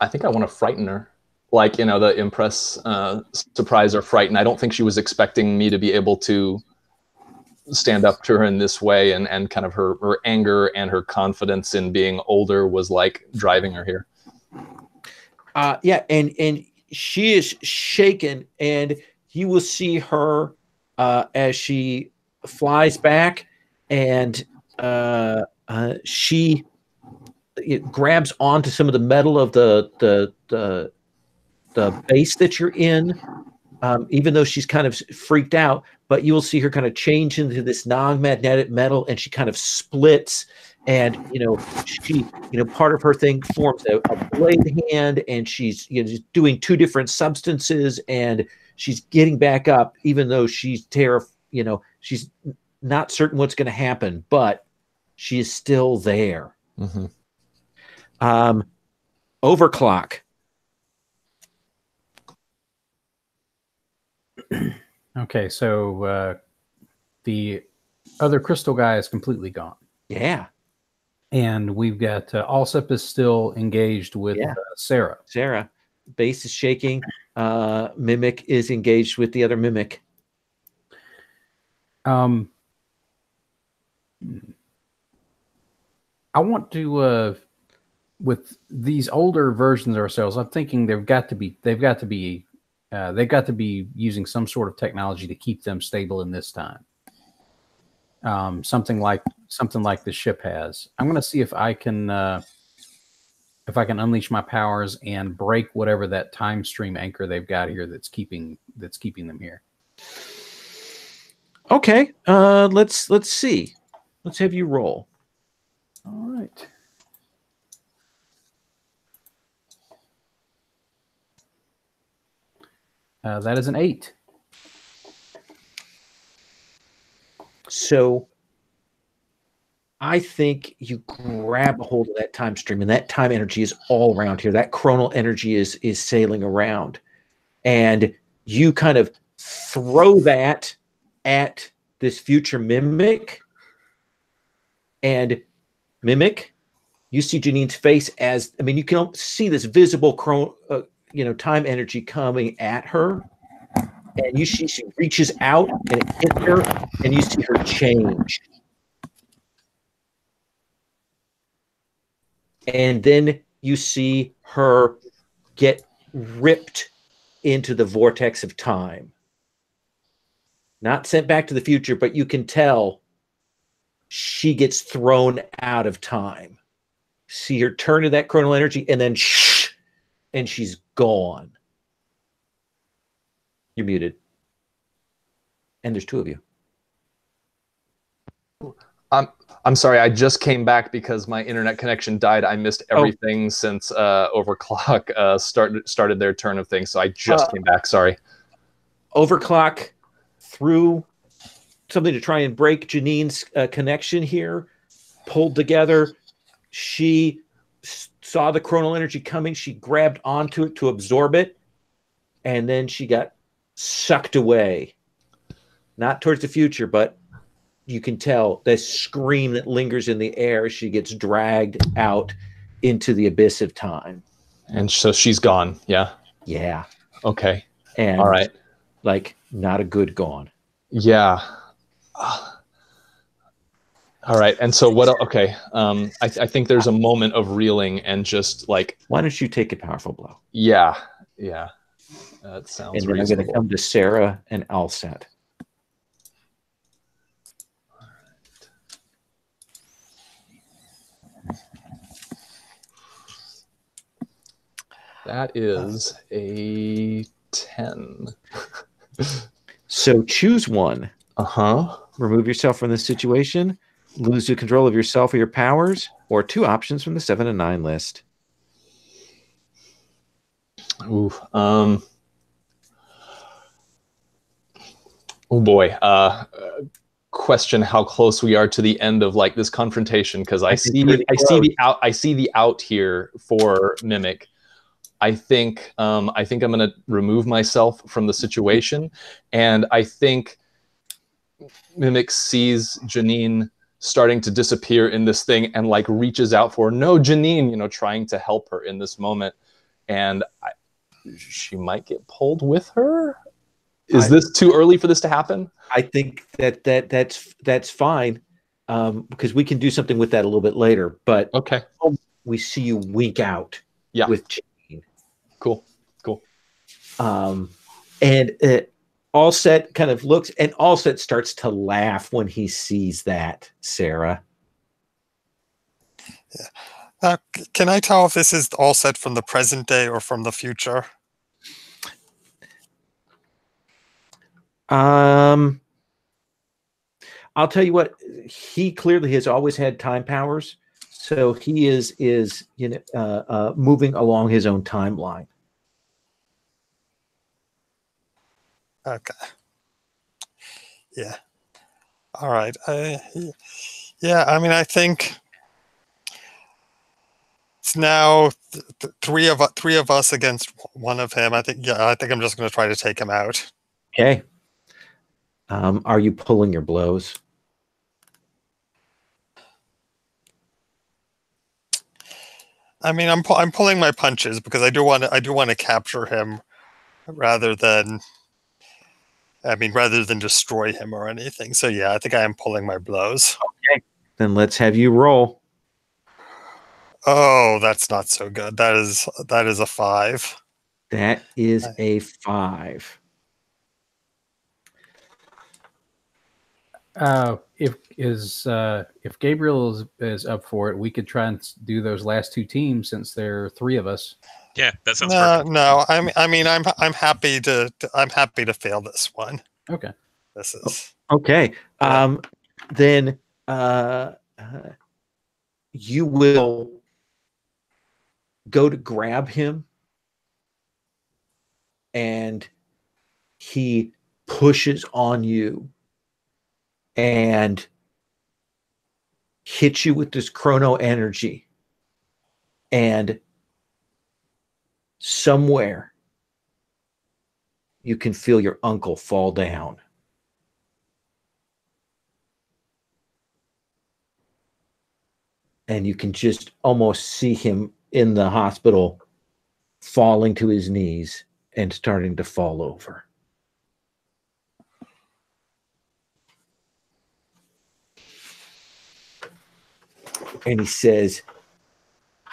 I think I want to frighten her. Like, the impress, surprise, or frighten. I don't think she was expecting me to be able to stand up to her in this way, and kind of her anger and her confidence in being older was like driving her here. Yeah, and she is shaken, and you will see her as she flies back, and she grabs onto some of the metal of the base that you're in, even though she's kind of freaked out. But you will see her kind of change into this non-magnetic metal, and she kind of splits. And she, part of her thing forms a blade hand, and she's doing 2 different substances, and she's getting back up, even though she's she's not certain what's going to happen, but she is still there. Mm-hmm. Overclock. Okay, so the other crystal guy is completely gone. Yeah. And we've got Alsep is still engaged with Sarah. Sarah. Base is shaking. Mimic is engaged with the other Mimic. I want to with these older versions of ourselves, I'm thinking they've got to be using some sort of technology to keep them stable in this time. Something like the ship has. I'm going to see if I can unleash my powers and break whatever that time stream anchor they've got here that's keeping them here. Okay. Let's see. Let's have you roll. All right. That is an 8. So I think you grab a hold of that time stream, and that time energy is all around here. That chronal energy is sailing around, and you kind of throw that at this future mimic, and mimic, you see Janine's face as, I mean, you can see this visible time energy coming at her, and she reaches out and it hits her, and you see her change. And then you see her get ripped into the vortex of time. Not sent back to the future, but you can tell she gets thrown out of time. See her turn to that chronal energy, and then and she's gone. You're muted. And there's two of you. I'm sorry, I just came back because my internet connection died. I missed everything since Overclock started their turn of things, so I just came back. Sorry. Overclock threw something to try and break Janine's connection here, pulled together. She saw the chronal energy coming. She grabbed onto it to absorb it, and then she got sucked away. Not towards the future, but you can tell the scream that lingers in the air as she gets dragged out into the abyss of time. And so she's gone, yeah? Yeah. Okay. And all right. Like, not a good gone. Yeah. All right. And so what? Okay. I think there's a moment of reeling and just like. Why don't you take a powerful blow? Yeah. Yeah. That sounds reasonable. And then I'm going to come to Sarah and Alset. That is a 10. So choose one. Uh-huh. Remove yourself from this situation, lose the control of yourself or your powers, or two options from the 7 and 9 list. Ooh. Oh boy. Question how close we are to the end of like this confrontation, because I see the out here for Mimic. I think I'm going to remove myself from the situation, and I think Mimic sees Janine starting to disappear in this thing and like reaches out for no Janine, trying to help her in this moment, and she might get pulled with her. Is this too early for this to happen? I think that's fine, because we can do something with that a little bit later. But okay, we see you wink out. Yeah. With. Cool. And Alset kind of looks, and Alset starts to laugh when he sees that, Sarah. Yeah. Can I tell if this is Alset from the present day or from the future? I'll tell you what, he clearly has always had time powers. So he is moving along his own timeline. Okay. Yeah. All right. Yeah. I mean, I think it's now three of us against one of him. I think I'm just going to try to take him out. Okay. Are you pulling your blows? I mean, I'm pulling my punches because I do want to capture him rather than destroy him or anything. So yeah, I think I am pulling my blows. Okay. Then let's have you roll. Oh, that's not so good. That is a 5. That is a 5. If Gabriel is up for it, we could try and do those last two teams since there are 3 of us. Yeah, that sounds perfect. No. I'm happy to fail this one. Okay. This is okay. Yeah. Then you will go to grab him, and he pushes on you, and hits you with this chrono energy, and somewhere you can feel your uncle fall down. And you can just almost see him in the hospital falling to his knees and starting to fall over. And he says,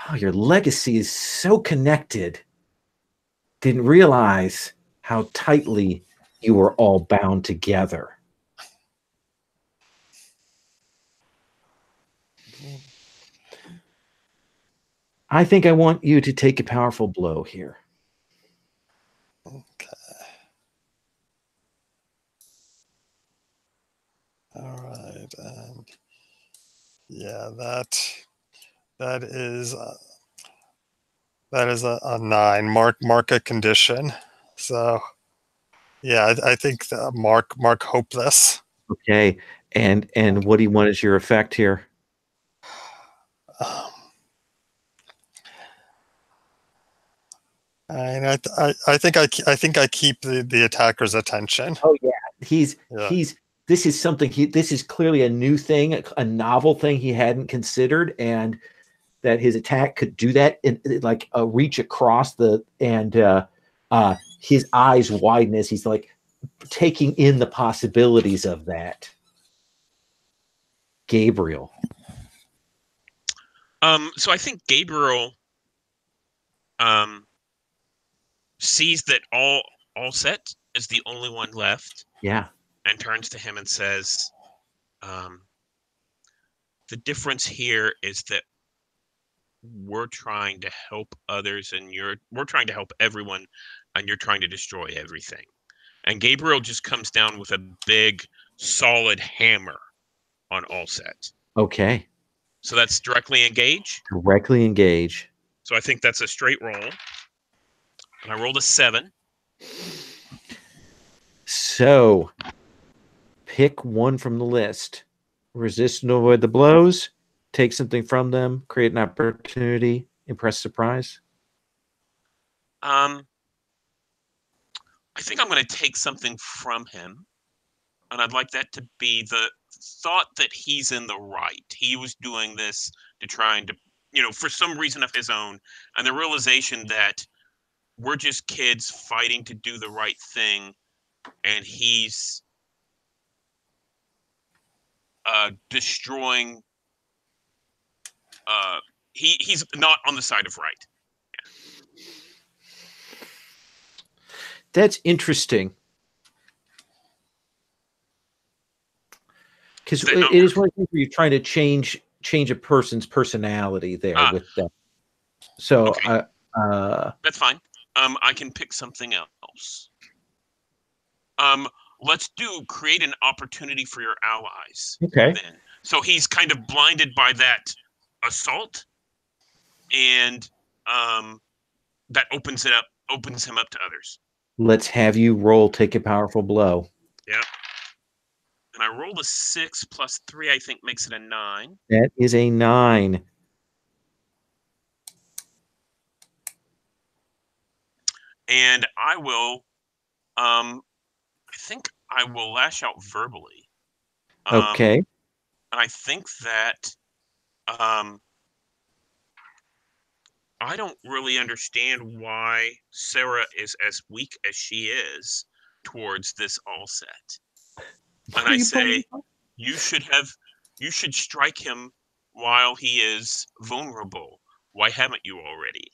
"Oh, your legacy is so connected. Didn't realize how tightly you were all bound together." I think I want you to take a powerful blow here. Okay. All right. And yeah, that is a 9. Mark a condition. So yeah, I think mark hopeless. Okay. And what do you want as your effect here? And I think I keep the attacker's attention. Oh yeah, he's this is something this is clearly a new thing, a novel thing he hadn't considered, and that his attack could do that in like a reach across the his eyes widen as he's like taking in the possibilities of that. Gabriel. So I think Gabriel sees that all set is the only one left. Yeah. And turns to him and says, the difference here is that we're trying to help others and we're trying to help everyone, and you're trying to destroy everything. And Gabriel just comes down with a big solid hammer on all set. Okay. So that's directly engage. Directly engage. So I think that's a straight roll. And I rolled a 7. So pick one from the list. Resist and avoid the blows. Take something from them. Create an opportunity. Impress, surprise. I think I'm going to take something from him. And I'd like that to be the thought that he's in the right. He was doing this to try and, for some reason of his own. And the realization that we're just kids fighting to do the right thing. And he's destroying. He's not on the side of right. Yeah. That's interesting. Because it is one thing where you're trying to change a person's personality there with that. So okay. That's fine. I can pick something else. Let's create an opportunity for your allies. Okay. Then. So he's kind of blinded by that assault, and that opens him up to others. Let's have you roll. Take a powerful blow. Yeah. And I rolled a 6 plus 3. I think makes it a 9. That is a 9. And I will. I think I will lash out verbally. Okay. And I think that I don't really understand why Sarah is as weak as she is towards this all set. And I say you should strike him while he is vulnerable. Why haven't you already?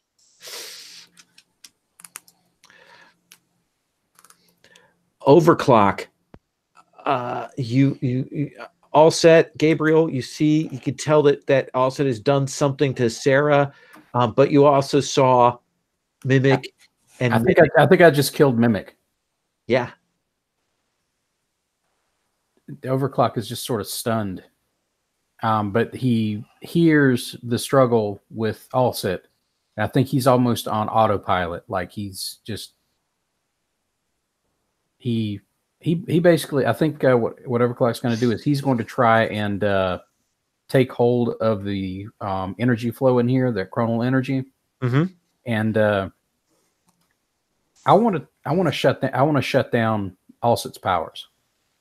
Overclock. You all set, Gabriel. You could tell that all set has done something to Sarah, but you also saw Mimic. And I think I just killed Mimic. Yeah. The Overclock is just sort of stunned, but he hears the struggle with Allset. I think he's almost on autopilot, like he's just he basically. I think what Overclock's going to do is he's going to try and take hold of the energy flow in here, the chronal energy, and I want to shut down Alsit's powers.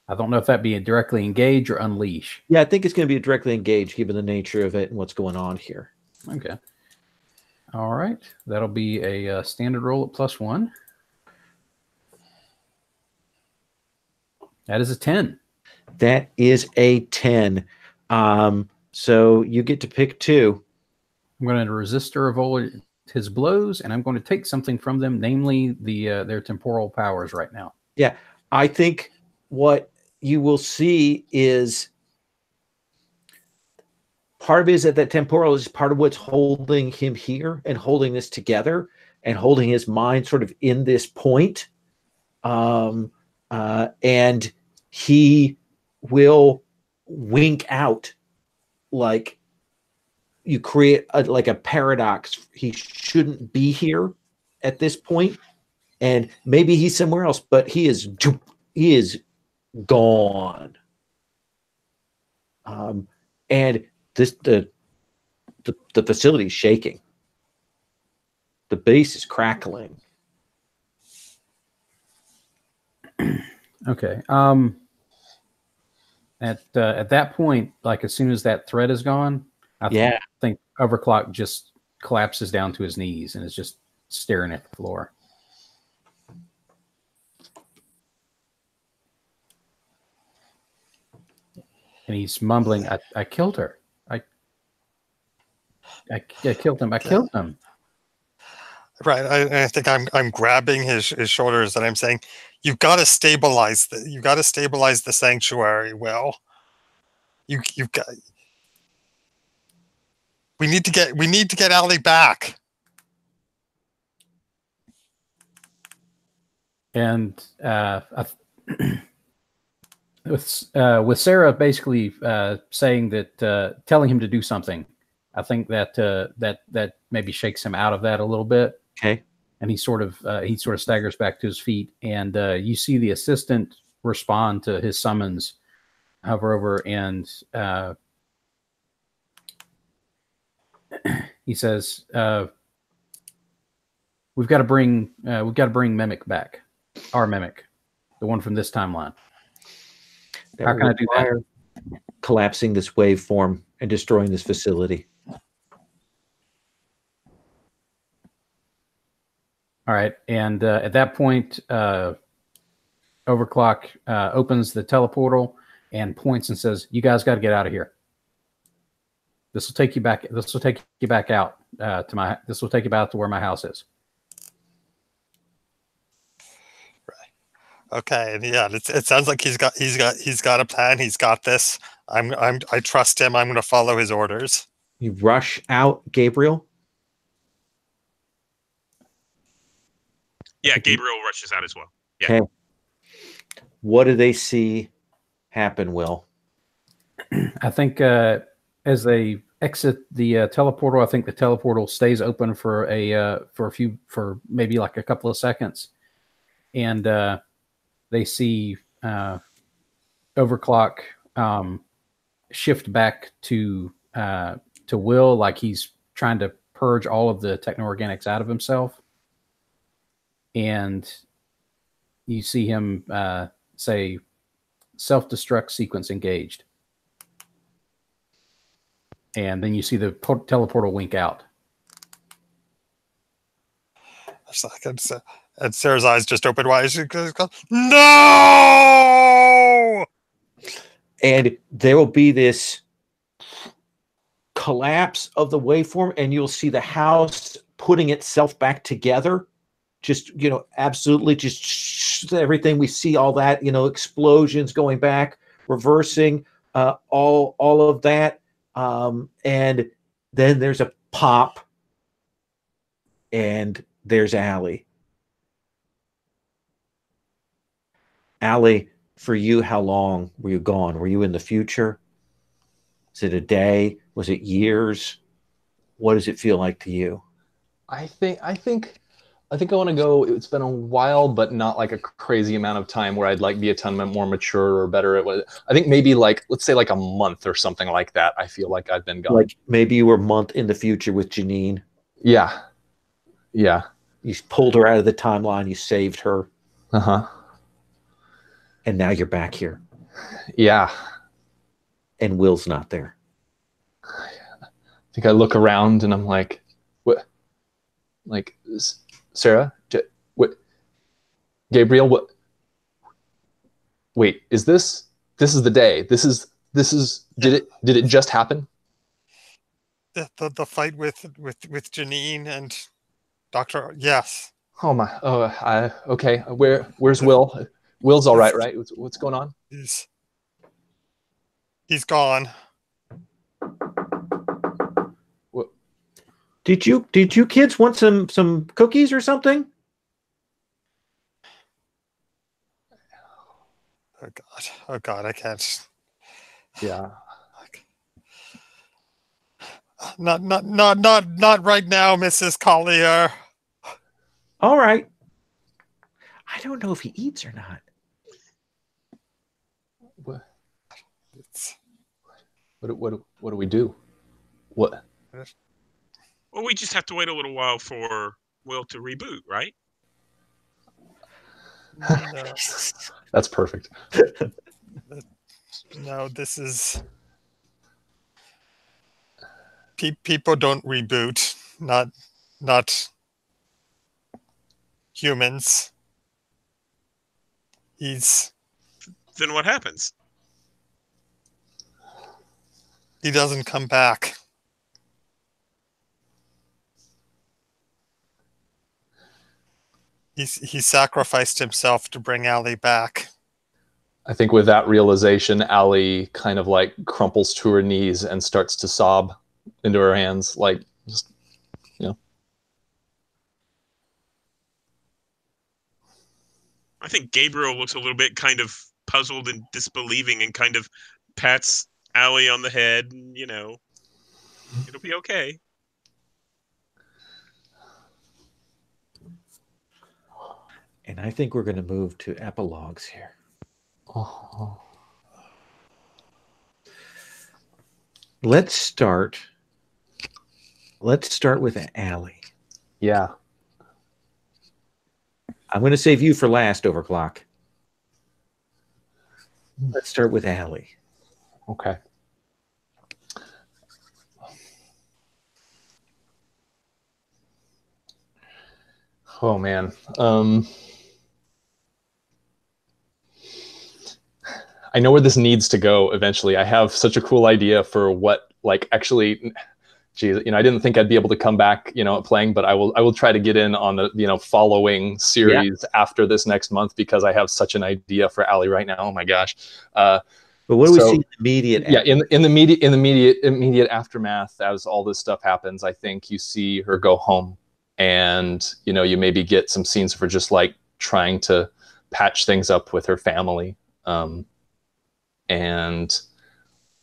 I don't know if that be a directly engage or unleash. Yeah, I think it's going to be a directly engage, given the nature of it and what's going on here. Okay. All right. That'll be a standard roll at +1. That is a 10. That is a 10. So you get to pick 2. I'm going to resist or avoid his blows, and I'm going to take something from them, namely their temporal powers right now. Yeah. I think what you will see is part of it is that temporal is part of what's holding him here and holding this together and holding his mind sort of in this point. And he will wink out, like you create a paradox. He shouldn't be here at this point, and maybe he's somewhere else, but he is gone. And the facility is shaking. The base is crackling. Okay. At that point, like as soon as that thread is gone, I think Overclock just collapses down to his knees and is just staring at the floor. And he's mumbling, I killed her. I killed him. I killed him. Right. I think I'm grabbing his shoulders and I'm saying, you've got to stabilize the sanctuary, Will. You've got. We need to get Allie back. And with Sarah basically saying that, telling him to do something, I think that maybe shakes him out of that a little bit. Okay. And he sort of staggers back to his feet, and you see the assistant respond to his summons, hover over, and he says, "We've got to bring Mimic back, our Mimic, the one from this timeline." How can I do that? Collapsing this waveform and destroying this facility. All right, and at that point, Overclock opens the teleportal and points and says, "You guys got to get out of here. This will take you back. This will take you back out to my. This will take you back to where my house is." Right. Okay. Yeah. It sounds like he's got a plan. He's got this. I trust him. I'm going to follow his orders. You rush out, Gabriel. Yeah, Gabriel rushes out as well. Yeah. Okay. What do they see happen, Will? I think as they exit the teleportal, I think the teleportal stays open for maybe like a couple of seconds, and they see Overclock shift back to Will, like he's trying to purge all of the techno-organics out of himself. And you see him say, "Self-destruct sequence engaged." And then you see the teleportal wink out. And Sarah's eyes just open wide. She goes, "No!" And there will be this collapse of the waveform, and you'll see the house putting itself back together. Just, absolutely just everything we see, all that, explosions going back, reversing, all of that. And then there's a pop, and there's Allie. Allie, for you, how long were you gone? Were you in the future? Is it a day? Was it years? What does it feel like to you? I think I think I want to go. It's been a while, but not like a crazy amount of time where I'd like be a ton more mature or better at what. I think maybe like, let's say like a month or something like that. I feel like I've been gone. Like maybe you were a month in the future with Janine. Yeah. Yeah. You pulled her out of the timeline. You saved her. Uh-huh. And now you're back here. Yeah. And Will's not there. I think I look around and I'm like, what? Like, Sarah? What? Gabriel? What? Wait, is this is the day? This is did it just happen? The fight with Janine and Dr. Yes. Oh my. Oh, okay. Where's Will? Will's all right? What's going on? He's gone. What? Did you kids want some cookies or something? Oh God, I can't. Yeah. Not right now, Mrs. Collier. All right. I don't know if he eats or not. What do we do? What? Well, we just have to wait a little while for Will to reboot, right? No. That's perfect. No, this is... People don't reboot. Not humans. Then what happens? He doesn't come back. He sacrificed himself to bring Allie back. I think with that realization, Allie kind of like crumples to her knees and starts to sob into her hands, like just, you know. I think Gabriel looks a little bit kind of puzzled and disbelieving and kind of pats Allie on the head and, you know, it'll be okay. And I think we're going to move to epilogues here. Oh. Let's start with Allie. Yeah. I'm going to save you for last, Overclock. Let's start with Allie. Okay. Oh man. I know where this needs to go eventually. I have such a cool idea for what, like, actually, geez, you know, I didn't think I'd be able to come back, you know, playing, but I will try to get in on the, you know, following series after this next month, because I have such an idea for Allie right now. Oh my gosh. But what do we see in the immediate? Yeah, in the immediate aftermath, as all this stuff happens, I think you see her go home, and you know, you maybe get some scenes for just like trying to patch things up with her family. And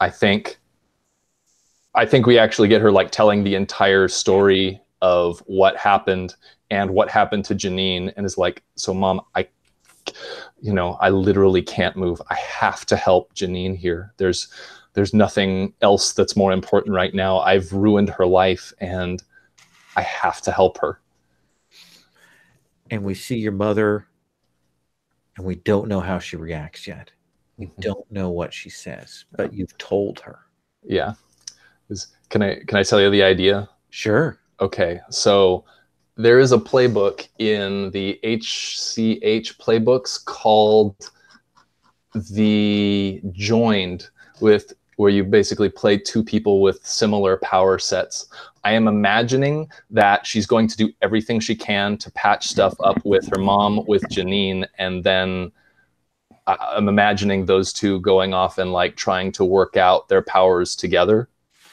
I think we actually get her like telling the entire story of what happened and what happened to Janine, and is like, so Mom, I literally can't move. I have to help Janine here. There's nothing else that's more important right now. I've ruined her life and I have to help her. And we see your mother, and we don't know how she reacts yet. We don't know what she says, but you've told her. Yeah. Can I tell you the idea? Sure. Okay. So there is a playbook in the HCH playbooks called the Joined, where you basically play two people with similar power sets. I am imagining that she's going to do everything she can to patch stuff up with her mom, with Janine, and then I'm imagining those two going off and like trying to work out their powers together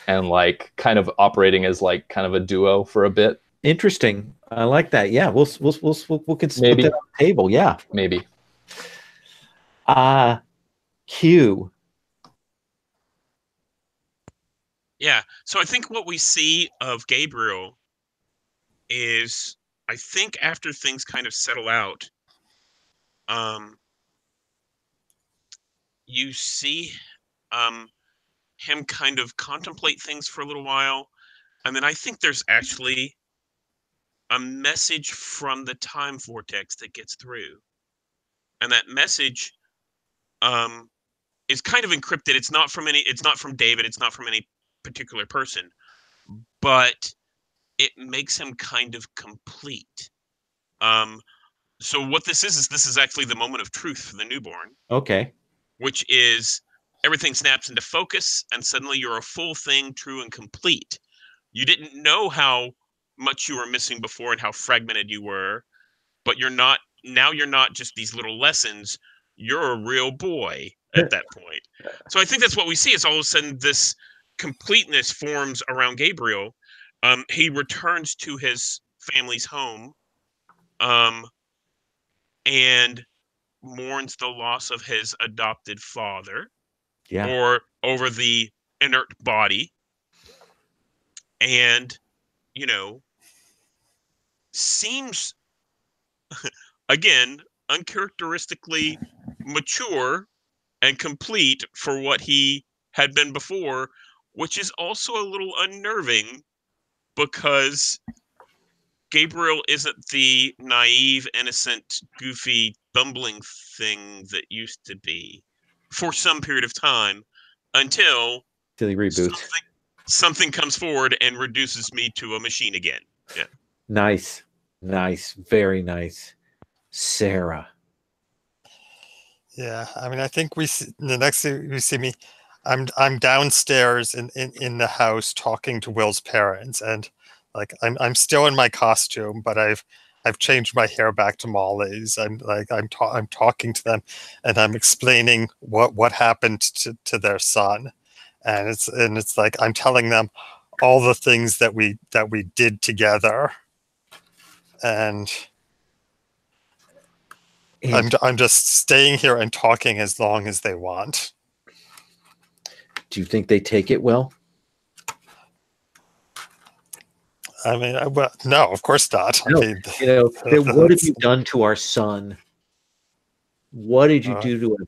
and like kind of operating as like kind of a duo for a bit. Interesting. I like that. Yeah, we'll put that on the table. Yeah, maybe. Q. Yeah. So I think what we see of Gabriel is I think after things kind of settle out, you see him kind of contemplate things for a little while, and then I think there's actually a message from the time vortex that gets through, and that message is kind of encrypted. It's not from David. It's not from any particular person, but it makes him kind of complete. So what this is actually the moment of truth for the newborn. Okay. Which is everything snaps into focus, and suddenly you're a full thing, true and complete. You didn't know how much you were missing before and how fragmented you were, but you're not just these little lessons. You're a real boy at that point. So I think that's what we see, is all of a sudden this completeness forms around Gabriel. He returns to his family's home, and mourns the loss of his adopted father, or over the inert body, and seems again uncharacteristically mature and complete for what he had been before, which is also a little unnerving, because Gabriel isn't the naive, innocent, goofy, bumbling thing that used to be for some period of time, until he reboots. Something comes forward and reduces me to a machine again. Yeah. Nice. Very nice. Sarah. Yeah, I mean, I think the next thing we see me, I'm downstairs in the house talking to Will's parents, and like I'm still in my costume, but I've changed my hair back to Molly's. I'm talking to them, and I'm explaining what happened to their son, and it's like I'm telling them all the things that we did together, and I'm just staying here and talking as long as they want. Do you think they take it well? I mean, well, no, of course not. No. I mean, what have you done to our son? What did you do to him?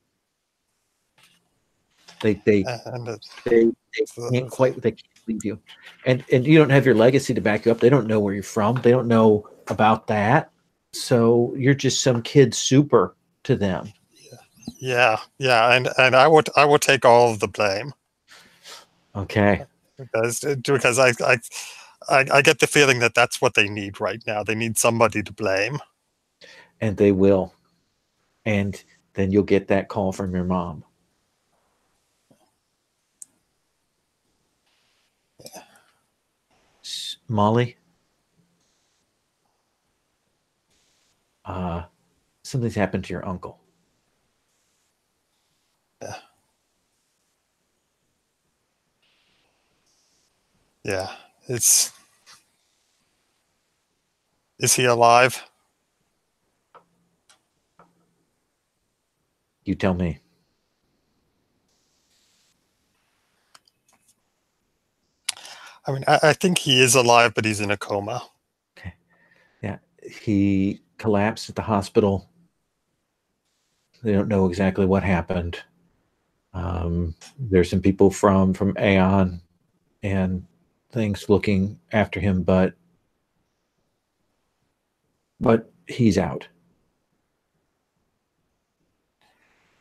They can't quite. They can't leave you, and you don't have your legacy to back you up. They don't know where you're from. They don't know about that. So you're just some kid super to them. Yeah, and I would take all of the blame. Okay. Because I get the feeling that that's what they need right now. They need somebody to blame. And they will. And then you'll get that call from your mom. Yeah. Molly? Something's happened to your uncle. Yeah. Is he alive? You tell me. I mean, I think he is alive, but he's in a coma. Okay. Yeah. He collapsed at the hospital. They don't know exactly what happened. There's some people from Aeon and things looking after him, but he's out.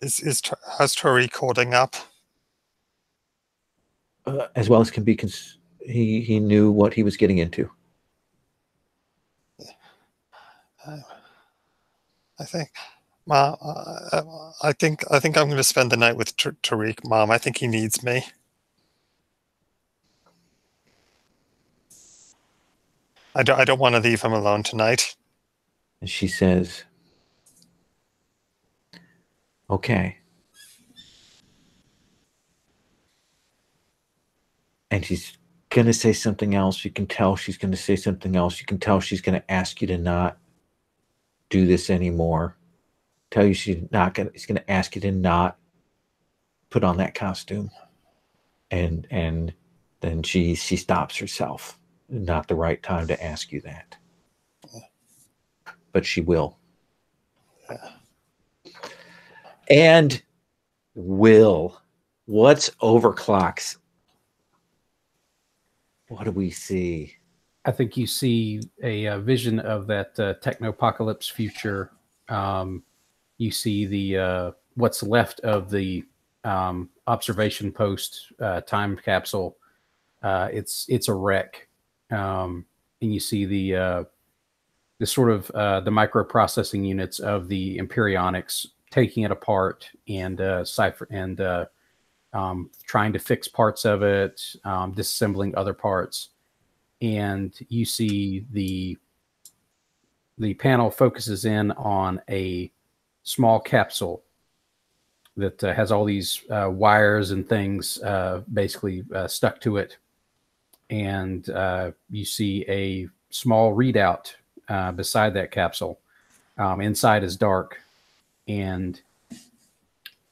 How's Tariq holding up? As well as can be. He knew what he was getting into. I think, Mom. I think I'm going to spend the night with Tariq, Mom. I think he needs me. I don't want to leave him alone tonight. And she says, okay. And she's going to say something else. You can tell she's going to say something else. You can tell she's going to ask you to not do this anymore. Tell you she's going to ask you to not put on that costume. And then she stops herself. Not the right time to ask you that. but she will. And Will, what's overclocks? What do we see? I think you see a vision of that technopocalypse future. You see the what's left of the observation post time capsule. It's a wreck, and you see the sort of the microprocessing units of the Imperionics taking it apart and trying to fix parts of it, disassembling other parts. And you see the panel focuses in on a small capsule that has all these wires and things basically stuck to it. And you see a small readout beside that capsule. Inside is dark. And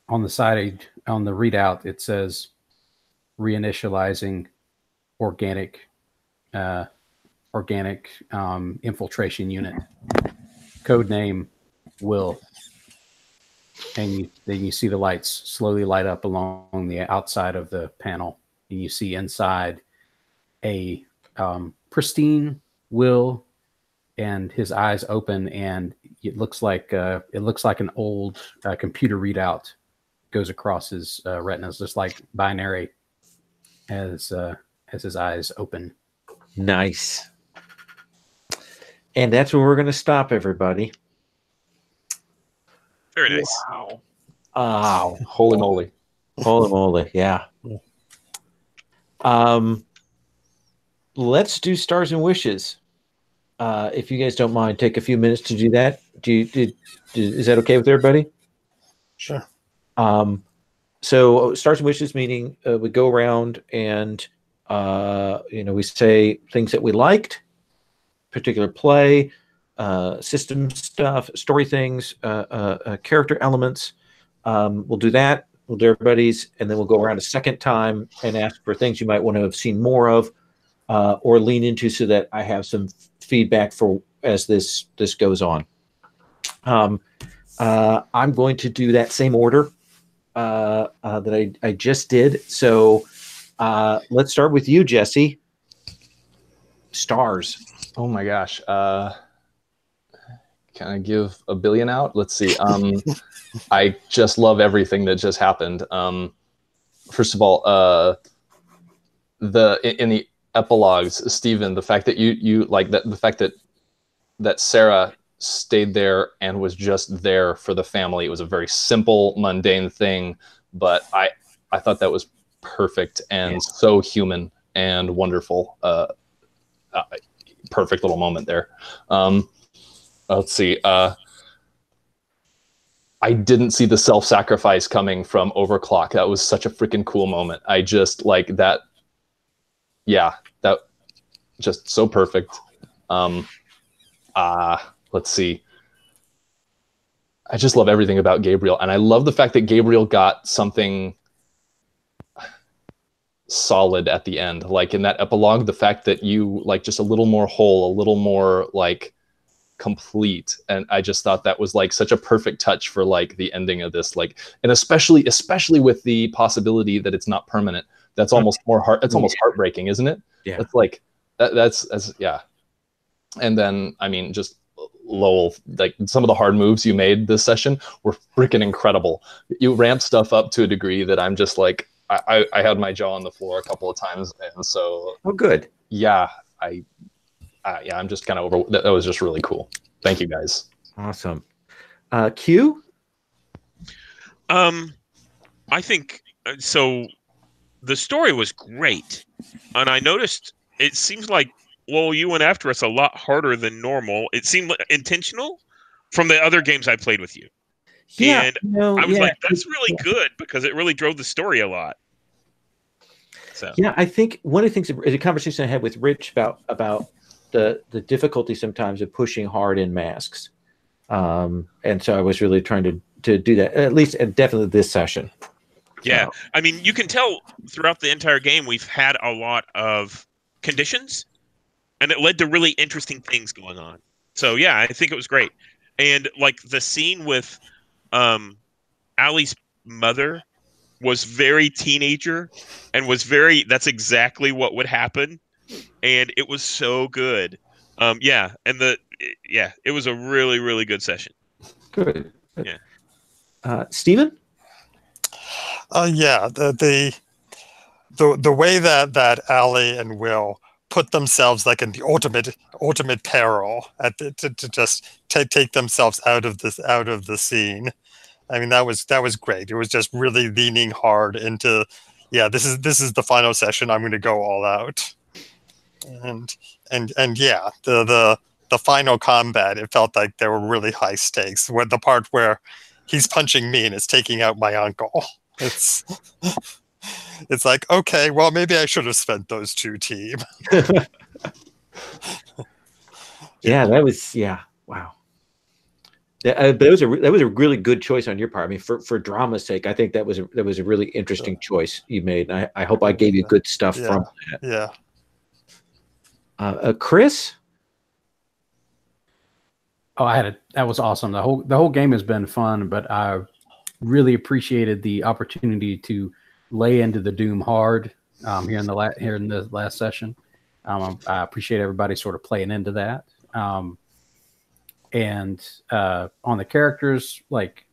on the side, on the readout, it says reinitializing organic infiltration unit. Code name Will. And then you see the lights slowly light up along the outside of the panel, and you see inside a pristine Will, and his eyes open, and it looks like an old computer readout goes across his retinas, just like binary, as his eyes open. Nice. And that's where we're going to stop, everybody. Very nice. Wow. Oh, Holy moly. holy moly. Yeah. Let's do stars and wishes. If you guys don't mind, take a few minutes to do that. Is that okay with everybody? Sure. So stars and wishes, meaning we go around and we say things that we liked, particular play, system stuff, story things, character elements. We'll do that. We'll do everybody's, and then we'll go around a second time and ask for things you might want to have seen more of, or lean into, so that I have some feedback for as this goes on. I'm going to do that same order that I just did. So let's start with you, Jesse. Stars. Oh my gosh. Can I give a billion out? Let's see. I just love everything that just happened. First of all, in the epilogues, Stephen, the fact that you like that, the fact that Sarah stayed there and was just there for the family. It was a very simple, mundane thing, but I thought that was perfect and so human and wonderful. Perfect little moment there. Let's see. I didn't see the self-sacrifice coming from Overclock. That was such a freaking cool moment. I just like that. Yeah, that just so perfect. Let's see. I just love everything about Gabriel, and I love the fact that Gabriel got something solid at the end. Like in that epilogue, the fact that you like just a little more whole, a little more like complete, and I just thought that was like such a perfect touch for like the ending of this, like, and especially with the possibility that it's not permanent. That's almost it's almost heartbreaking, isn't it? Yeah, it's like that's yeah. And then I mean, just Lowell, like some of the hard moves you made this session were freaking incredible. You ramped stuff up to a degree that I'm just like I had my jaw on the floor a couple of times, and so good. Yeah, I'm just kind of over. That was just really cool. Thank you, guys. Awesome. Q? I think so. The story was great, and I noticed it seems like, well, you went after us a lot harder than normal. It seemed intentional from the other games I played with you. Yeah, and I was like, that's really good, because it really drove the story a lot. So yeah, I think one of the things, the conversation I had with Rich about the difficulty sometimes of pushing hard in masks, and so I was really trying to do that, at least, and definitely this session. Yeah, I mean, you can tell throughout the entire game we've had a lot of conditions, and it led to really interesting things going on. So yeah, I think it was great. And like the scene with Allie's mother was very teenager and was very, that's exactly what would happen. And it was so good. Yeah. And it was a really, really good session. Good. Yeah. Stephen? Yeah, the way that Allie and Will put themselves like in the ultimate peril to just take themselves out of the scene. I mean, that was great. It was just really leaning hard into, yeah, this is the final session. I'm going to go all out. And yeah, the final combat, it felt like there were really high stakes. Where the part where he's punching me and is taking out my uncle. It's like, okay, well, maybe I should have spent those two team. Yeah, that was wow. Yeah, but that was a really good choice on your part. I mean, for drama's sake, I think that was a really interesting choice you made. And I hope I gave you good stuff from that. Yeah. Chris? Oh, that was awesome. The whole game has been fun, but I really appreciated the opportunity to lay into the Doom hard here in the last session. I appreciate everybody sort of playing into that. And on the characters, like,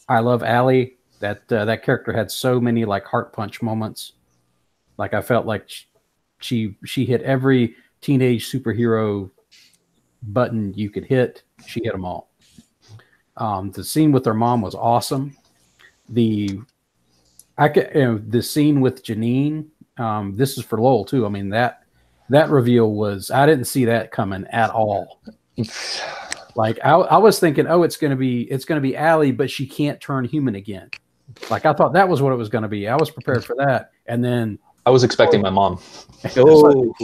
I love Allie. That character had so many like heart punch moments. Like, I felt like she hit every teenage superhero button you could hit. She hit them all. The scene with her mom was awesome. The scene with Janine. This is for Lowell too. I mean, that reveal was, I didn't see that coming at all. Like, I was thinking, oh, it's gonna be Allie, but she can't turn human again. Like, I thought that was what it was gonna be. I was prepared for that, and then I was expecting my mom. Oh,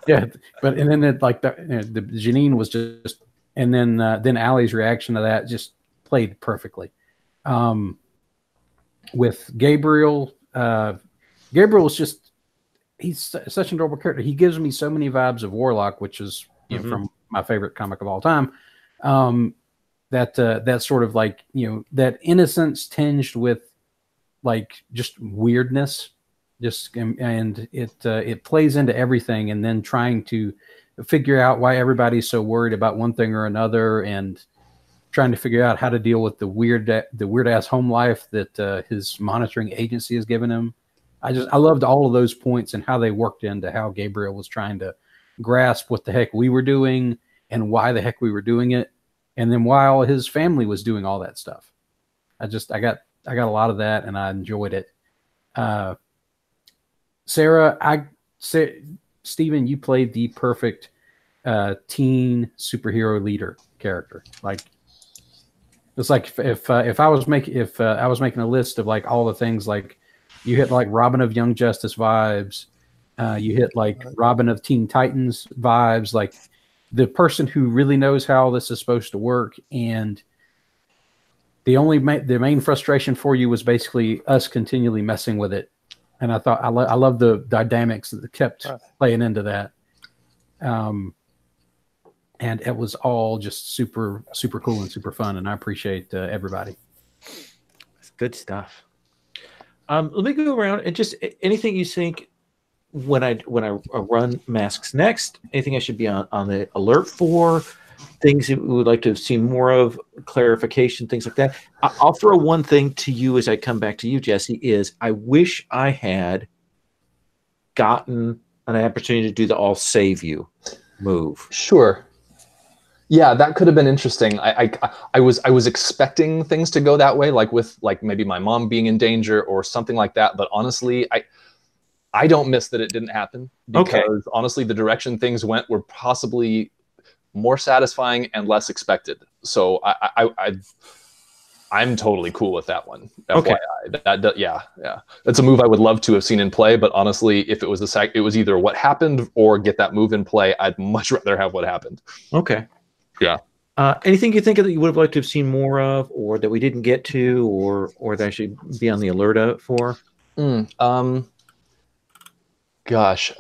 yeah, but and then the Janine was just, and then Allie's reaction to that just played perfectly. With Gabriel, Gabriel's just, he's such an adorable character. He gives me so many vibes of Warlock, which is from my favorite comic of all time. That sort of like, that innocence tinged with like just weirdness, and it plays into everything, and then trying to figure out why everybody's so worried about one thing or another, and trying to figure out how to deal with the weird ass home life that his monitoring agency has given him. I loved all of those points and how they worked into how Gabriel was trying to grasp what the heck we were doing and why the heck we were doing it, and then while his family was doing all that stuff. I got a lot of that, and I enjoyed it. Sarah, Stephen, you played the perfect teen superhero leader character. Like, it's like if I was making a list of like all the things, like, you hit like Robin of Young Justice vibes, you hit like Robin of Teen Titans vibes, like the person who really knows how this is supposed to work, and the main frustration for you was basically us continually messing with it. And I thought I love the dynamics that kept playing into that. And it was all just super, super cool and super fun. And I appreciate everybody. That's good stuff. Let me go around and just anything you think when I run masks next, anything I should be on the alert for, things that we would like to have seen more of, clarification, things like that. I'll throw one thing to you as I come back to you, Jesse, is I wish I had gotten an opportunity to do the I'll save you move. Sure. Yeah, that could have been interesting. I was expecting things to go that way, like with like maybe my mom being in danger or something like that. But honestly, I don't miss that it didn't happen, because honestly, the direction things went were possibly more satisfying and less expected. So I'm totally cool with that one. Okay. FYI. Yeah. It's a move I would love to have seen in play, but honestly, if it was it was either what happened or get that move in play, I'd much rather have what happened. Okay. Yeah. Anything you think that you would have liked to have seen more of, or that we didn't get to, or that I should be on the alert for? Gosh.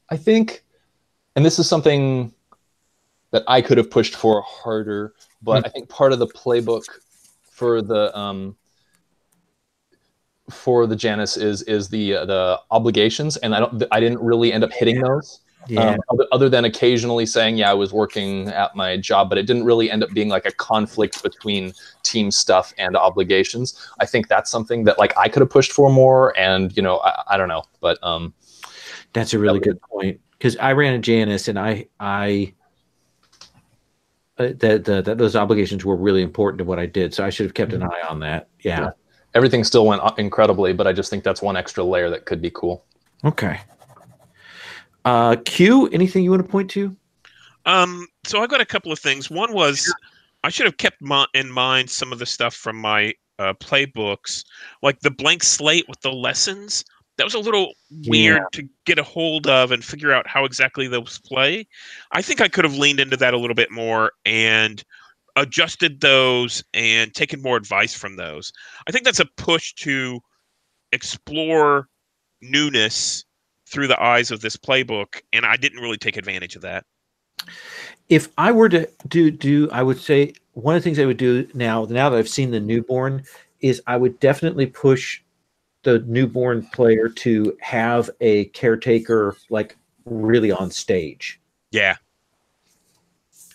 I think, and this is something that I could have pushed for harder, but I think part of the playbook for the Janus is the obligations, and I didn't really end up hitting those. Yeah. Other than occasionally saying, yeah, I was working at my job, but it didn't really end up being like a conflict between team stuff and obligations. I think that's something that like I could have pushed for more, and I don't know, but that's a really good point, because I ran a Janus, and those obligations were really important to what I did, so I should have kept an eye on that. Yeah. Everything still went incredibly, but I just think that's one extra layer that could be cool. Okay. Q, anything you want to point to? So I've got a couple of things. One was I should have kept in mind some of the stuff from my playbooks, like the blank slate with the lessons. That was a little weird to get a hold of and figure out how exactly those play. I think I could have leaned into that a little bit more and adjusted those and taken more advice from those. I think that's a push to explore newness through the eyes of this playbook, and I didn't really take advantage of that. If I were to do, I would say one of the things I would do now that I've seen the newborn is I would definitely push the newborn player to have a caretaker like really on stage. Yeah.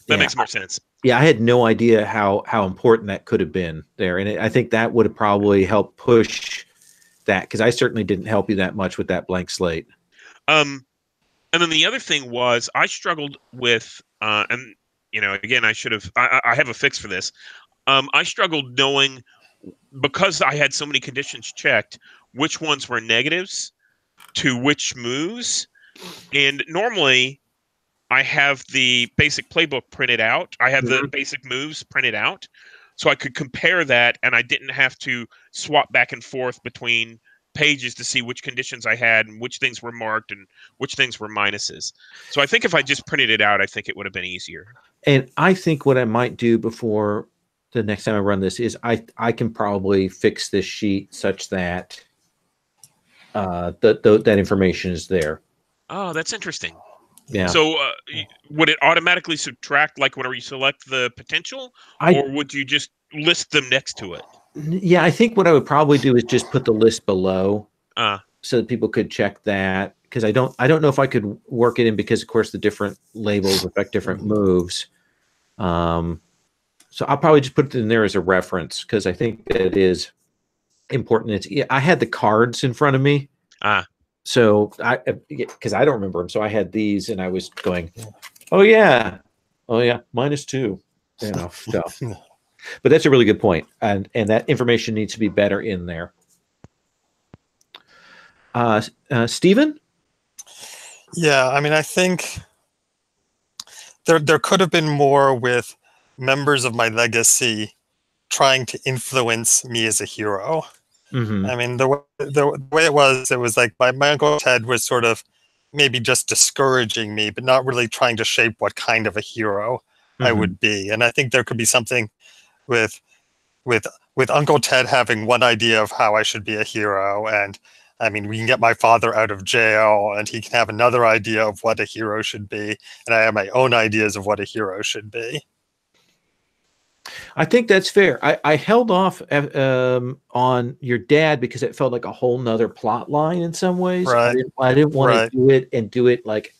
That makes more sense. Yeah, I had no idea how important that could have been there, and I think that would have probably helped push that, because I certainly didn't help you that much with that blank slate. And then the other thing was I struggled with, and again, I should have. I have a fix for this. I struggled knowing, because I had so many conditions checked, which ones were negatives to which moves, and normally I have the basic playbook printed out. I have the basic moves printed out, so I could compare that, and I didn't have to swap back and forth between pages to see which conditions I had and which things were marked and which things were minuses. So I think if I just printed it out, I think it would have been easier. And I think what I might do before the next time I run this is I can probably fix this sheet such that that information is there. Oh, that's interesting. Yeah. So would it automatically subtract like whenever you select the potential, or would you just list them next to it? Yeah, I think what I would probably do is just put the list below so that people could check that, because I don't know if I could work it in, because of course the different labels affect different moves. So I'll probably just put it in there as a reference, because I think that it is important. I had the cards in front of me. So because I don't remember them, so I had these, and I was going, oh yeah, -2, stuff. But that's a really good point, and that information needs to be better in there. Stephen? Yeah, I mean, I think there could have been more with members of my legacy trying to influence me as a hero. I mean, the way it was like my Uncle Ted was sort of maybe just discouraging me, but not really trying to shape what kind of a hero I would be. And I think there could be something with Uncle Ted having one idea of how I should be a hero, and I mean, we can get my father out of jail, and he can have another idea of what a hero should be, and I have my own ideas of what a hero should be. I think that's fair. I held off on your dad because it felt like a whole nother plot line in some ways. Right. I didn't want to do it like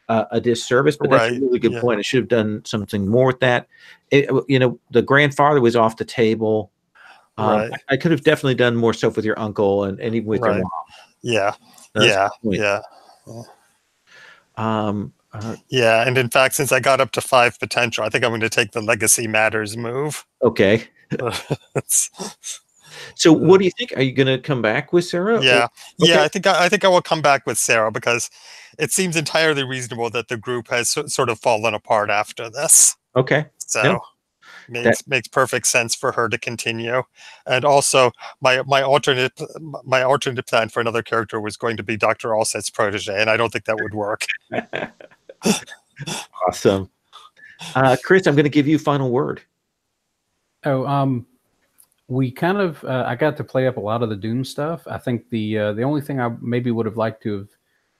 a disservice, but that's a really good point. I should have done something more with that. The grandfather was off the table. I could have definitely done more stuff with your uncle and even with your mom. Yeah. Yeah, and in fact, since I got up to 5 potential, I think I'm going to take the Legacy Matters move. Okay. So what do you think? Are you going to come back with Sarah? Yeah. I think I will come back with Sarah, because it seems entirely reasonable that the group has sort of fallen apart after this. Okay. So makes perfect sense for her to continue. And also my alternate plan for another character was going to be Dr. Allset's protege, and I don't think that would work. Awesome. Chris, I'm going to give you final word. We kind of I got to play up a lot of the Doom stuff. I think the only thing I maybe would have liked to have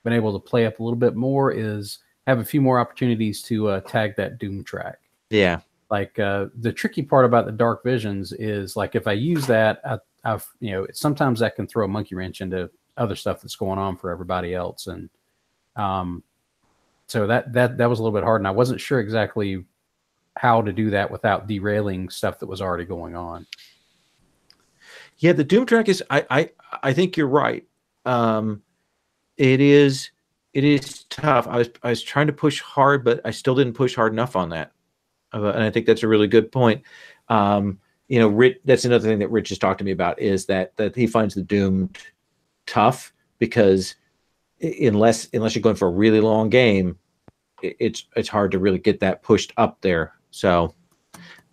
been able to play up a little bit more is have a few more opportunities to tag that Doom track. Yeah. Like the tricky part about the dark visions is like if I use that, I've sometimes that can throw a monkey wrench into other stuff that's going on for everybody else, and so that was a little bit hard, and I wasn't sure exactly how to do that without derailing stuff that was already going on. Yeah, the Doom track is. I think you're right. It is tough. I was trying to push hard, but I still didn't push hard enough on that. And I think that's a really good point. Rich, that's another thing that Rich has talked to me about is that he finds the Doom tough because unless you're going for a really long game, it's hard to really get that pushed up there. So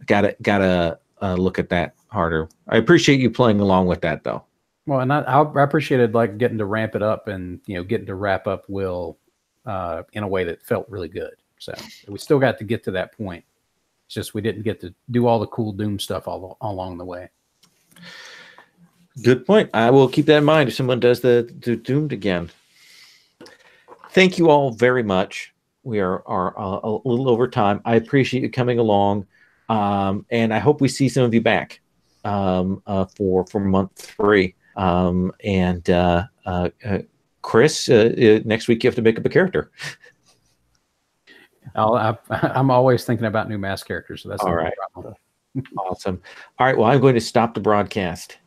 gotta look at that harder. I appreciate you playing along with that though. Well, and I appreciated like getting to ramp it up and getting to wrap up Will in a way that felt really good. So we still got to get to that point. It's just we didn't get to do all the cool Doom stuff all along the way. Good point. I will keep that in mind if someone does the Doomed again. Thank you all very much. We are a little over time. I appreciate you coming along, and I hope we see some of you back for month 3. Chris, next week you have to make up a character. I'm always thinking about new mask characters, so that's all right. Awesome. All right. Well, I'm going to stop the broadcast.